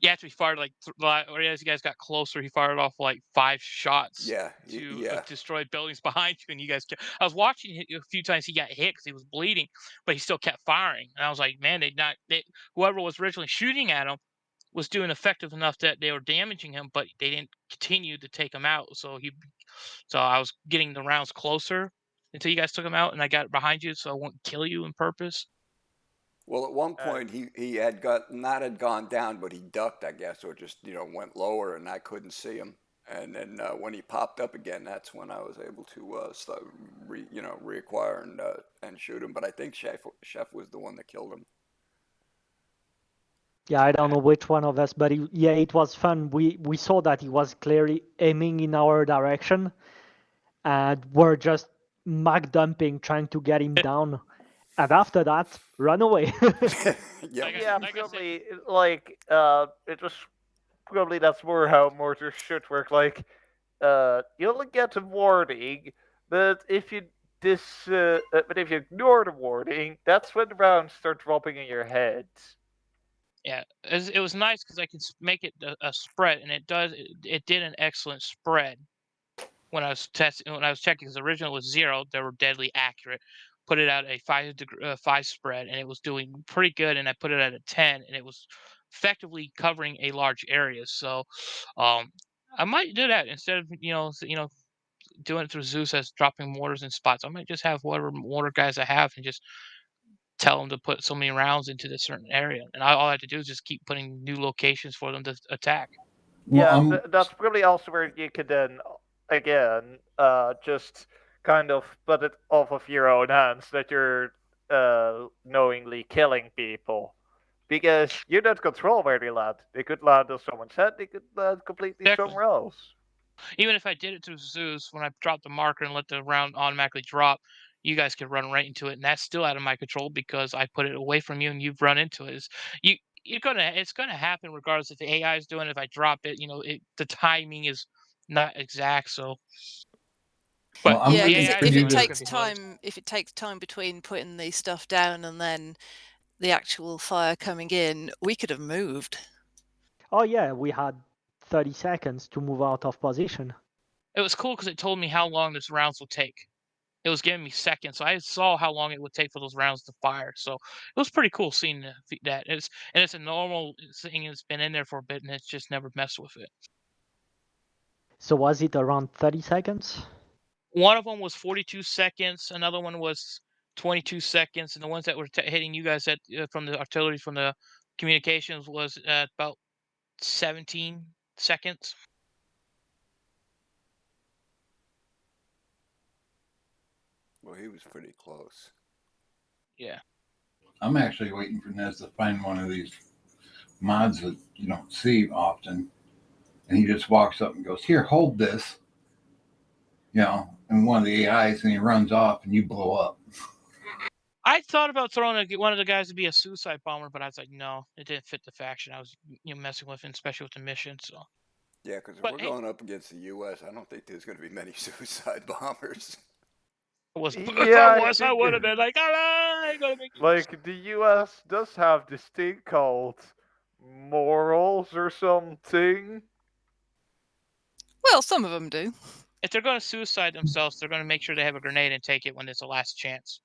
Yeah, after he fired or as you guys got closer, he fired off like 5 shots.
Yeah,
to destroy buildings behind you, and you guys. I was watching a few times. He got hit because he was bleeding, but he still kept firing. And I was like, man, whoever was originally shooting at him was doing effective enough that they were damaging him, but they didn't continue to take him out. So I was getting the rounds closer until you guys took him out, and I got behind you, so I won't kill you on purpose.
Well, at one point he had gone down, but he ducked, I guess, or just went lower, and I couldn't see him. And then when he popped up again, that's when I was able to reacquire and shoot him. But I think Chef was the one that killed him.
Yeah, I don't know which one of us, but it was fun. We saw that he was clearly aiming in our direction, and we're just mag dumping, trying to get him down. And after that, run away.
Yeah, probably it was probably that's more how mortars should work. Like, you'll get a warning, but if you ignore the warning, that's when the rounds start dropping in your head.
Yeah, it was nice because I could make it a spread, and it did an excellent spread. When I was checking, because the original was 0, they were deadly accurate. Put it at a 5 spread, and it was doing pretty good. And I put it at a 10, and it was effectively covering a large area. So, I might do that instead of doing it through Zeus as dropping mortars in spots. I might just have whatever mortar guys I have and just tell them to put so many rounds into this certain area, and all I have to do is just keep putting new locations for them to attack.
Yeah, that's probably also where you could then again just kind of put it off of your own hands that you're knowingly killing people, because you don't control where they land. They could land on someone's head. They could land completely somewhere else.
Even if I did it through Zeus, when I dropped the marker and let the round automatically drop, you guys could run right into it, and that's still out of my control because I put it away from you and you've run into it. It's gonna happen regardless if the AI is doing it. If I drop it, the timing is not exact. So, but
yeah, if it takes time between putting the stuff down and then the actual fire coming in, we could have moved.
Oh yeah, we had 30 seconds to move out of position.
It was cool because it told me how long this rounds will take. it was giving me seconds. So I saw how long it would take for those rounds to fire. So it was pretty cool seeing that. It's a normal thing. It's been in there for a bit, and it's just never messed with it.
So was it around 30 seconds?
One of them was 42 seconds. Another one was 22 seconds, and the ones that were hitting you guys from the artillery, from the communications, was at about 17 seconds.
Well, he was pretty close.
Yeah.
I'm actually waiting for Nez to find one of these mods that you don't see often. And he just walks up and goes, "Here, hold this." And one of the AIs, and he runs off and you blow up.
I thought about throwing one of the guys to be a suicide bomber, but I was like, no, it didn't fit the faction I was messing with, and especially with the mission. So.
Yeah, because if we're going up against the U.S., I don't think there's going to be many suicide bombers.
I would have been like, all right, gotta make
Like, the U.S. does have this thing called morals or something.
Well, some of them do.
If they're going to suicide themselves, they're going to make sure they have a grenade and take it when it's the last chance.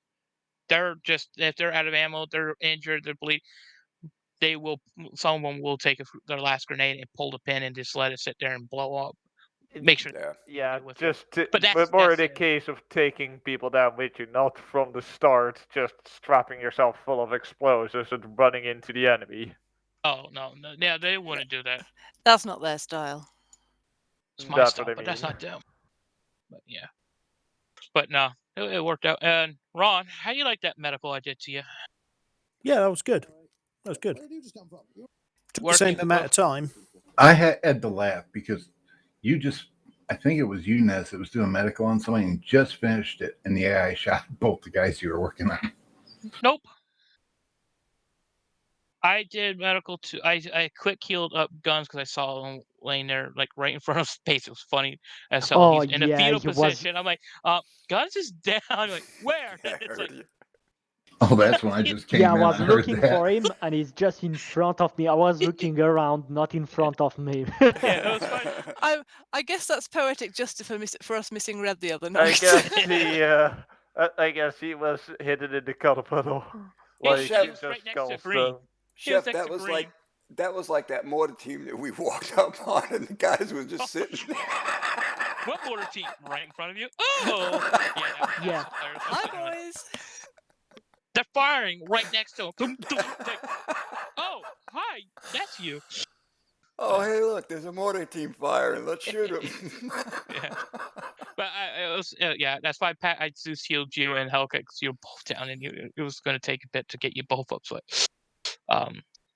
If they're out of ammo, they're injured, they're bleeding, some of them will take their last grenade and pull the pin and just let it sit there and blow up. Make sure.
Yeah,
with
just
it.
but more in a case of taking people down with you, not from the start, just strapping yourself full of explosives and running into the enemy.
Oh no, yeah, they wouldn't do that.
That's not their style.
It's my
That's
style,
what I
but that's
mean.
not them. But yeah, but no, it worked out. And Ron, how you like that medical I did to you?
Yeah, that was good. That was good. Took the same amount of time.
I had to laugh because I think it was you, Nez, that was doing medical on somebody and just finished it, and the AI shot both the guys you were working on.
Nope. I did medical too. I quick healed up Guns because I saw him laying there like right in front of his face. It was funny. I saw he's in a fetal position. I'm like, Guns is down. I'm like, where? It's like,
Oh, that's when I just came
Yeah, I
in.
was
I heard
looking
that.
for him, and he's just in front of me. I was looking around, not in front of me.
yeah, it was fun.
I guess that's poetic justice for us missing Red the other
I
night.
guess he was hidden in the catapult. Like,
Chef,
he just calls
Green.
them.
Chef, that was like that mortar team that we walked up on, and the guys were just sitting there.
What mortar team? Right in front of you? Oh!
Yeah.
Hi, boys.
They're firing right next to him. Oh, hi, that's you.
Oh, hey, look, there's a mortar team firing. Let's shoot them.
Yeah. But that's why I Zeus healed you and Hellcat because you're both down, and it was going to take a bit to get you both up. So,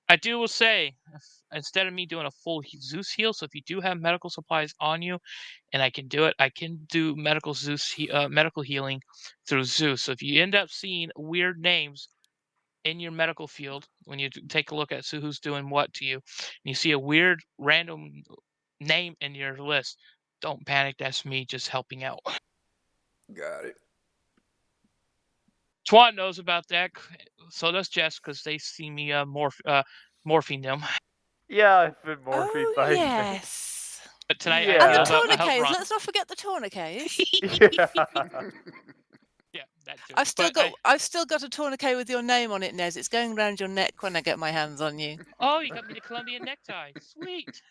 I will say, instead of me doing a full Zeus heal, so if you do have medical supplies on you, and I can do it, I can do medical healing through Zeus. So if you end up seeing weird names in your medical field, when you take a look at who's doing what to you, and you see a weird random name in your list, don't panic. That's me just helping out.
Got it.
Swan knows about that. So does Jess, because they see me morphing them.
Yeah, I've been morphing by
Yes.
But tonight,
And
I
the
help
tourniquets.
Ron.
Let's not forget the tourniquets.
Yeah, that too.
I've still got a tourniquet with your name on it, Nez. It's going around your neck when I get my hands on you.
Oh, you got me the Colombian necktie. Sweet.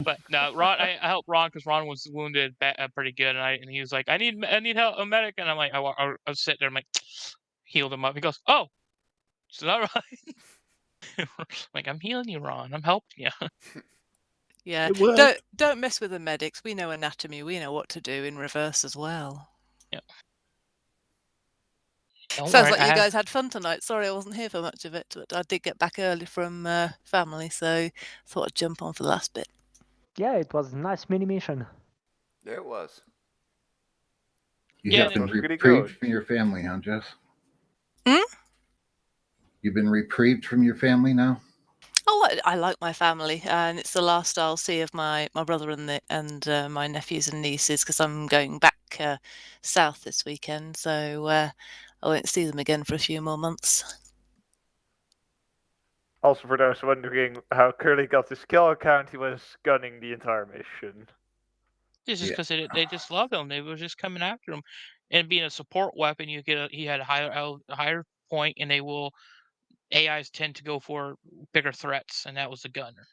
But no, Ron. I helped Ron because Ron was wounded pretty good, and he was like, "I need help, a medic." And I'm like, I was sitting there, I'm like, healed him up. He goes, "Oh, is that right?" Like, I'm healing you, Ron. I'm helping you.
Yeah, don't mess with the medics. We know anatomy. We know what to do in reverse as well.
Yeah.
Sounds like you guys had fun tonight. Sorry I wasn't here for much of it, but I did get back early from family, so thought I'd jump on for the last bit.
Yeah, it was a nice mini mission.
It was.
You have been reprieved from your family, huh, Jess? You've been reprieved from your family now?
Oh, I like my family, and it's the last I'll see of my brother and my nephews and nieces because I'm going back south this weekend, so I won't see them again for a few more months.
Also, for those wondering how Curly got his kill count, he was gunning the entire mission.
It's just
Yeah.
because they just love him. They were just coming after him, and being a support weapon, he had a higher point, and AIs tend to go for bigger threats, and that was the gunner.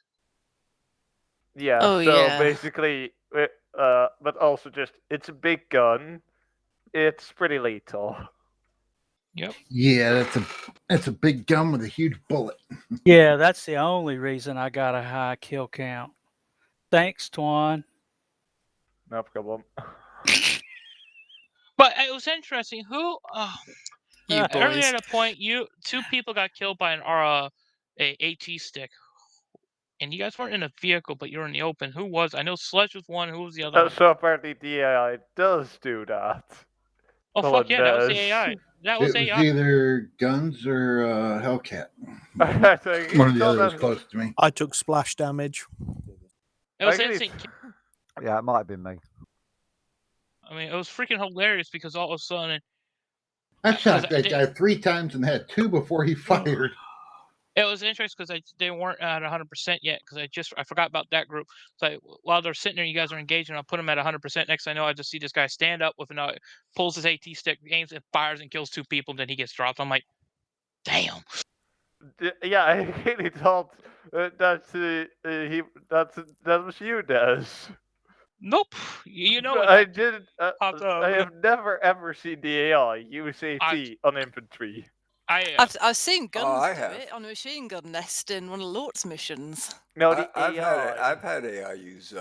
Yeah,
Oh,
so
yeah.
basically, but also just, it's a big gun. It's pretty lethal.
Yep.
Yeah, that's a big gun with a huge bullet.
Yeah, that's the only reason I got a high kill count. Thanks, Twan.
No problem.
But it was interesting.
You
Earlier
boys.
at a point, two people got killed by a AT stick, and you guys weren't in a vehicle, but you were in the open. Who was? I know Sledge was one. Who was the other one?
So apparently the AI does do that.
Oh fuck yeah, that was the AI. That was
It was
AI.
either Guns or Hellcat.
I think
One or the other was close to me.
I took splash damage.
It was
Actually,
instant.
Yeah, it might have been me.
I mean, it was freaking hilarious because all of a sudden,
I shot that guy 3 times and had 2 before he fired.
it was interesting because they weren't at 100% yet. Because I forgot about that group. So while they're sitting there, you guys are engaging. I'll put them at 100%. Next, I know, I just see this guy stand up with pulls his AT stick, aims and fires and kills 2 people. Then he gets dropped. I'm like, damn.
Yeah, I really thought that was you, Des.
Nope. You know what?
I did. I have never ever seen the AI use AT on infantry.
I've seen Guns
I
do
have.
it on a machine gun nest in one of Lort's missions.
No, the
I've
AI.
had AI use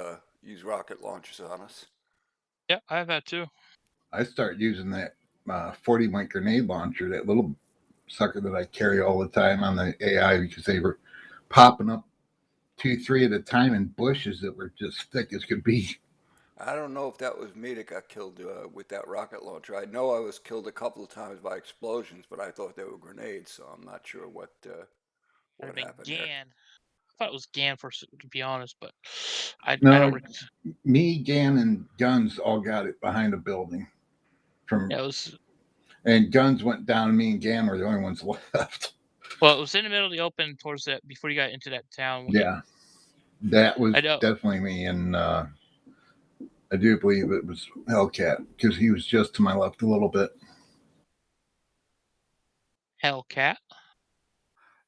rocket launchers on us.
Yeah, I've had too.
I start using that 40 mic grenade launcher, that little sucker that I carry all the time on the AI, because they were popping up 2, 3 at a time in bushes that were just thick as could be.
I don't know if that was me that got killed with that rocket launcher. I know I was killed a couple of times by explosions, but I thought they were grenades, so I'm not sure what happened there.
Gan. I thought it was Gan to be honest, but I
No,
don't.
me, Gan, and Guns all got it behind a building. And Guns went down, and me and Gan were the only ones left.
Well, it was in the middle of the open towards that before you got into that town.
Yeah, that was definitely me, and I do believe it was Hellcat, because he was just to my left a little bit.
Hellcat?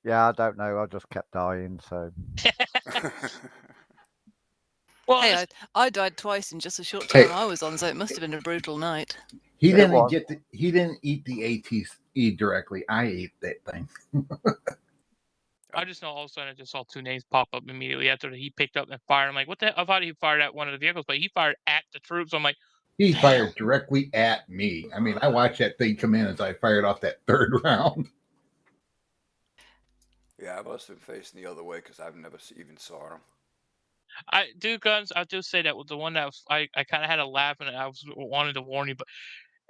Yeah, I don't know. I just kept dying, so.
Well,
hey, I died twice in just a short time I was on, so it must have been a brutal night.
He didn't eat the ATE directly. I ate that thing.
I just know all of a sudden I just saw 2 names pop up immediately after he picked up and fired. I'm like, what the hell? I thought he fired at one of the vehicles, but he fired at the troops. I'm like,
he fired directly at me. I mean, I watched that thing come in as I fired off that 3rd round.
Yeah, I must have been facing the other way because I've never even saw him.
I do Guns. I'll just say that was the one that I kind of had a laugh and I wanted to warn you, but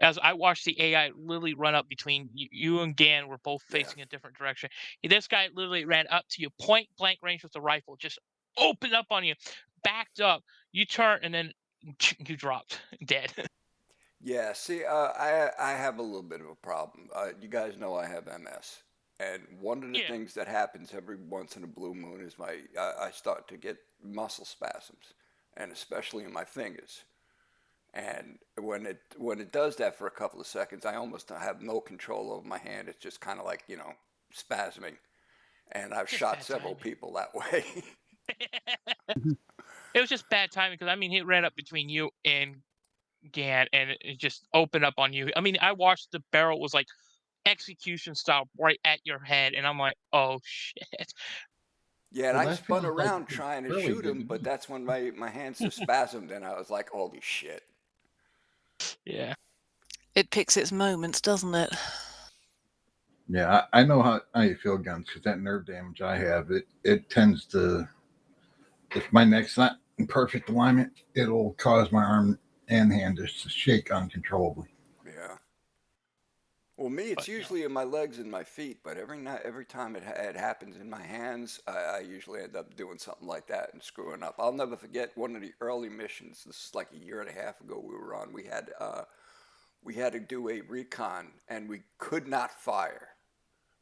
as I watched the AI literally run up between you and Gan, were both facing a different direction. This guy literally ran up to you, point blank range with the rifle, just opened up on you, backed up. You turn and then you dropped dead.
Yeah, see, I have a little bit of a problem. You guys know I have MS, and one of the things that happens every once in a blue moon is I start to get muscle spasms, and especially in my fingers. And when it does that for a couple of seconds, I almost have no control over my hand. It's just kind of like, spasming. And I've shot several people that way.
It was just bad timing because he ran up between you and Gan, and it just opened up on you. I mean, I watched the barrel was like execution style right at your head, and I'm like, oh shit.
Yeah, and I spun around trying to shoot him, but that's when my hands just spasmed, and I was like, holy shit.
Yeah.
It picks its moments, doesn't it?
Yeah, I know how you feel, Guns, because that nerve damage I have, it tends to, if my neck's not in perfect alignment, it'll cause my arm and hand to shake uncontrollably.
Yeah. Well, me, it's usually in my legs and my feet, but every time it happens in my hands, I usually end up doing something like that and screwing up. I'll never forget one of the early missions. This is like a year and a half ago we were on. We had to do a recon, and we could not fire.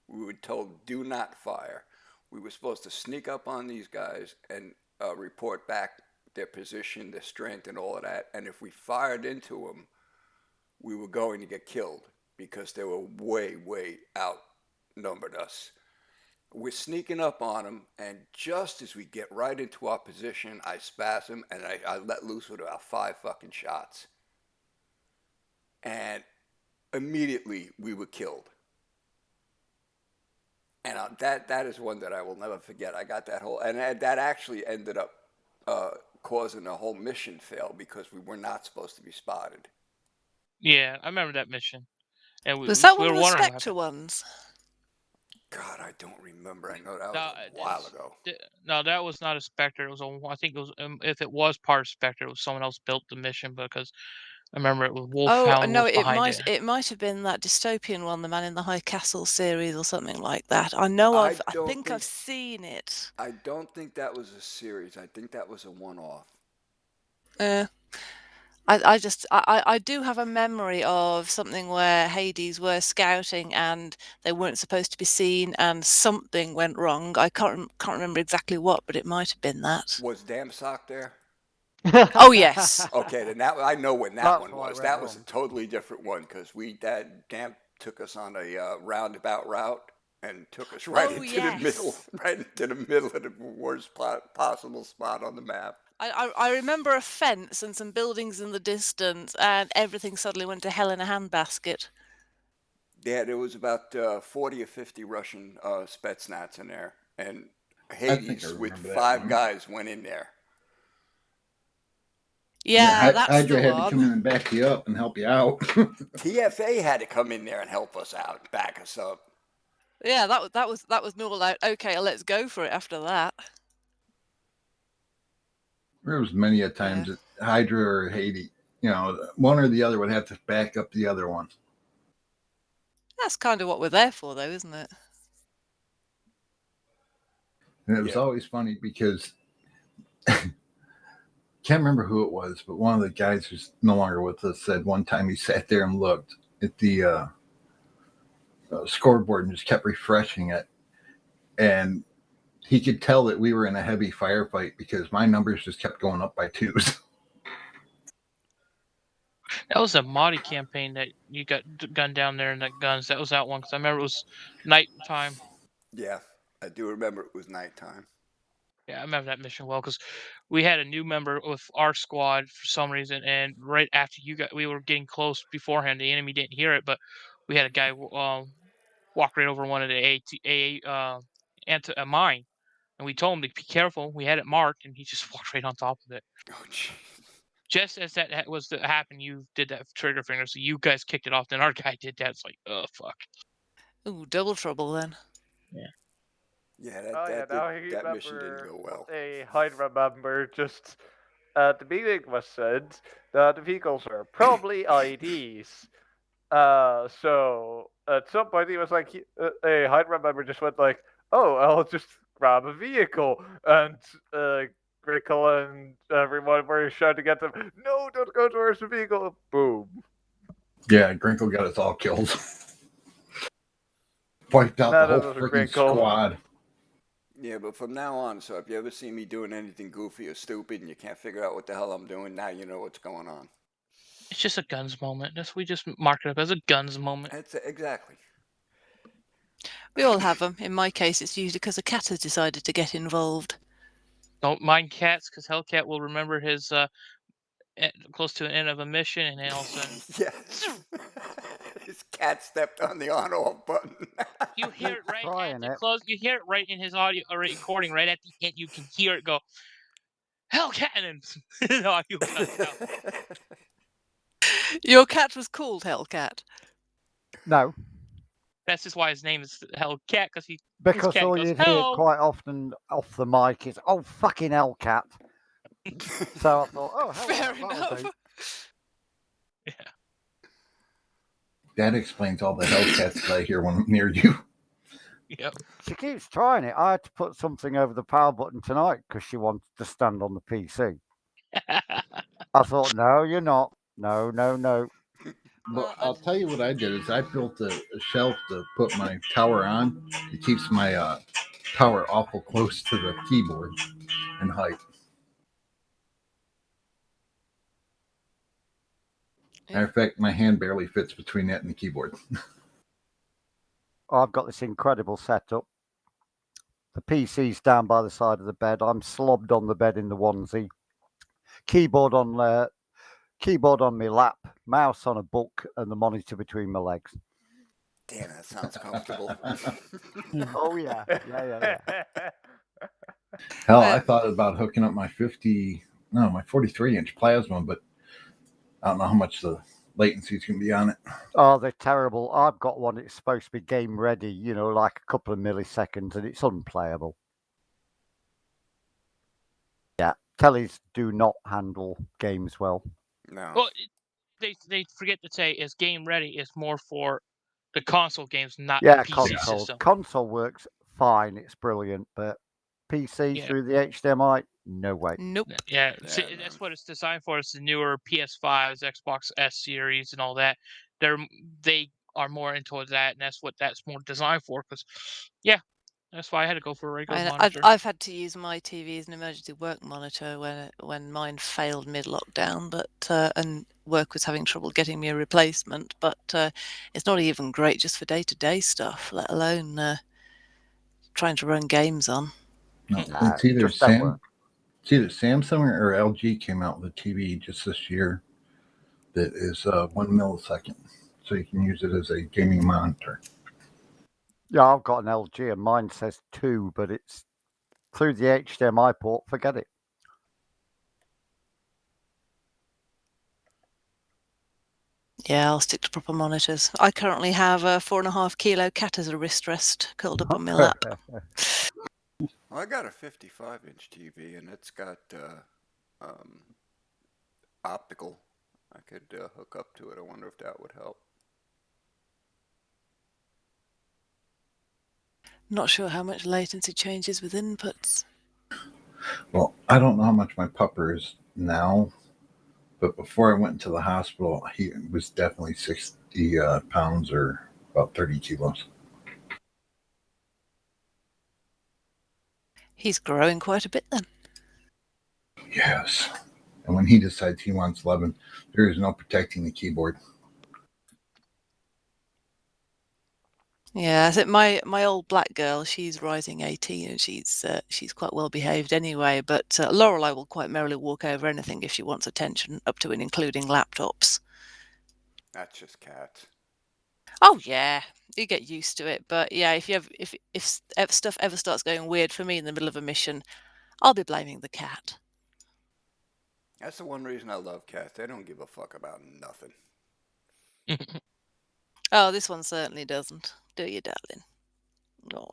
We were told, do not fire. We were supposed to sneak up on these guys and report back their position, their strength, and all of that. And if we fired into them, we were going to get killed because they were way, way outnumbered us. We're sneaking up on them, and just as we get right into our position, I spasm and I let loose with about 5 fucking shots. And immediately we were killed. And that is one that I will never forget. I got that whole, and that actually ended up causing a whole mission fail because we were not supposed to be spotted.
Yeah, I remember that mission. And
Was that
we
one
were
of the
wondering what
Spectre ones?
God, I don't remember. I know that was a while ago.
No, that was not a Spectre. It was I think it was. If it was part of Spectre, it was someone else built the mission because I remember it was Wolfhound
No,
was behind it.
it might have been that dystopian one, the Man in the High Castle series or something like that. I know I think I've seen it.
I don't think that was a series. I think that was a one-off.
I do have a memory of something where Hades were scouting and they weren't supposed to be seen and something went wrong. I can't remember exactly what, but it might have been that.
Was Damsock there?
Oh yes.
Okay, then I know when that one was.
went
That was a totally different one because Damp took us on a roundabout route and took us right into the middle, right into the middle of the worst possible spot on the map.
I remember a fence and some buildings in the distance, and everything suddenly went to hell in a handbasket.
Yeah, there was about 40 or 50 Russian Spetsnaz in there, and Hades with 5 guys went in there.
Yeah, that's
Hydra
the
had
one.
to come in and back you up and help you out.
TFA had to come in there and help us out, back us up.
Yeah, that was normal out. Okay, let's go for it after that.
There was many a times that Hydra or Hades, one or the other would have to back up the other one.
That's kind of what we're there for, though, isn't it?
And it was always funny because can't remember who it was, but one of the guys who's no longer with us said one time he sat there and looked at the scoreboard and just kept refreshing it, and he could tell that we were in a heavy firefight because my numbers just kept going up by 2s.
That was a Mahdi campaign that you got gunned down there in the guns. That was that one because I remember it was nighttime.
Yeah, I do remember it was nighttime.
Yeah, I remember that mission well because we had a new member with our squad for some reason, and right after we were getting close beforehand. The enemy didn't hear it, but we had a guy walk right over one of the a mine, and we told him to be careful. We had it marked, and he just walked right on top of it.
Oh, jeez.
Just as that was to happen, you did that trigger finger, so you guys kicked it off. Then our guy did that. It's like, oh fuck.
Ooh, double trouble then.
Yeah.
Yeah, that mission didn't go well.
I remember just at the beginning was said that the vehicles are probably IDs. So at some point he was like, I remember just went like, oh, I'll just grab a vehicle, and Grickle and everyone were shouting at them, no, don't go towards the vehicle. Boom.
Yeah, Grinkle got us all killed. Wiped out the whole freaking squad.
Yeah, but from now on, so if you ever see me doing anything goofy or stupid and you can't figure out what the hell I'm doing, now you know what's going on.
It's just a guns moment. We just mark it up as a guns moment.
Exactly.
We all have them. In my case, it's usually because a cat has decided to get involved.
Don't mind cats, because Hellcat will remember his close to the end of a mission, and then all of a sudden,
yes, his cat stepped on the on/off button.
You hear it right at the close. You hear it right in his audio recording. Right at the end, you can hear it go, Hellcat, and then the audio cuts out.
Your cat was called Hellcat.
No,
that's just why his name is Hellcat,
because
his cat
all
goes,
you'd hear
"Hell."
quite often off the mic is, "Oh, fucking Hellcat." So I thought, oh,
fair enough.
Yeah.
That explains all the Hellcats that I hear when I'm near you.
Yep.
She keeps trying it. I had to put something over the power button tonight because she wanted to stand on the PC. I thought, no, you're not. No.
But I'll tell you what I did is I built a shelf to put my tower on. It keeps my tower awful close to the keyboard in height. Matter of fact, my hand barely fits between that and the keyboard.
I've got this incredible setup. The PC's down by the side of the bed. I'm slobbed on the bed in the onesie. Keyboard on my lap, mouse on a book, and the monitor between my legs.
Damn, that sounds comfortable.
Oh yeah, yeah.
Hell, I thought about hooking up my 43-inch plasma, but I don't know how much the latency is going to be on it.
Oh, they're terrible. I've got one. It's supposed to be game ready, like a couple of milliseconds, and it's unplayable. Yeah, tellies do not handle games well.
No.
Well, they forget to say is game ready is more for the console games, not
Yeah,
the PC
console.
system.
Console works fine. It's brilliant, but PC
Yeah.
through the HDMI, no way.
Nope.
Yeah, see, that's what it's designed for. It's the newer PS5s, Xbox S series, and all that. They are more into that, and that's what that's more designed for. Because, yeah, that's why I had to go for a regular monitor.
I've had to use my TV as an emergency work monitor when mine failed mid-lockdown, but and work was having trouble getting me a replacement. But it's not even great just for day-to-day stuff, let alone trying to run games on.
No, it's either Samsung or LG came out with a TV just this year that is 1 millisecond, so you can use it as a gaming monitor.
Yeah, I've got an LG and mine says 2, but it's through the HDMI port. Forget it.
Yeah, I'll stick to proper monitors. I currently have a 4.5 kilo cat as a wrist rest curled up on my lap.
Well, I got a 55-inch TV, and it's got optical. I could hook up to it. I wonder if that would help.
Not sure how much latency changes with inputs.
Well, I don't know how much my pupper is now, but before I went into the hospital, he was definitely 60 pounds or about 30 kilos.
He's growing quite a bit then.
Yes. And when he decides he wants 11, there is no protecting the keyboard.
Yeah, I think my old black girl, she's rising 18 and she's quite well behaved anyway. But Lorelei will quite merrily walk over anything if she wants attention, up to and including laptops.
That's just cats.
Oh yeah, you get used to it. But yeah, if stuff ever starts going weird for me in the middle of a mission, I'll be blaming the cat.
That's the one reason I love cats. They don't give a fuck about nothing.
Oh, this one certainly doesn't. Do you, darling? No.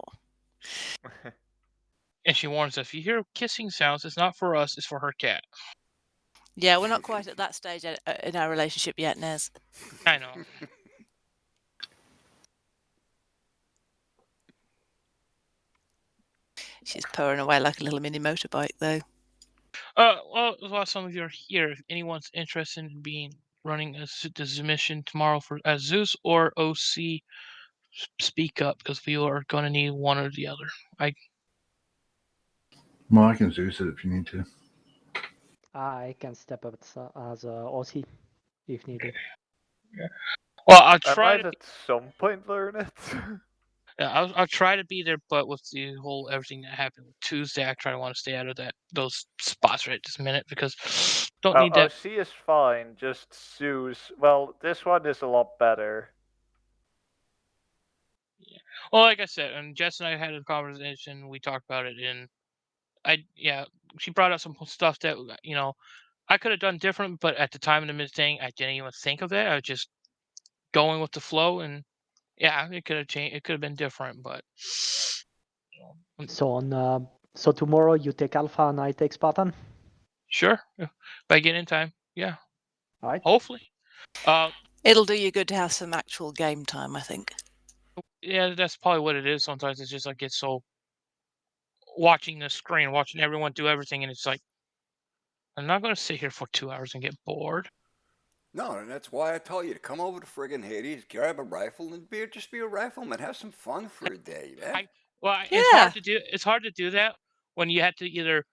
And she warns us, if you hear kissing sounds, it's not for us, it's for her cat.
Yeah, we're not quite at that stage in our relationship yet, Nez.
I know.
She's purring away like a little mini motorbike, though.
Well, while some of you are here, if anyone's interested in running the mission tomorrow for Zeus or OC, speak up, because we are going to need one or the other.
Well, I can Zeus it if you need to.
I can step up as OC if needed.
Yeah. Well, I'll try
I might at some point learn it.
Yeah, I'll try to be there, but with the whole everything that happened with Tuesday, I try to want to stay out of those spots right this minute because don't need that.
OC is fine, just Zeus. Well, this one is a lot better.
Yeah. Well, like I said, and Jess and I had a conversation. We talked about it, and she brought up some stuff that I could have done different, but at the time of the thing, I didn't even think of that. I was just going with the flow, and yeah, it could have changed. It could have been different, but.
So tomorrow you take Alpha and I take Spartan?
Sure. If I get in time, yeah.
All right.
Hopefully.
It'll do you good to have some actual game time, I think.
Yeah, that's probably what it is. Sometimes it's just I get so watching the screen, watching everyone do everything, and it's like I'm not going to sit here for 2 hours and get bored.
No, and that's why I tell you to come over to friggin' Hades, grab a rifle, and just be a rifleman. Have some fun for a day, man.
It's hard to do that when you have to either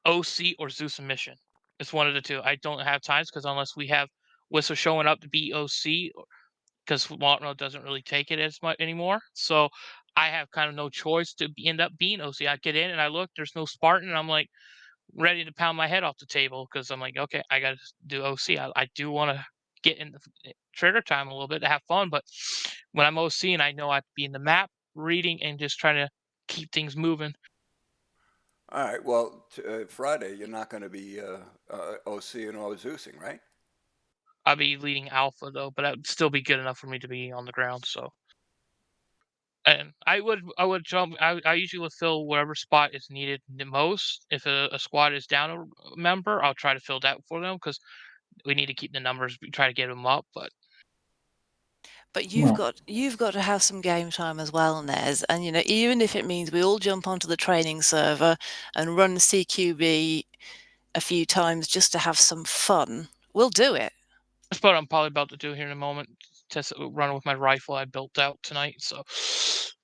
OC or Zeus a mission. It's one of the two. I don't have times because unless we have Whistle showing up to be OC because Martino doesn't really take it as much anymore. So I have kind of no choice to end up being OC. I get in and I look, there's no Spartan, and I'm like ready to pound my head off the table because I'm like, okay, I got to do OC. I do want to get in the trigger time a little bit to have fun, but when I'm OC and I know I have to be in the map, reading, and just trying to keep things moving.
All right. Well, Friday you're not going to be OC and or Zeusing, right?
I'll be leading Alpha though, but that'd still be good enough for me to be on the ground. So, and I would jump. I usually would fill wherever spot is needed the most. If a squad is down a member, I'll try to fill that for them because we need to keep the numbers. Try to get them up, but
you've got to have some game time as well, Nez. And even if it means we all jump onto the training server and run CQB a few times just to have some fun, we'll do it.
That's what I'm probably about to do here in a moment. Run with my rifle I built out tonight. So,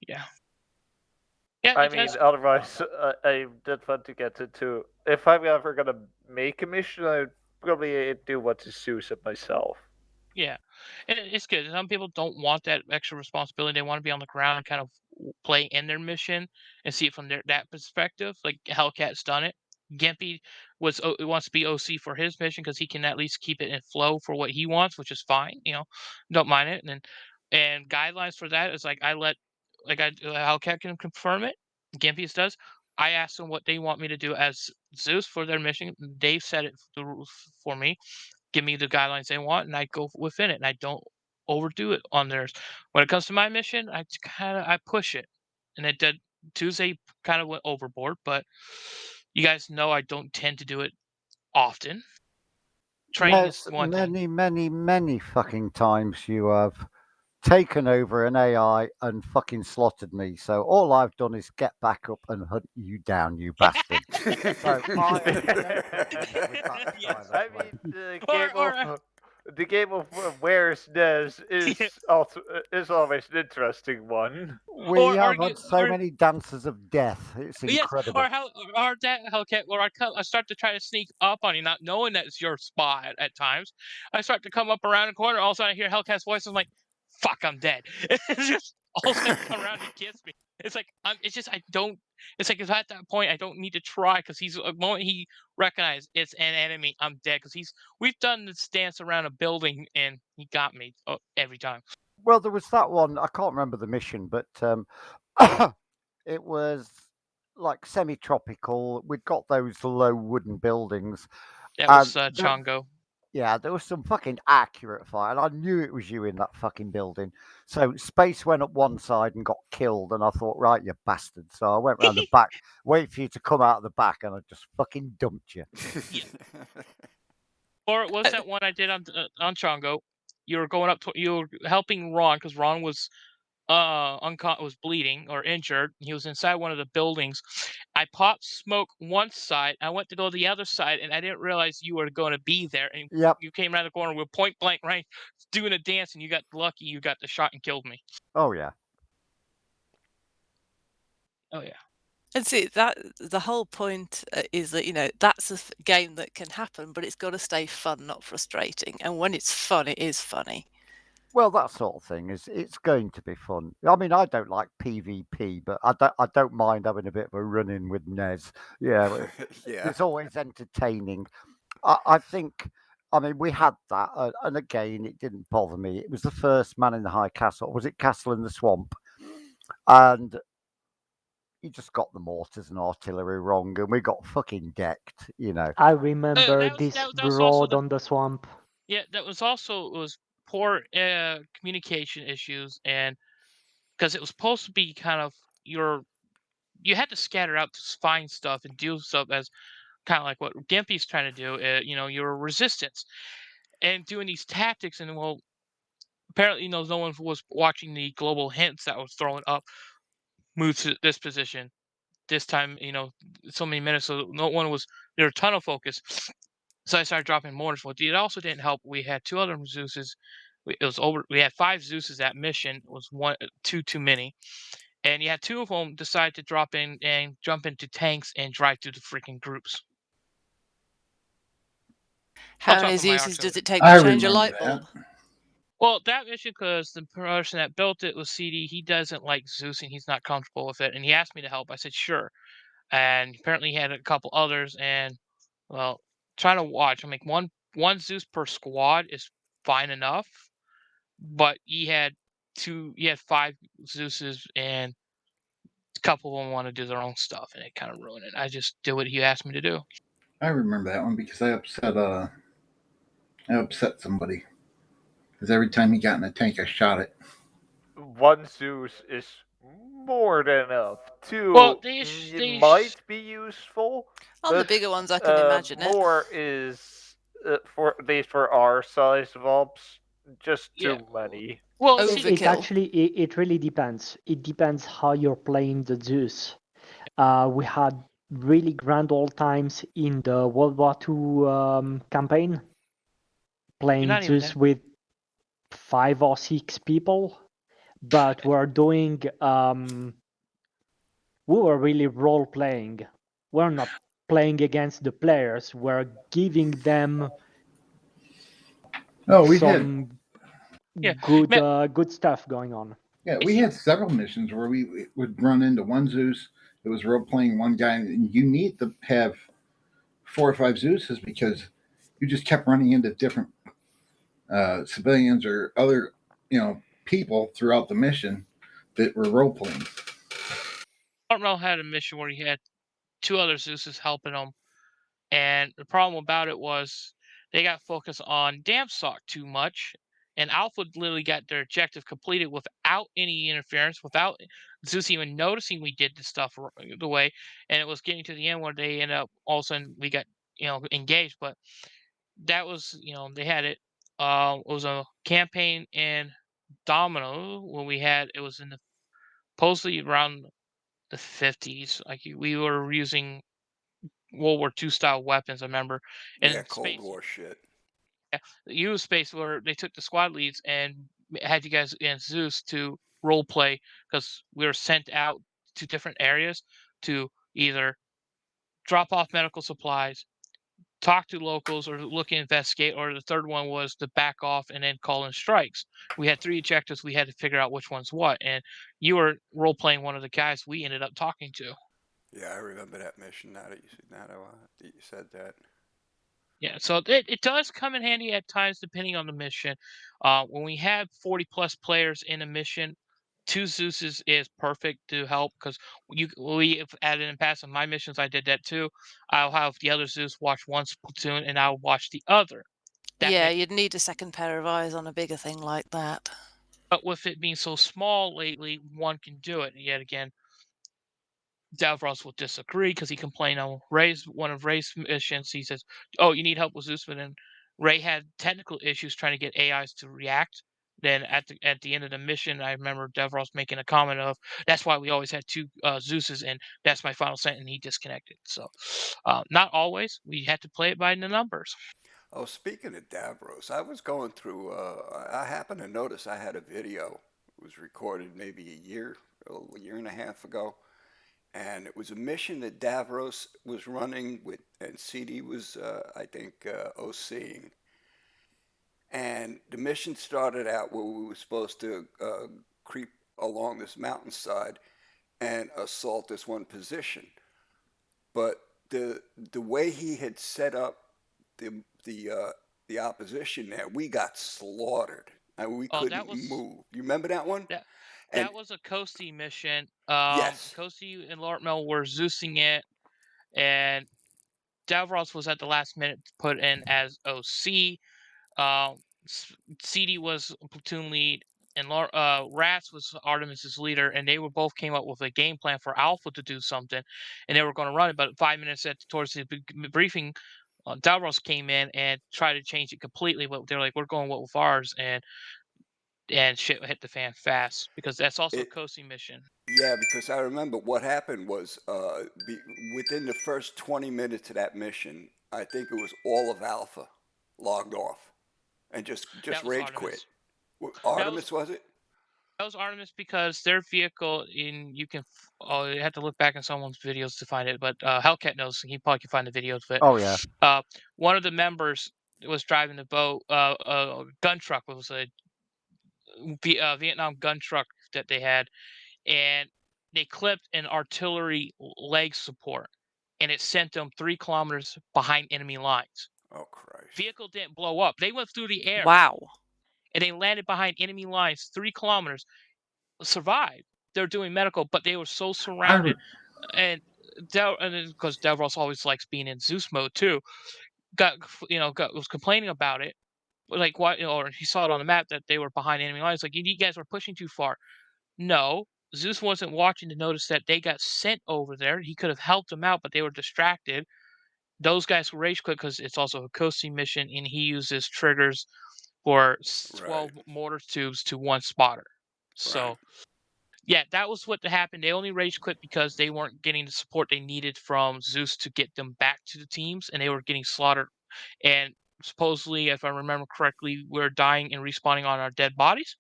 yeah. Yeah.
I mean, otherwise, I did want to get into. If I'm ever gonna make a mission, I'd probably do what to Zeus it myself.
Yeah, and it's good. Some people don't want that extra responsibility. They want to be on the ground and kind of play in their mission and see it from that perspective. Like Hellcat's done it. Gimpy wants to be OC for his mission because he can at least keep it in flow for what he wants, which is fine. Don't mind it. And guidelines for that is like Hellcat can confirm it. Gimpy's does. I asked them what they want me to do as Zeus for their mission. They've set it the rules for me. Give me the guidelines they want, and I go within it, and I don't overdo it on theirs. When it comes to my mission, I push it, and it did. Tuesday kind of went overboard, but you guys know I don't tend to do it often. Training is one thing.
Many fucking times you have taken over an AI and fucking slaughtered me. So all I've done is get back up and hunt you down, you bastard. So
I mean, the game of Where's Nez is always an interesting one.
We have had so many dances of death. It's incredible.
Yes, or that Hellcat, where I start to try to sneak up on you, not knowing that it's your spot at times. I start to come up around the corner, all of a sudden I hear Hellcat's voice, I'm like, fuck, I'm dead. It's just all of a sudden come around and kiss me. It's like it's like at that point I don't need to try because the moment he recognized it's an enemy, I'm dead because we've done this dance around a building and he got me every time.
Well, there was that one. I can't remember the mission, but it was like semi-tropical. We'd got those low wooden buildings.
That was Chongo.
Yeah, there was some fucking accurate fire, and I knew it was you in that fucking building. So Space went up one side and got killed, and I thought, right, you bastard. So I went round the back, wait for you to come out of the back, and I just fucking dumped you.
Or it was that one I did on Chongo. You were going up you were helping Ron because Ron was was bleeding or injured. He was inside one of the buildings. I popped smoke one side. I went to go to the other side, and I didn't realize you were going to be there. And you came around the corner with point blank range, doing a dance, and you got lucky. You got the shot and killed me.
Oh yeah.
Oh yeah.
And see that the whole point is that that's a game that can happen, but it's got to stay fun, not frustrating. And when it's fun, it is funny.
Well, that sort of thing it's going to be fun. I mean, I don't like PvP, but I don't mind having a bit of a run-in with Nez. Yeah, it's always entertaining. I think. I mean, we had that, and again, it didn't bother me. It was the first Man in the High Castle. Was it Castle in the Swamp? And he just got the mortars and artillery wrong, and we got fucking decked.
I remember this broad on the swamp.
Yeah, it was poor communication issues, and because it was supposed to be kind of you had to scatter out to find stuff and do stuff as kind of like what Gimpy's trying to do. Your resistance and doing these tactics, and apparently no one was watching the global hints that was thrown up. Move to this position this time. So many minutes, so no one was there. A ton of focus. So I started dropping mortars. Well, it also didn't help. We had two other Zeuses. We had 5 Zeuses that mission. It was two too many, and you had 2 of them decide to drop in and jump into tanks and drive through the freaking groups.
How
talk
many
with my
Zeuses does
auxiliary.
it take
I
to change a
remember
light bulb?
Well, that mission, because the person that built it was CD. He doesn't like Zeus, and he's not comfortable with it. And he asked me to help. I said sure. And apparently he had a couple others. And well, trying to watch. I mean, one Zeus per squad is fine enough, but he had 5 Zeuses, and a couple of them want to do their own stuff, and it kind of ruined it. I just did what he asked me to do.
I remember that one because I upset somebody. Because every time he got in a tank, I shot it.
One Zeus is more than enough. Two
Well,
might be useful.
On the
but,
bigger ones, I can imagine it.
more is for at least for our size of ops, just too many.
Well,
it actually it really depends. It depends how you're playing the Zeus. We had really grand old times in the World War II campaign, playing
not even
Zeus
that-
with 5 or 6 people, but we're doing we were really role playing. We're not playing against the players. We're giving them
We
some good stuff going on.
Yeah, we had several missions where we would run into one Zeus that was role playing one guy, and you need to have 4 or 5 Zeuses because you just kept running into different civilians or other, people throughout the mission that were role playing.
Hartnell had a mission where he had 2 other Zeuses helping him, and the problem about it was they got focused on Damsock too much, and Alpha literally got their objective completed without any interference, without Zeus even noticing we did the stuff the way, and it was getting to the end where they ended up all of a sudden we got engaged, but that was they had it. It was a campaign in Domino when it was in the supposedly around the 50s. Like we were using World War II style weapons, I remember. And
Yeah,
in
Cold
space,
War shit.
the U space where they took the squad leads and had you guys and Zeus to role play because we were sent out to different areas to either drop off medical supplies, talk to locals, or look and investigate, or the third one was to back off and then call in strikes. We had 3 objectives. We had to figure out which one's what, and you were role playing one of the guys we ended up talking to.
Yeah, I remember that mission. Now that you said that.
Yeah, so it does come in handy at times depending on the mission. When we have 40 plus players in a mission, 2 Zeuses is perfect to help because we have added in past on my missions. I did that too. I'll have the other Zeus watch one platoon and I'll watch the other.
Yeah, you'd need a second pair of eyes on a bigger thing like that.
But with it being so small lately, one can do it. Yet again, Davros will disagree because he complained on one of Ray's missions. He says, "Oh, you need help with Zeus," but then Ray had technical issues trying to get AIs to react. Then at the end of the mission, I remember Davros making a comment of, "That's why we always had 2 Zeuses," and that's my final sentence. And he disconnected. So, not always. We had to play it by the numbers.
Oh, speaking of Davros, I was going through. I happened to notice I had a video. It was recorded maybe a year and a half ago, and it was a mission that Davros was running with, and CD was, I think, OCing. And the mission started out where we were supposed to creep along this mountainside and assault this one position. But the way he had set up the opposition there, we got slaughtered. And we couldn't move. You remember that one?
That was a Kosi mission.
Yes.
Kosi and Lord Mel were Zeusing it, and Davros was at the last minute put in as OC. CD was platoon lead, and Rats was Artemis's leader, and they were both came up with a game plan for Alpha to do something, and they were going to run it. But 5 minutes towards the briefing, Davros came in and tried to change it completely. But they're like, "We're going with ours," and shit hit the fan fast because that's also a Kosi mission.
Yeah, because I remember what happened was within the first 20 minutes of that mission, I think it was all of Alpha logged off and just rage quit. Artemis, was it?
That was Artemis because their vehicle you have to look back in someone's videos to find it, but Hellcat knows. He probably can find the videos of it.
Oh yeah.
One of the members was driving the boat. A gun truck was a Vietnam gun truck that they had, and they clipped an artillery leg support, and it sent them 3 kilometers behind enemy lines.
Oh Christ!
Vehicle didn't blow up; they went through the air.
Wow.
And they landed behind enemy lines 3 kilometers. Survived. They're doing medical, but they were so surrounded, and because Davros always likes being in Zeus mode too, was complaining about it, like why, or he saw it on the map that they were behind enemy lines. Like you guys were pushing too far. No, Zeus wasn't watching to notice that they got sent over there. He could have helped them out, but they were distracted. Those guys were rage quit because it's also a coasting mission, and he uses triggers for 12 mortar tubes to 1 spotter. So, yeah, that was what happened. They only rage quit because they weren't getting the support they needed from Zeus to get them back to the teams, and they were getting slaughtered. And supposedly, if I remember correctly, we're dying and respawning on our dead bodies.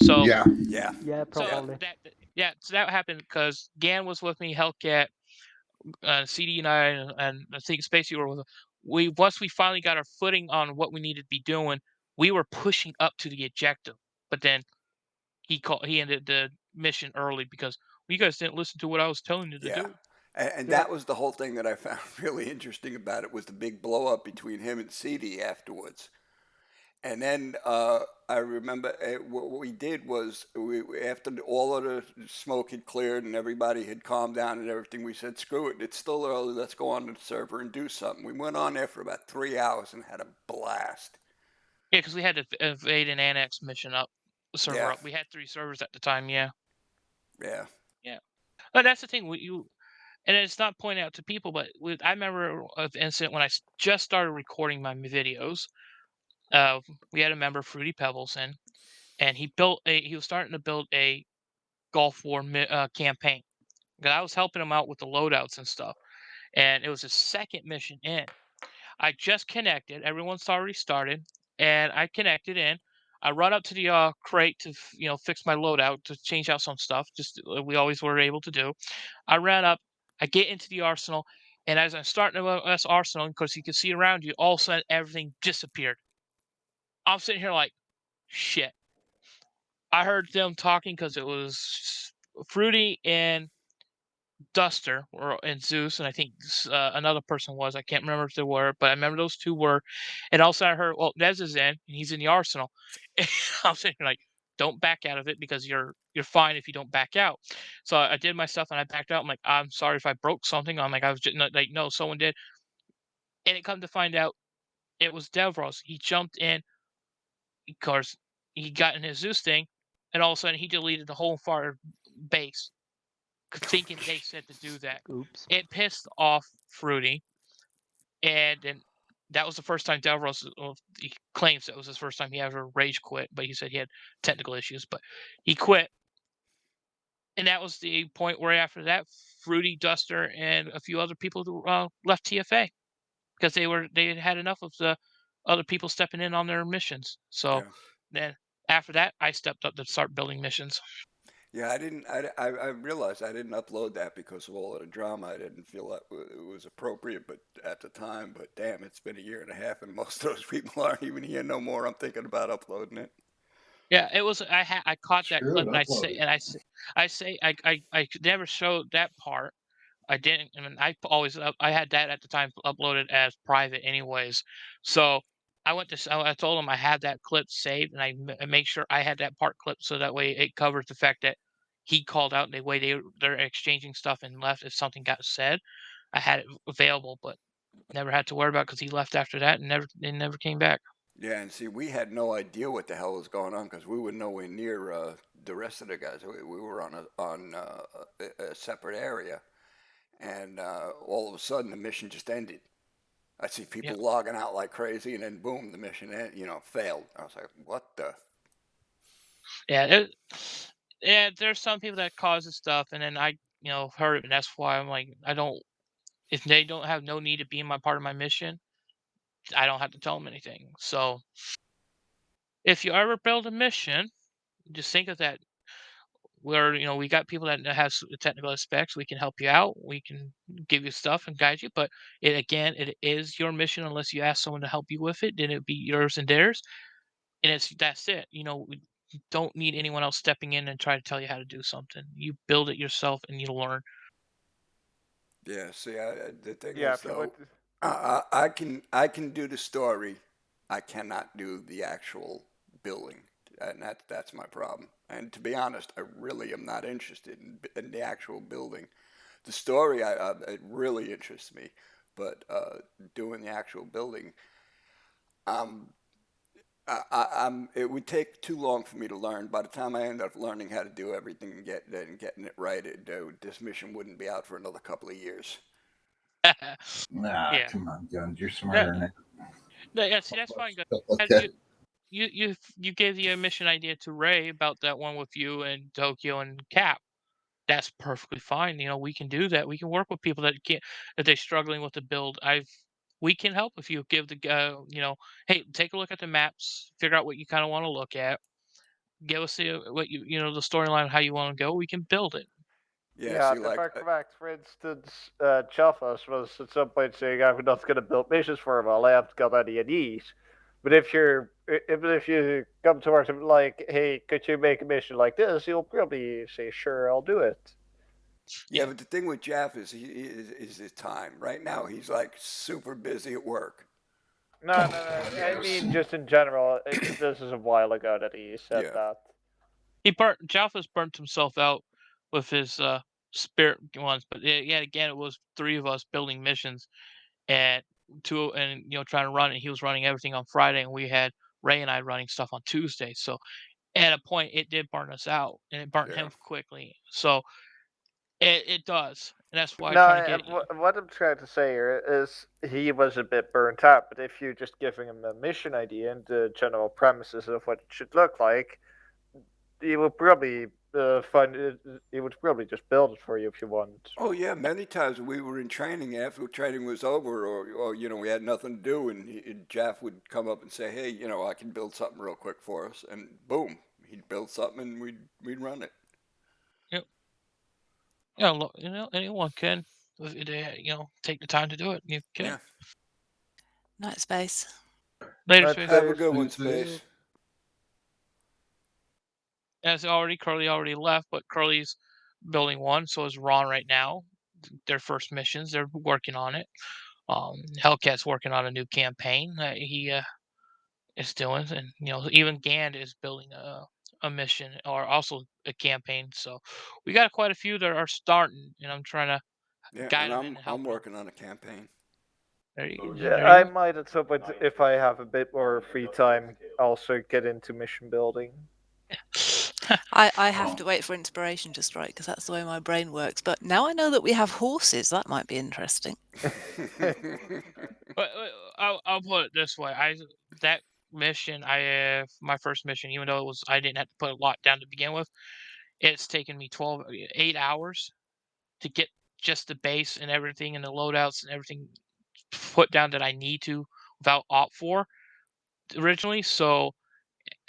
So
Yeah.
Yeah, probably.
So that happened because Gan was with me, Hellcat, CD and I think Spacey were with us. Once we finally got our footing on what we needed to be doing, we were pushing up to the objective. But then he ended the mission early because you guys didn't listen to what I was telling you to do.
And that was the whole thing that I found really interesting about it was the big blow up between him and CD afterwards. And then I remember what we did was after all of the smoke had cleared and everybody had calmed down and everything, we said, screw it, it's still early, let's go on to the server and do something. We went on there for about 3 hours and had a blast.
Yeah, because we had to evade an annex mission up, server up. We had 3 servers at the time, yeah.
Yeah.
Yeah. But that's the thing, and it's not pointing out to people, but I remember an incident when I just started recording my videos. We had a member, Fruity Pebbles, in, and he was starting to build a Gulf War campaign. I was helping him out with the loadouts and stuff, and it was his second mission in. I just connected. Everyone's already started, and I connected in. I run up to the crate to fix my loadout to change out some stuff. Just we always were able to do. I ran up. I get into the arsenal, and as I'm starting this arsenal, because you can see around you, all of a sudden everything disappeared. I'm sitting here like, shit. I heard them talking because it was Fruity and Duster and Zeus, and I think another person was. I can't remember if they were, but I remember those 2 were. And also I heard, well, Nez is in, and he's in the arsenal. And I'm sitting here like, don't back out of it because you're fine if you don't back out. So I did my stuff and I backed out. I'm like, I'm sorry if I broke something. I'm like, I was just like, no, someone did. And it come to find out, it was Devros. He jumped in, of course, he got in his Zeus thing, and all of a sudden he deleted the whole entire base, thinking they said to do that.
Oops.
It pissed off Fruity, and then that was the first time Delros, he claims that was his first time he ever rage quit, but he said he had technical issues, but he quit. And that was the point where after that, Fruity, Duster, and a few other people left TFA because they had enough of the other people stepping in on their missions. So then after that, I stepped up to start building missions.
Yeah, I realized I didn't upload that because of all of the drama. I didn't feel that it was appropriate, but at the time. But damn, it's been 1.5 years, and most of those people aren't even here no more. I'm thinking about uploading it.
Yeah, it was. I caught that clip, and I never showed that part. I didn't. I mean, I had that at the time uploaded as private, anyways. So I told him I had that clip saved, and I make sure I had that part clipped so that way it covers the fact that he called out the way they're exchanging stuff and left if something got said. I had it available, but never had to worry about because he left after that and never came back.
Yeah, and see, we had no idea what the hell was going on because we were nowhere near the rest of the guys. We were on a separate area, and all of a sudden the mission just ended. I see people logging out like crazy, and then boom, the mission failed. I was like, what the?
Yeah, there's some people that causes stuff, and then I heard it, and that's why I'm like, if they don't have no need to be in my part of my mission, I don't have to tell them anything. So if you ever build a mission, just think of that. we got people that has technical specs. We can help you out. We can give you stuff and guide you. But it is your mission unless you ask someone to help you with it. Then it'd be yours and theirs. And that's it. We don't need anyone else stepping in and try to tell you how to do something. You build it yourself and you'll learn.
Yeah. See, the thing
Yeah,
is
if you
though,
would.
I can do the story. I cannot do the actual building, and that's my problem. And to be honest, I really am not interested in the actual building. The story, it really interests me, but doing the actual building, it would take too long for me to learn. By the time I end up learning how to do everything and getting it right, this mission wouldn't be out for another couple of years.
Nah,
Yeah.
come on, Guns. You're smarter than that.
No, yeah, see, that's fine.
Stuff like that.
You gave the mission idea to Ray about that one with you and Tokyo and Cap. That's perfectly fine. We can do that. We can work with people that they're struggling with the build. We can help if you give hey, take a look at the maps, figure out what you kind of want to look at, give us the storyline of how you want to go. We can build it.
Yeah,
see,
the
like,
fact, for instance, Chalfos was at some point saying, I'm not going to build missions for him, I haven't got any of these. But if you come towards him like, hey, could you make a mission like this, he'll probably say, sure, I'll do it.
Yeah, but the thing with Jeff is is his time. Right now, he's like super busy at work.
No, I mean just in general. This is a while ago that he said that.
Jalfa's burnt himself out with his spirit ones, but again, it was 3 of us building missions, and 2 and trying to run it. He was running everything on Friday, and we had Ray and I running stuff on Tuesday. So at a point, it did burn us out, and it burnt him quickly. So it does, and that's why
what I'm trying to say here is he was a bit burnt out, but if you're just giving him a mission idea and the general premises of what it should look like, he will probably he would probably just build it for you if you want.
Oh yeah, many times we were in training after training was over, or we had nothing to do, and Jeff would come up and say, hey, I can build something real quick for us, and boom, he'd build something and we'd run it.
Yep. Yeah, look, anyone can, if they, take the time to do it. You can.
Yeah.
Night Space.
Later, Space.
Have a good one, Space.
As Curly already left, but Curly's building one, so is Ron right now. Their first missions, they're working on it. Hellcat's working on a new campaign that he is doing, and even Gand is building a mission or also a campaign. So we got quite a few that are starting, and I'm trying to guide them and help
I'm working on a campaign.
There you go.
Yeah, I might at some point, if I have a bit more free time, also get into mission building.
I have to wait for inspiration to strike because that's the way my brain works. But now I know that we have horses. That might be interesting.
But I'll put it this way: that mission, my first mission, even though I didn't have to put a lot down to begin with, it's taken me 8 hours to get just the base and everything and the loadouts and everything put down that I need to without OPT4 originally. So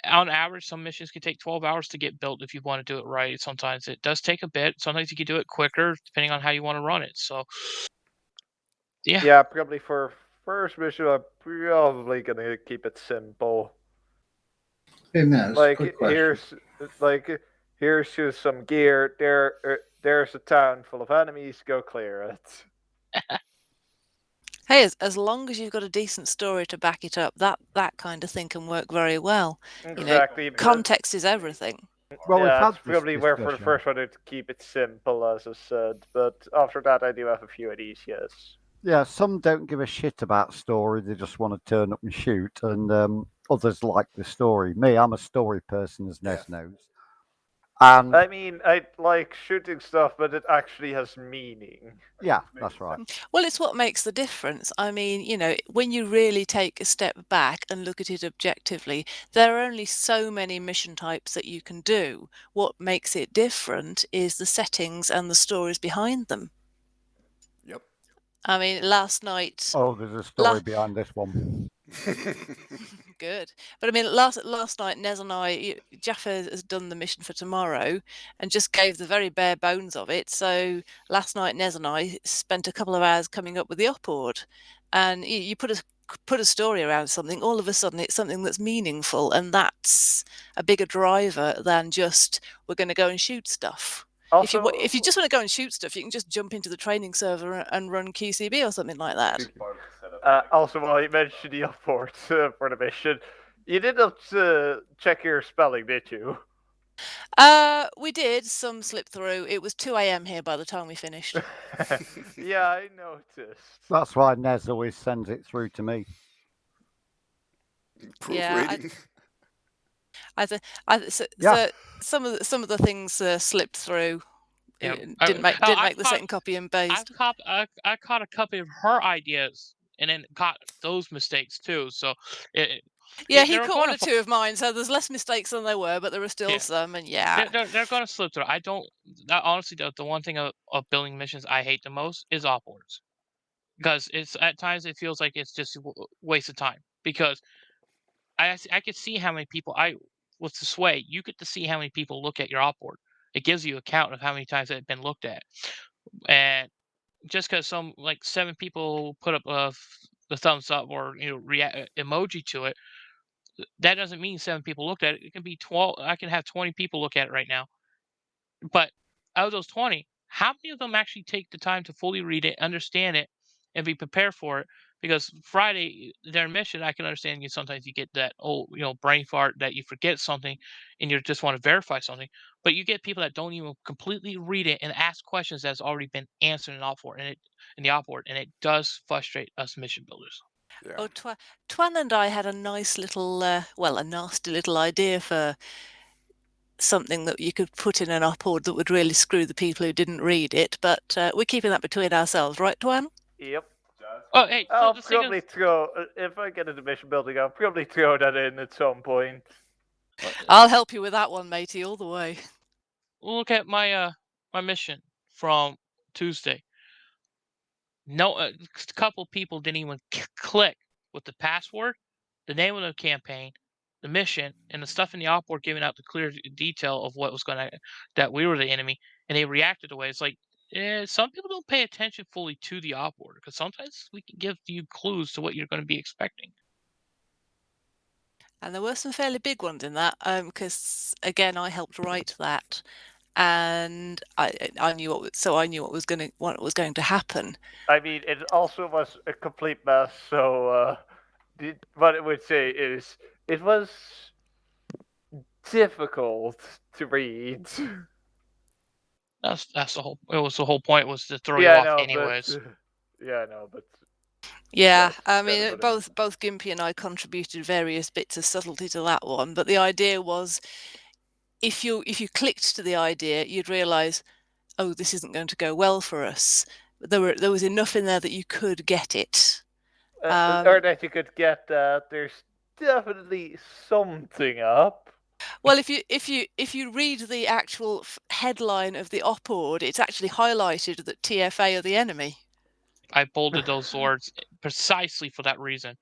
on average, some missions can take 12 hours to get built if you want to do it right. Sometimes it does take a bit. Sometimes you can do it quicker depending on how you want to run it. So yeah.
Yeah, probably for first mission, I'm probably gonna keep it simple.
Hey man,
here's just some gear. There's a town full of enemies. Go clear it.
Hey, as long as you've got a decent story to back it up, that kind of thing can work very well.
Exactly.
Context is everything.
Well,
yeah,
we've had
that's probably where for the first one to keep it simple, as I said. But after that, I do have a few of these. Yes.
Yeah, some don't give a shit about story. They just want to turn up and shoot, and others like the story. Me, I'm a story person, as Nez knows. And
I mean, I like shooting stuff, but it actually has meaning.
Yeah, that's right.
Well, it's what makes the difference. I mean, when you really take a step back and look at it objectively, there are only so many mission types that you can do. What makes it different is the settings and the stories behind them.
Yep.
I mean, last night...
Oh, there's a story behind this one.
Good. But I mean, last night, Nez and Jaffa has done the mission for tomorrow and just gave the very bare bones of it. So last night, Nez and I spent a couple of hours coming up with the op-ord. And you put a story around something, all of a sudden it's something that's meaningful, and that's a bigger driver than just we're going to go and shoot stuff.
Also,
if you just want to go and shoot stuff, you can just jump into the training server and run QCB or something like that.
Also, while you mentioned the op-ord for the mission, you did not check your spelling, did you?
We did. Some slipped through. It was 2 a.m. here by the time we finished.
Yeah, I noticed.
That's why Nez always sends it through to me.
Proofreading.
So some of the things slipped through.
Yeah.
Didn't make the second copy and based.
I caught a copy of her ideas and then caught those mistakes too. So
yeah, he caught one or two of mine. So there's less mistakes than there were, but there were still some. And yeah,
they're going to slip through. Honestly, the one thing of building missions I hate the most is op-ords, because it's at times it feels like it's just a waste of time. Because I could see how many people with the Sway, you get to see how many people look at your op-ord. It gives you a count of how many times it's been looked at. And just because some 7 people put up the thumbs up or react emoji to it, that doesn't mean 7 people looked at it. It can be 12. I can have 20 people look at it right now. But out of those 20, how many of them actually take the time to fully read it, understand it, and be prepared for it? Because Friday, their mission, I can understand sometimes you get that brain fart that you forget something and you just want to verify something. But you get people that don't even completely read it and ask questions that's already been answered in the op-ord, and it does frustrate us mission builders.
Yeah.
Oh, Twan and I had a nice little, a nasty little idea for something that you could put in an op-ord that would really screw the people who didn't read it. But we're keeping that between ourselves, right, Twan?
Yep.
Oh, hey,
I'll probably throw, if I get into mission building, I'll probably throw that in at some point.
I'll help you with that one, matey, all the way.
Look at my my mission from Tuesday. No, a couple people didn't even click with the password, the name of the campaign, the mission, and the stuff in the op-ord giving out the clear detail of what was that we were the enemy, and they reacted away. It's like, some people don't pay attention fully to the op-ord, because sometimes we can give you clues to what you're going to be expecting.
And there were some fairly big ones in that, because again, I helped write that, and I knew what was going to happen.
I mean, it also was a complete mess. So, what I would say is it was difficult to read.
That's the whole. It was the whole point was to throw you off, anyways.
But
yeah, I mean, both Gimpy and I contributed various bits of subtlety to that one, but the idea was, if you clicked to the idea, you'd realise, oh, this isn't going to go well for us. There was enough in there that you could get it,
or that you could get that. There's definitely something up.
Well, if you read the actual headline of the op-ord, it's actually highlighted that TFA are the enemy.
I bolded those words precisely for that reason,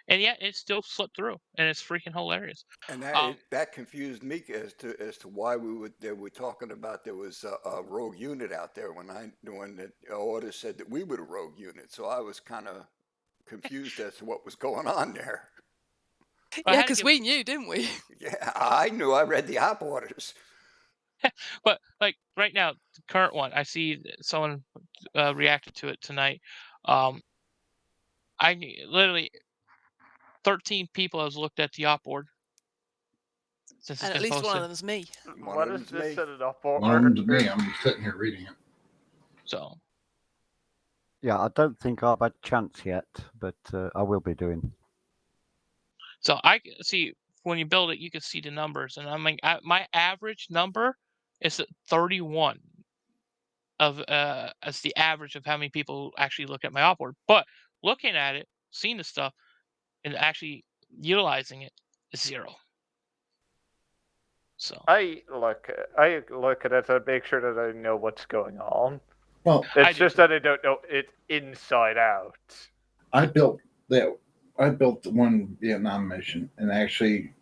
and yet it still slipped through, and it's freaking hilarious.
And that confused me as to why they were talking about there was a rogue unit out there when the order said that we were the rogue unit. So I was kind of confused as to what was going on there.
Yeah, because we knew, didn't we?
Yeah, I knew. I read the op orders.
But right now, the current one, I see someone reacted to it tonight. I literally 13 people has looked at the op-ord.
And at least one of them's me.
What is this at an op-ord?
One of them's me. I'm just sitting here reading it.
So.
Yeah, I don't think I've had a chance yet, but I will be doing.
So I see when you build it, you can see the numbers, and I mean, my average number is 31 as the average of how many people actually look at my op-ord. But looking at it, seeing the stuff, and actually utilizing it is 0. So
I look at it and make sure that I know what's going on.
Well,
it's just that I don't know it inside out.
I built that I built one Vietnam mission, and actually,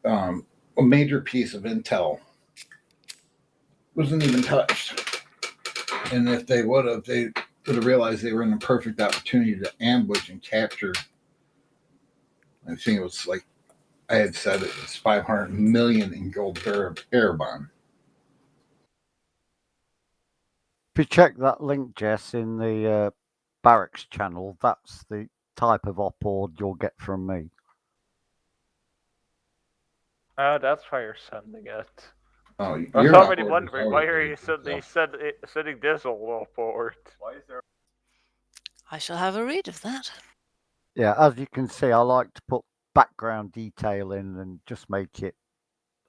a major piece of intel wasn't even touched. And if they would have realized they were in a perfect opportunity to ambush and capture. I think it was like I had said it was 500 million in gold air bond.
If you check that link, Jess, in the barracks channel, that's the type of op-ord you'll get from me.
Oh, that's why you're sending it.
Oh,
I was
you're
already
op-ord
wondering
is
why
always
are
very
you
good,
suddenly sending this all op-ord?
Why is there?
I shall have a read of that.
Yeah, as you can see, I like to put background detail in and just make it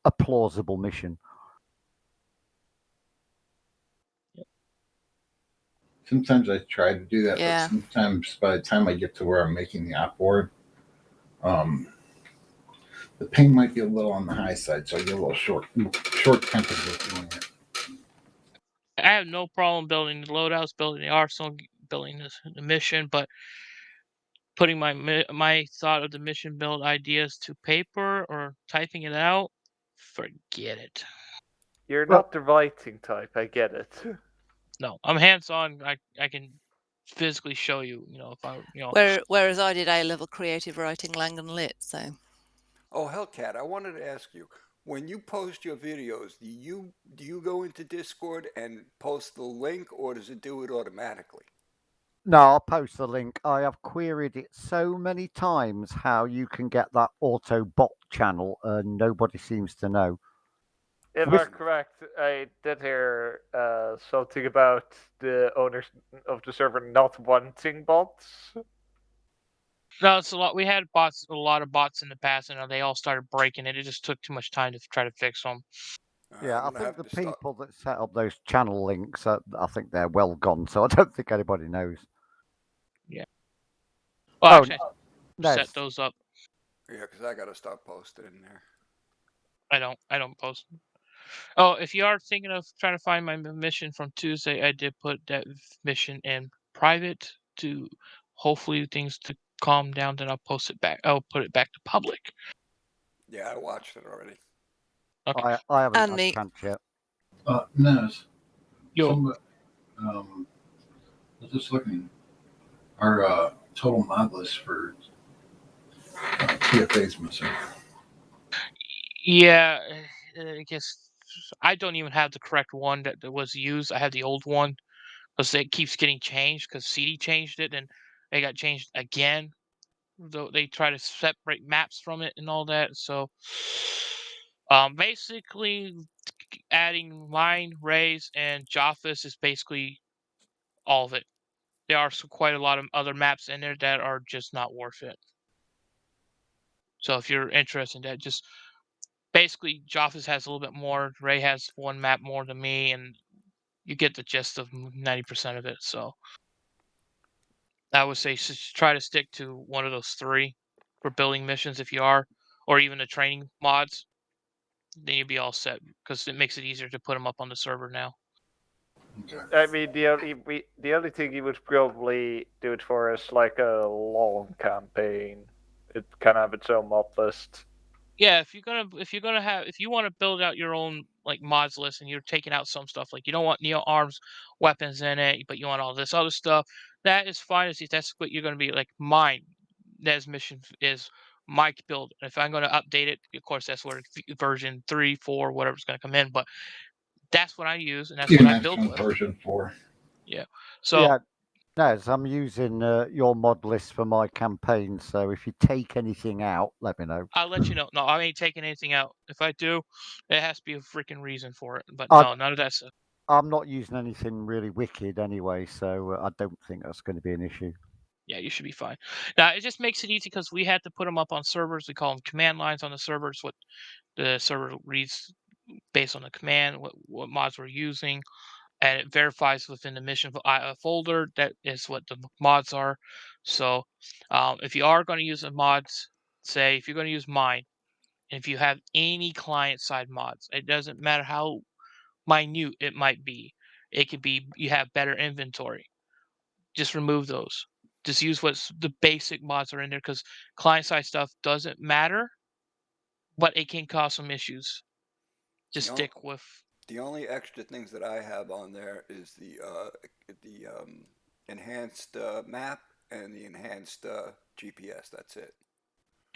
a plausible mission.
Sometimes I try to do that,
Yeah.
but sometimes by the time I get to where I'm making the op-ord, the ping might be a little on the high side, so I get a little short-tempered with doing it.
I have no problem building the loadouts, building the arsenal, building the mission, but putting my thought of the mission build ideas to paper or typing it out, forget it.
You're not the writing type, I get it.
No, I'm hands-on. I can physically show you, if I,
Whereas I did A-level creative writing, Langan Lit, so.
Oh, Hellcat, I wanted to ask you, when you post your videos, do you go into Discord and post the link, or does it do it automatically?
No, I'll post the link. I have queried it so many times how you can get that auto bot channel, and nobody seems to know.
If I'm correct, I did hear something about the owners of the server not wanting bots.
No, it's a lot. We had a lot of bots in the past, and they all started breaking it. It just took too much time to try to fix them.
Yeah, I think the people that set up those channel links, I think they're well gone, so I don't think anybody knows.
Yeah. Well, actually, I set those up.
Yeah, because I got to start posting in there.
I don't post. Oh, if you are thinking of trying to find my mission from Tuesday, I did put that mission in private to hopefully things to calm down. Then I'll post it back. I'll put it back to public.
Yeah, I watched it already.
Okay.
I haven't
And
had
me.
a chance yet.
Nez.
Yo.
I was just looking. Our total mod list for TFA's missing.
Yeah, I guess I don't even have the correct one that was used. I have the old one because it keeps getting changed because CD changed it and it got changed again. Though they try to separate maps from it and all that. So, basically, adding mine, Ray's, and Joffus is basically all of it. There are quite a lot of other maps in there that are just not worth it. So if you're interested in that, just basically Joffus has a little bit more. Ray has one map more than me, and you get the gist of 90% of it. So I would say try to stick to one of those three for building missions if you are, or even the training mods. Then you'd be all set because it makes it easier to put them up on the server now.
I mean, the only thing you would probably do it for is like a long campaign. It can have its own mod list.
Yeah, if you want to build out your own like mods list and you're taking out some stuff like you don't want Neo Arms weapons in it, but you want all this other stuff, that is fine. If that's what you're going to be like. Mine, Ned's mission is my build. If I'm going to update it, of course that's where version 3, 4, whatever's going to come in. But that's what I use and that's what I build with.
Version 4.
Yeah. So.
Yeah. Nez, I'm using your mod list for my campaign, so if you take anything out, let me know.
I'll let you know. No, I ain't taking anything out. If I do, it has to be a freaking reason for it. But no, none of that stuff.
I'm not using anything really wicked anyway, so I don't think that's going to be an issue.
Yeah, you should be fine. Now, it just makes it easy because we had to put them up on servers. We call them command lines on the servers. What the server reads based on the command, what mods we're using, and it verifies within the mission folder that is what the mods are. So if you are going to use a mods, say if you're going to use mine, and if you have any client-side mods, it doesn't matter how minute it might be. It could be you have better inventory. Just remove those. Just use what's the basic mods are in there because client-side stuff doesn't matter, but it can cause some issues. Just stick with.
The only extra things that I have on there is the enhanced map and the enhanced GPS. That's it.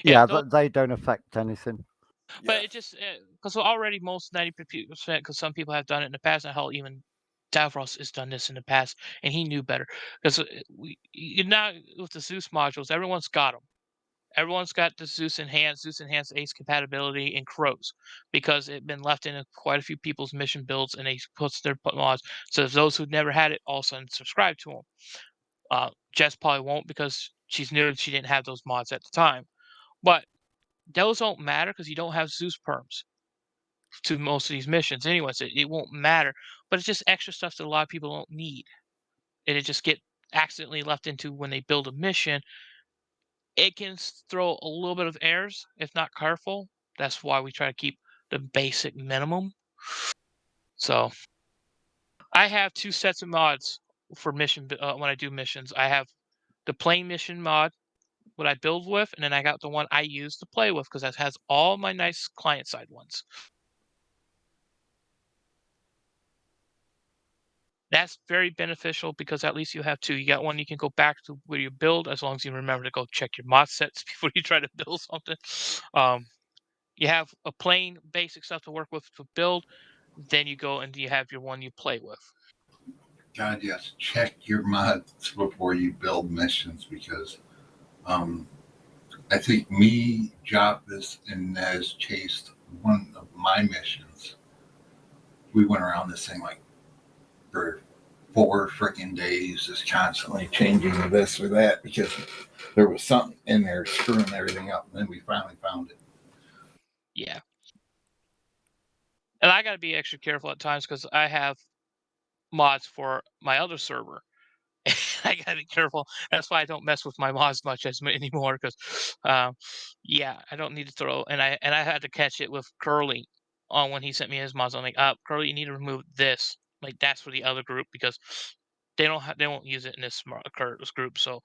Yeah, they don't affect anything.
But it just because already most 90% because some people have done it in the past, and hell, even Davros has done this in the past, and he knew better because now with the Zeus modules, everyone's got them. Everyone's got the Zeus Enhanced Ace compatibility, and Crows because it's been left in quite a few people's mission builds, and they puts their mods. So those who never had it all of a sudden subscribe to them. Jess probably won't because she's new and she didn't have those mods at the time. But those don't matter because you don't have Zeus perms to most of these missions anyway, so it won't matter. But it's just extra stuff that a lot of people don't need, and it just get accidentally left into when they build a mission. It can throw a little bit of errors if not careful. That's why we try to keep the basic minimum. So I have 2 sets of mods for mission when I do missions. I have the plain mission mod, what I build with, and then I got the one I use to play with because that has all my nice client-side ones. That's very beneficial because at least you have 2. You got one you can go back to where you build as long as you remember to go check your mod sets before you try to build something. You have a plain basic stuff to work with to build. Then you go and you have your one you play with.
God, yes, check your mods before you build missions because I think me, Joppus, and Nez chased one of my missions. We went around this thing like for 4 freaking days, just constantly changing this or that because there was something in there screwing everything up. And then we finally found it.
Yeah. And I got to be extra careful at times because I have mods for my other server. I got to be careful. That's why I don't mess with my mods much anymore because, yeah, I don't need to throw. And I had to catch it with Curly on when he sent me his mods. I'm like, Curly, you need to remove this. Like that's for the other group because they won't use it in this group. So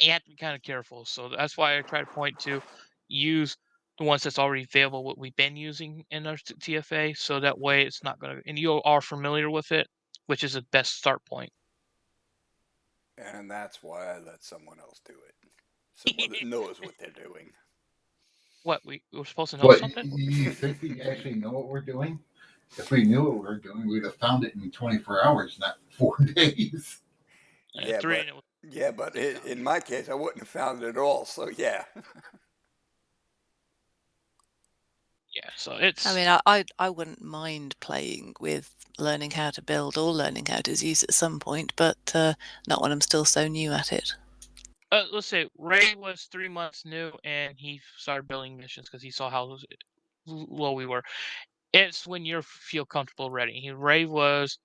you have to be kind of careful. So that's why I try to point to use the ones that's already available, what we've been using in our TFA. So that way it's not going to, and you are familiar with it, which is the best start point.
And that's why I let someone else do it. Someone that knows what they're doing.
What, we're supposed to know something?
You think we actually know what we're doing? If we knew what we were doing, we'd have found it in 24 hours, not 4 days.
But in my case, I wouldn't have found it at all. So yeah.
Yeah, so it's.
I mean, I wouldn't mind playing with learning how to build or learning how to use at some point, but not when I'm still so new at it.
Let's say Ray was 3 months new and he started building missions because he saw how low we were. It's when you feel comfortable ready. Ray was,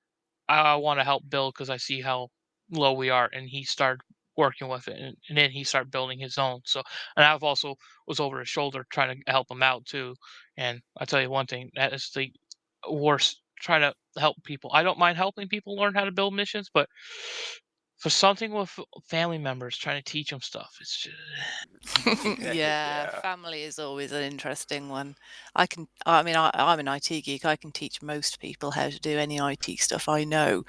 I want to help build because I see how low we are, and he started working with it, and then he started building his own. So, and I've also was over his shoulder trying to help him out too. And I tell you one thing, that is the worst. Trying to help people. I don't mind helping people learn how to build missions, but for something with family members, trying to teach them stuff, it's just.
Yeah, family is always an interesting one. I'm an IT geek. I can teach most people how to do any IT stuff I know.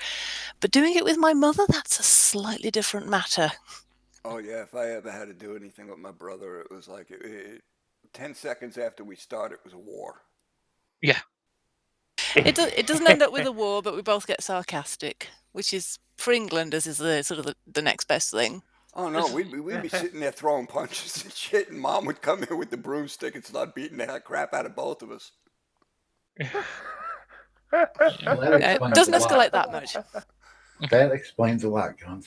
But doing it with my mother, that's a slightly different matter.
Oh, yeah. If I ever had to do anything with my brother, it was like 10 seconds after we started, it was a war.
Yeah.
It doesn't end up with a war, but we both get sarcastic, which is, for Englanders, is the sort of the next best thing.
Oh, no, we'd be sitting there throwing punches and shit, and Mom would come in with the broomstick and start beating the crap out of both of us.
It doesn't escalate that much.
That explains a lot, Guns.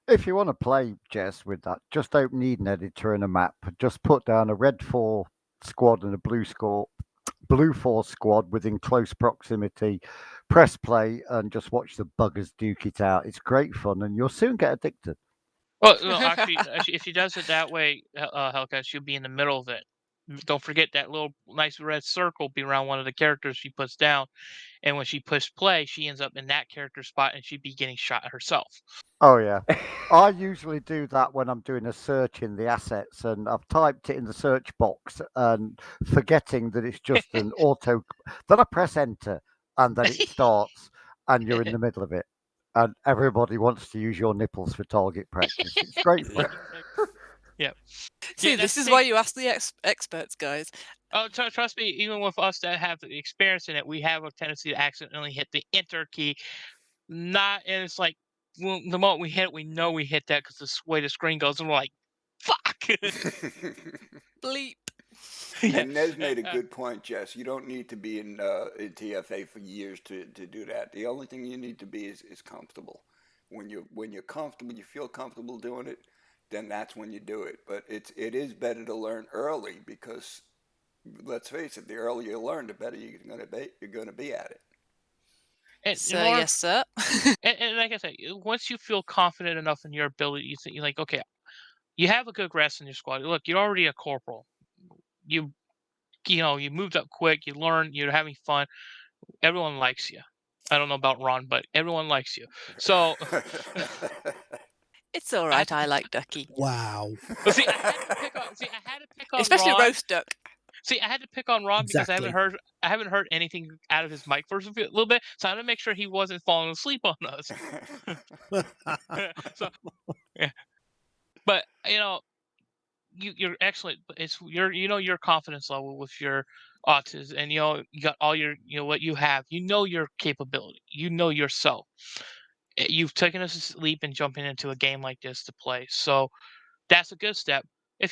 If you want to play, Jess, with that, just don't need an editor and a map. Just put down a red 4 squad and a blue 4 squad within close proximity. Press play and just watch the buggers duke it out. It's great fun, and you'll soon get addicted.
Well, no, actually, if she does it that way, Hellcat, she'll be in the middle of it. don't forget that little nice red circle be around one of the characters she puts down. And when she pushed play, she ends up in that character spot and she'd be getting shot herself.
Oh yeah, I usually do that when I'm doing a search in the assets, and I've typed it in the search box and forgetting that it's just an auto. Then I press enter, and then it starts, and you're in the middle of it, and everybody wants to use your nipples for target practice. It's great fun.
Yeah.
See,
Yeah,
this
that's
is
the
why
thing.
you ask the experts, guys.
Oh, trust me, even with us that have the experience in it, we have a tendency to accidentally hit the enter key. And it's like, well, the moment we hit it, we know we hit that because the way the screen goes, and we're like, fuck!
Bleep.
And Nez made a good point, Jess. You don't need to be in TFA for years to do that. The only thing you need to be is comfortable. When you're comfortable, you feel comfortable doing it, then that's when you do it. But it is better to learn early because, let's face it, the earlier you learn, the better you're gonna be at it.
And
So, yes, sir.
and like I said, once you feel confident enough in your ability, you think you're like, okay, you have a good rest in your squad. Look, you're already a corporal. You moved up quick. You learned. You're having fun. Everyone likes you. I don't know about Ron, but everyone likes you. So
It's all right. I like Ducky.
Wow.
But see, I had to pick on
Especially
Ron.
roast duck.
See, I had to pick on Ron because
Exactly.
I haven't heard anything out of his mic for a little bit, so I had to make sure he wasn't falling asleep on us. So, yeah. But you're excellent. It's your confidence level with your autism, and you got all your what you have. Your capability. Yourself. You've taken a leap in jumping into a game like this to play. So that's a good step.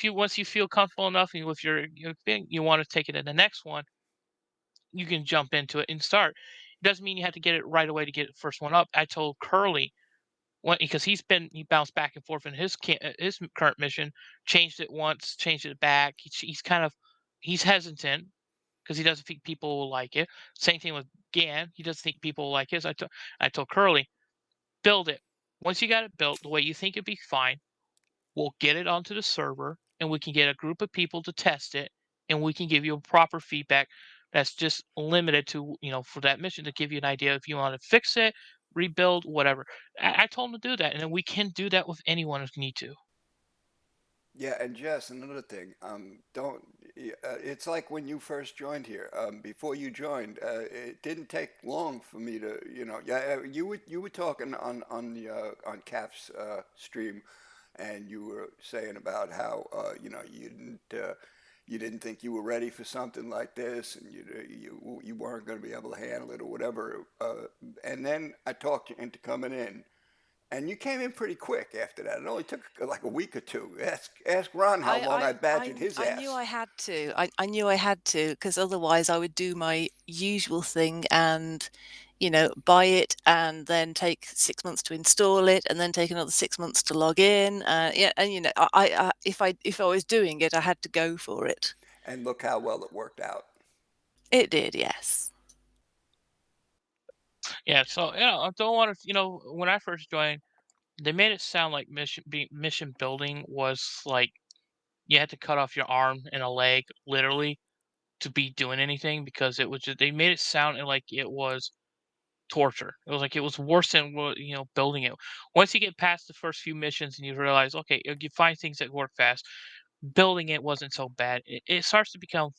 Once you feel comfortable enough and with your thing, you want to take it to the next one, you can jump into it and start. It doesn't mean you have to get it right away to get the first one up. I told Curly because he bounced back and forth in his current mission, changed it once, changed it back. He's hesitant because he doesn't think people will like it. Same thing with Gan. He doesn't think people will like his. I told Curly, build it. Once you got it built the way you think it'd be fine, we'll get it onto the server and we can get a group of people to test it and we can give you a proper feedback that's just limited to, for that mission to give you an idea if you want to fix it, rebuild, whatever. I told him to do that, and then we can do that with anyone if we need to.
Yeah, and Jess, another thing, it's like when you first joined here. Before you joined, it didn't take long for me to, you were talking on CAF's stream, and you were saying about how you didn't think you were ready for something like this, and you weren't going to be able to handle it or whatever. And then I talked you into coming in. And you came in pretty quick after that. It only took like a week or two. Ask Ron how long I badgered his ass.
I knew I had to. I knew I had to because otherwise I would do my usual thing and, buy it and then take 6 months to install it and then take another 6 months to log in. If I was doing it, I had to go for it.
And look how well it worked out.
It did, yes.
Yeah, so I don't want to. When I first joined, they made it sound like mission building was like you had to cut off your arm and a leg literally to be doing anything because it was they made it sound like it was torture. It was like it was worse than building it. Once you get past the first few missions and you realize, okay, you find things that work fast. Building it wasn't so bad. It starts to become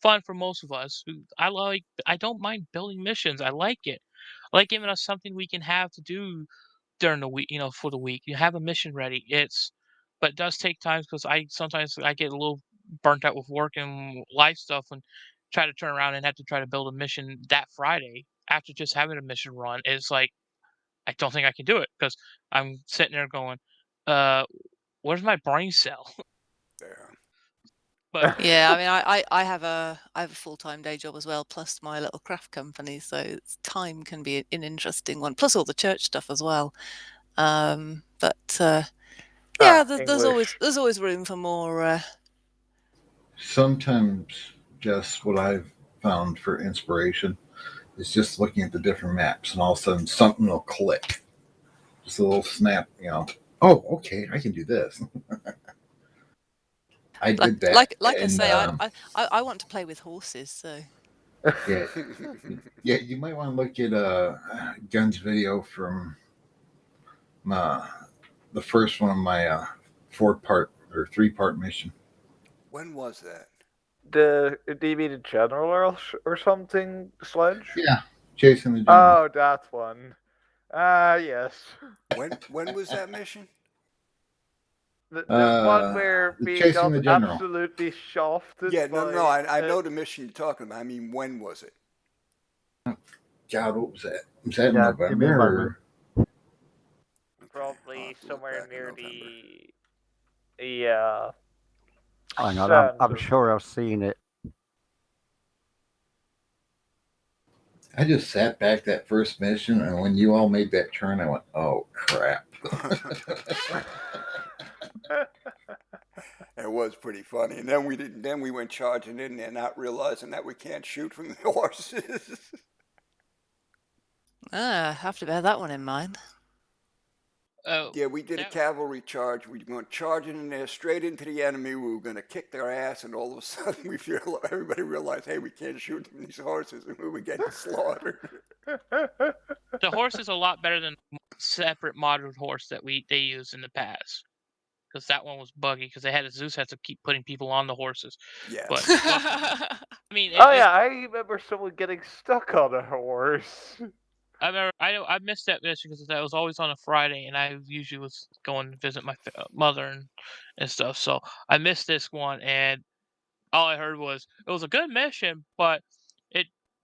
fun for most of us. I don't mind building missions. I like it. I like giving us something we can have to do during the week, for the week. You have a mission ready. But it does take time because sometimes I get a little burnt out with work and life stuff and try to turn around and have to try to build a mission that Friday after just having a mission run. It's like I don't think I can do it because I'm sitting there going, where's my brain cell?
There.
But
yeah, I mean, I have a full-time day job as well, plus my little craft company, so time can be an interesting one. Plus all the church stuff as well. There's always room for more.
Sometimes, just what I've found for inspiration is just looking at the different maps, and all of a sudden something will click. Just a little snap, Oh, okay, I can do this. I did that.
Like I
and,
say, I want to play with horses. So
yeah, yeah. You might want to look at Gun's video from the first one of my 4-part or 3-part mission.
When was that?
Do you mean in general or something, Sledge?
Yeah, chasing the general.
Oh, that one. Yes.
When was that mission?
The one where we got
chasing the general.
absolutely shafted.
Yeah, no,
by,
I know the mission you're talking about. I mean, when was it?
God, what was that? Was that
Yeah, give me a
November?
moment.
Probably
to look
somewhere
back in
near
November.
the
Hang on,
Sand
I'm
of-
sure I've seen it.
I just sat back that first mission, and when you all made that turn, I went, "Oh crap!"
It was pretty funny, and then we didn't. Then we went charging in there, not realizing that we can't shoot from the horses.
I have to bear that one in mind.
Oh,
Yeah, we did a cavalry charge. We went charging in there straight into the enemy. We were going to kick their ass, and all of a sudden, everybody realized, hey, we can't shoot from these horses, and we were getting slaughtered.
the horse is a lot better than separate modded horse that they used in the past. Because that one was buggy. Because Zeus had to keep putting people on the horses.
Yeah.
But I mean,
I remember someone getting stuck on a horse.
I missed that mission because that was always on a Friday, and I usually was going to visit my mother and stuff. So I missed this one, and all I heard was it was a good mission, but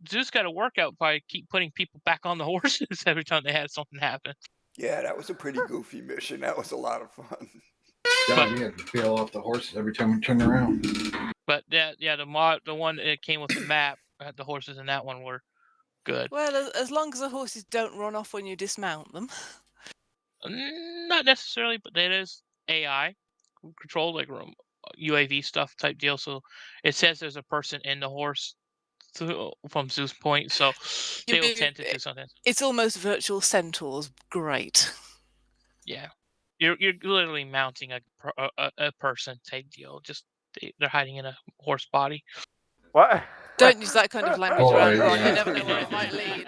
Zeus got a workout by keep putting people back on the horses every time they had something happen.
Yeah, that was a pretty goofy mission. That was a lot of fun.
God, we had to bail off the horses every time we turned around.
But the one that came with the map, the horses in that one were good.
Well, as long as the horses don't run off when you dismount them.
Not necessarily, but it is AI controlled, like UAV stuff type deal. So it says there's a person in the horse from Zeus Point, so they will tend to do something.
It's almost virtual centaurs. Great.
Yeah, you're literally mounting a person type deal. Just they're hiding in a horse body.
What?
Don't use that kind of language around Ron. You never know where it might lead.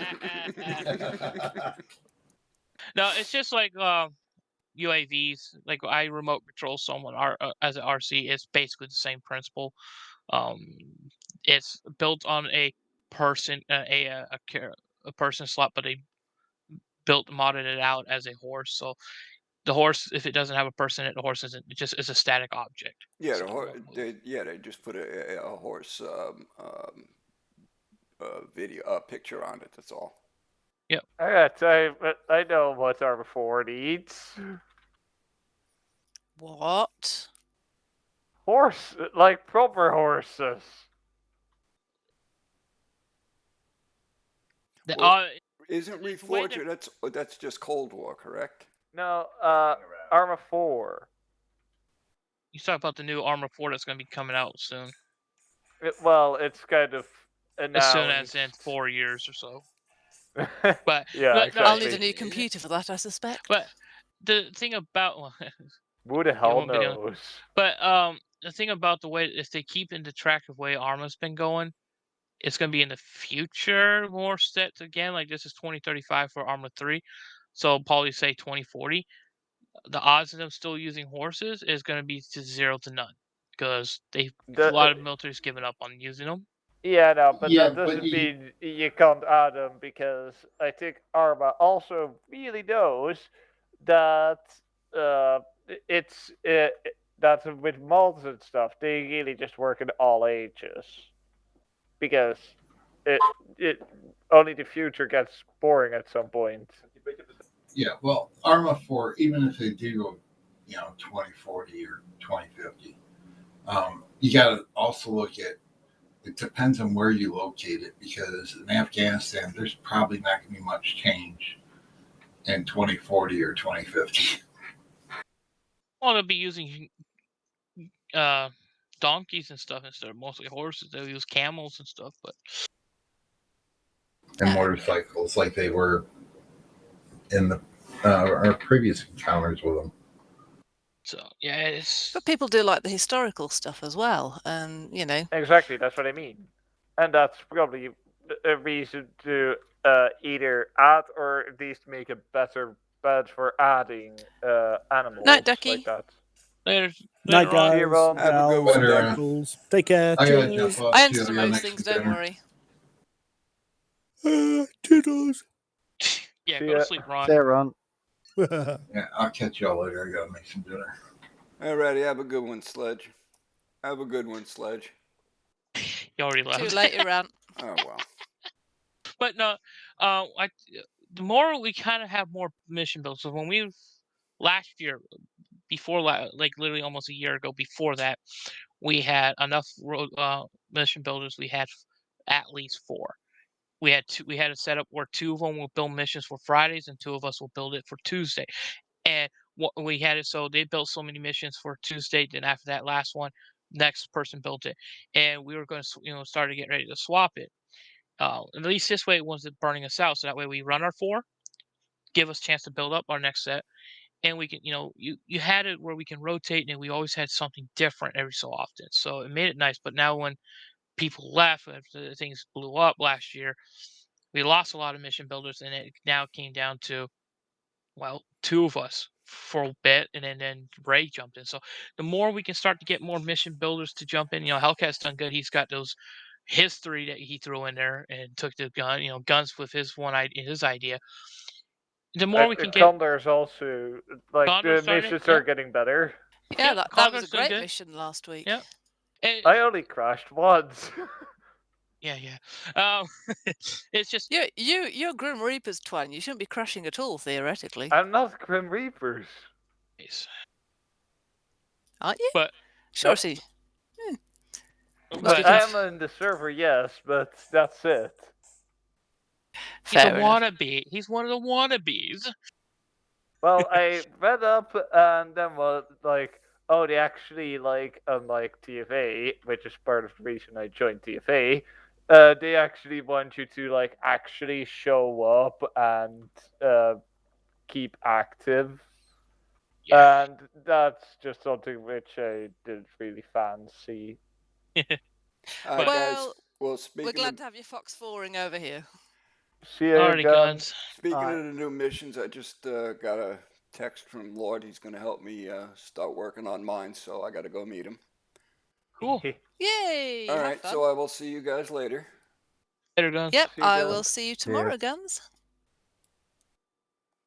No, it's just like UAVs. Like I remote control someone as an RC. It's basically the same principle. It's built on a person, a person slot, but they modded it out as a horse. So the horse, if it doesn't have a person in it, the horse isn't. It just is a static object.
Yeah, they just put a horse picture on it. That's all.
Yep.
I gotta tell you, but I know what Arma 4 needs.
What?
Horse, like proper horses.
Isn't Reforger? That's just Cold War, correct?
No, Arma 4.
You talk about the new Arma 4 that's going to be coming out soon.
It's kind of announced.
As soon as in 4 years or so. But
yeah,
exactly. I'll need a new computer for that, I suspect.
But the thing about
who the hell knows?
But the thing about the way if they keep into track of the way Arma's been going, it's going to be in the future more set again. Like this is 2035 for Arma 3, so probably say 2040. The odds of them still using horses is going to be to 0 to none because a lot of military's given up on using them.
Yeah, no, but that doesn't mean you can't add them because I think Arma also really knows that that with mods and stuff, they really just work in all ages because it only the future gets boring at some point.
Yeah, well, Arma 4, even if they do go, 2040 or 2050, you got to also look at. It depends on where you locate it because in Afghanistan, there's probably not going to be much change in 2040 or 2050.
Well, they'll be using donkeys and stuff instead of mostly horses. They'll use camels and stuff, but
and motorcycles like they were in the our previous encounters with them.
So yeah, it's
But people do like the historical stuff as well, and you know.
Exactly, that's what I mean. And that's probably a reason to either add or at least make a better bed for adding animals
Night, Ducky.
like that.
Later.
Night, guys.
See you, Ron.
Have a good
Gals,
one,
Later,
Ducky.
Fools. Take care.
I gotta
Cheers.
jump off.
I
See
answer
you
most
next
things,
week,
don't
dinner.
worry.
Toodles.
yeah.
See
Go
ya.
to sleep, Ron.
See you, Ron.
Yeah, I'll catch y'all later. I gotta make some dinner.
Alrighty, have a good one, Sledge. Have a good one, Sledge.
You already left.
Too late, you ran.
Oh well.
But no, the more we kind of have more mission builds. So when we last year, before like literally almost a year ago, before that, we had enough mission builders. We had at least 4. We had two. We had a setup where 2 of them will build missions for Fridays, and 2 of us will build it for Tuesday. And what we had it so they built so many missions for Tuesday. Then after that last one, next person built it, and we were going to start to get ready to swap it. At least this way it wasn't burning us out. So that way we run our 4, give us a chance to build up our next set, and we can you had it where we can rotate, and we always had something different every so often. So it made it nice. But now when people left after things blew up last year, we lost a lot of mission builders, and it now came down to 2 of us for a bit, and then Ray jumped in. So the more we can start to get more mission builders to jump in, Hellcat's done good. He's got his 3 that he threw in there and took the guns with his idea. The more we can get.
Condor's also like
Condor
the
started,
missions
yeah.
are getting better.
Yeah, that was a
Condor's doing
great
good.
mission last week.
Yeah.
I only crashed once.
Yeah. It's just
you're Grim Reaper's twin. You shouldn't be crashing at all, theoretically.
I'm not Grim Reapers.
Aren't you?
But
sure,
Nope.
see.
But I am in the server, yes, but that's it.
He's
Fair
a
enough.
wannabe. He's one of the wannabes.
Well, I read up and then was like, oh, they actually unlike TFA, which is part of the reason I joined TFA. They actually want you to actually show up and keep active.
Yeah.
And that's just something which I didn't really fancy.
Alright, guys. Well,
We're
speaking
glad
of
to have your fox 4ing over here.
See ya,
Alrighty,
guns.
speaking of the new missions, I just got a text from Lord. He's going to help me start working on mine, so I got to go meet him.
Cool.
Yay!
All
have
right,
fun.
so I will see you guys later.
Later, guns.
Yep,
See you,
I
Guns.
will see you tomorrow, Guns.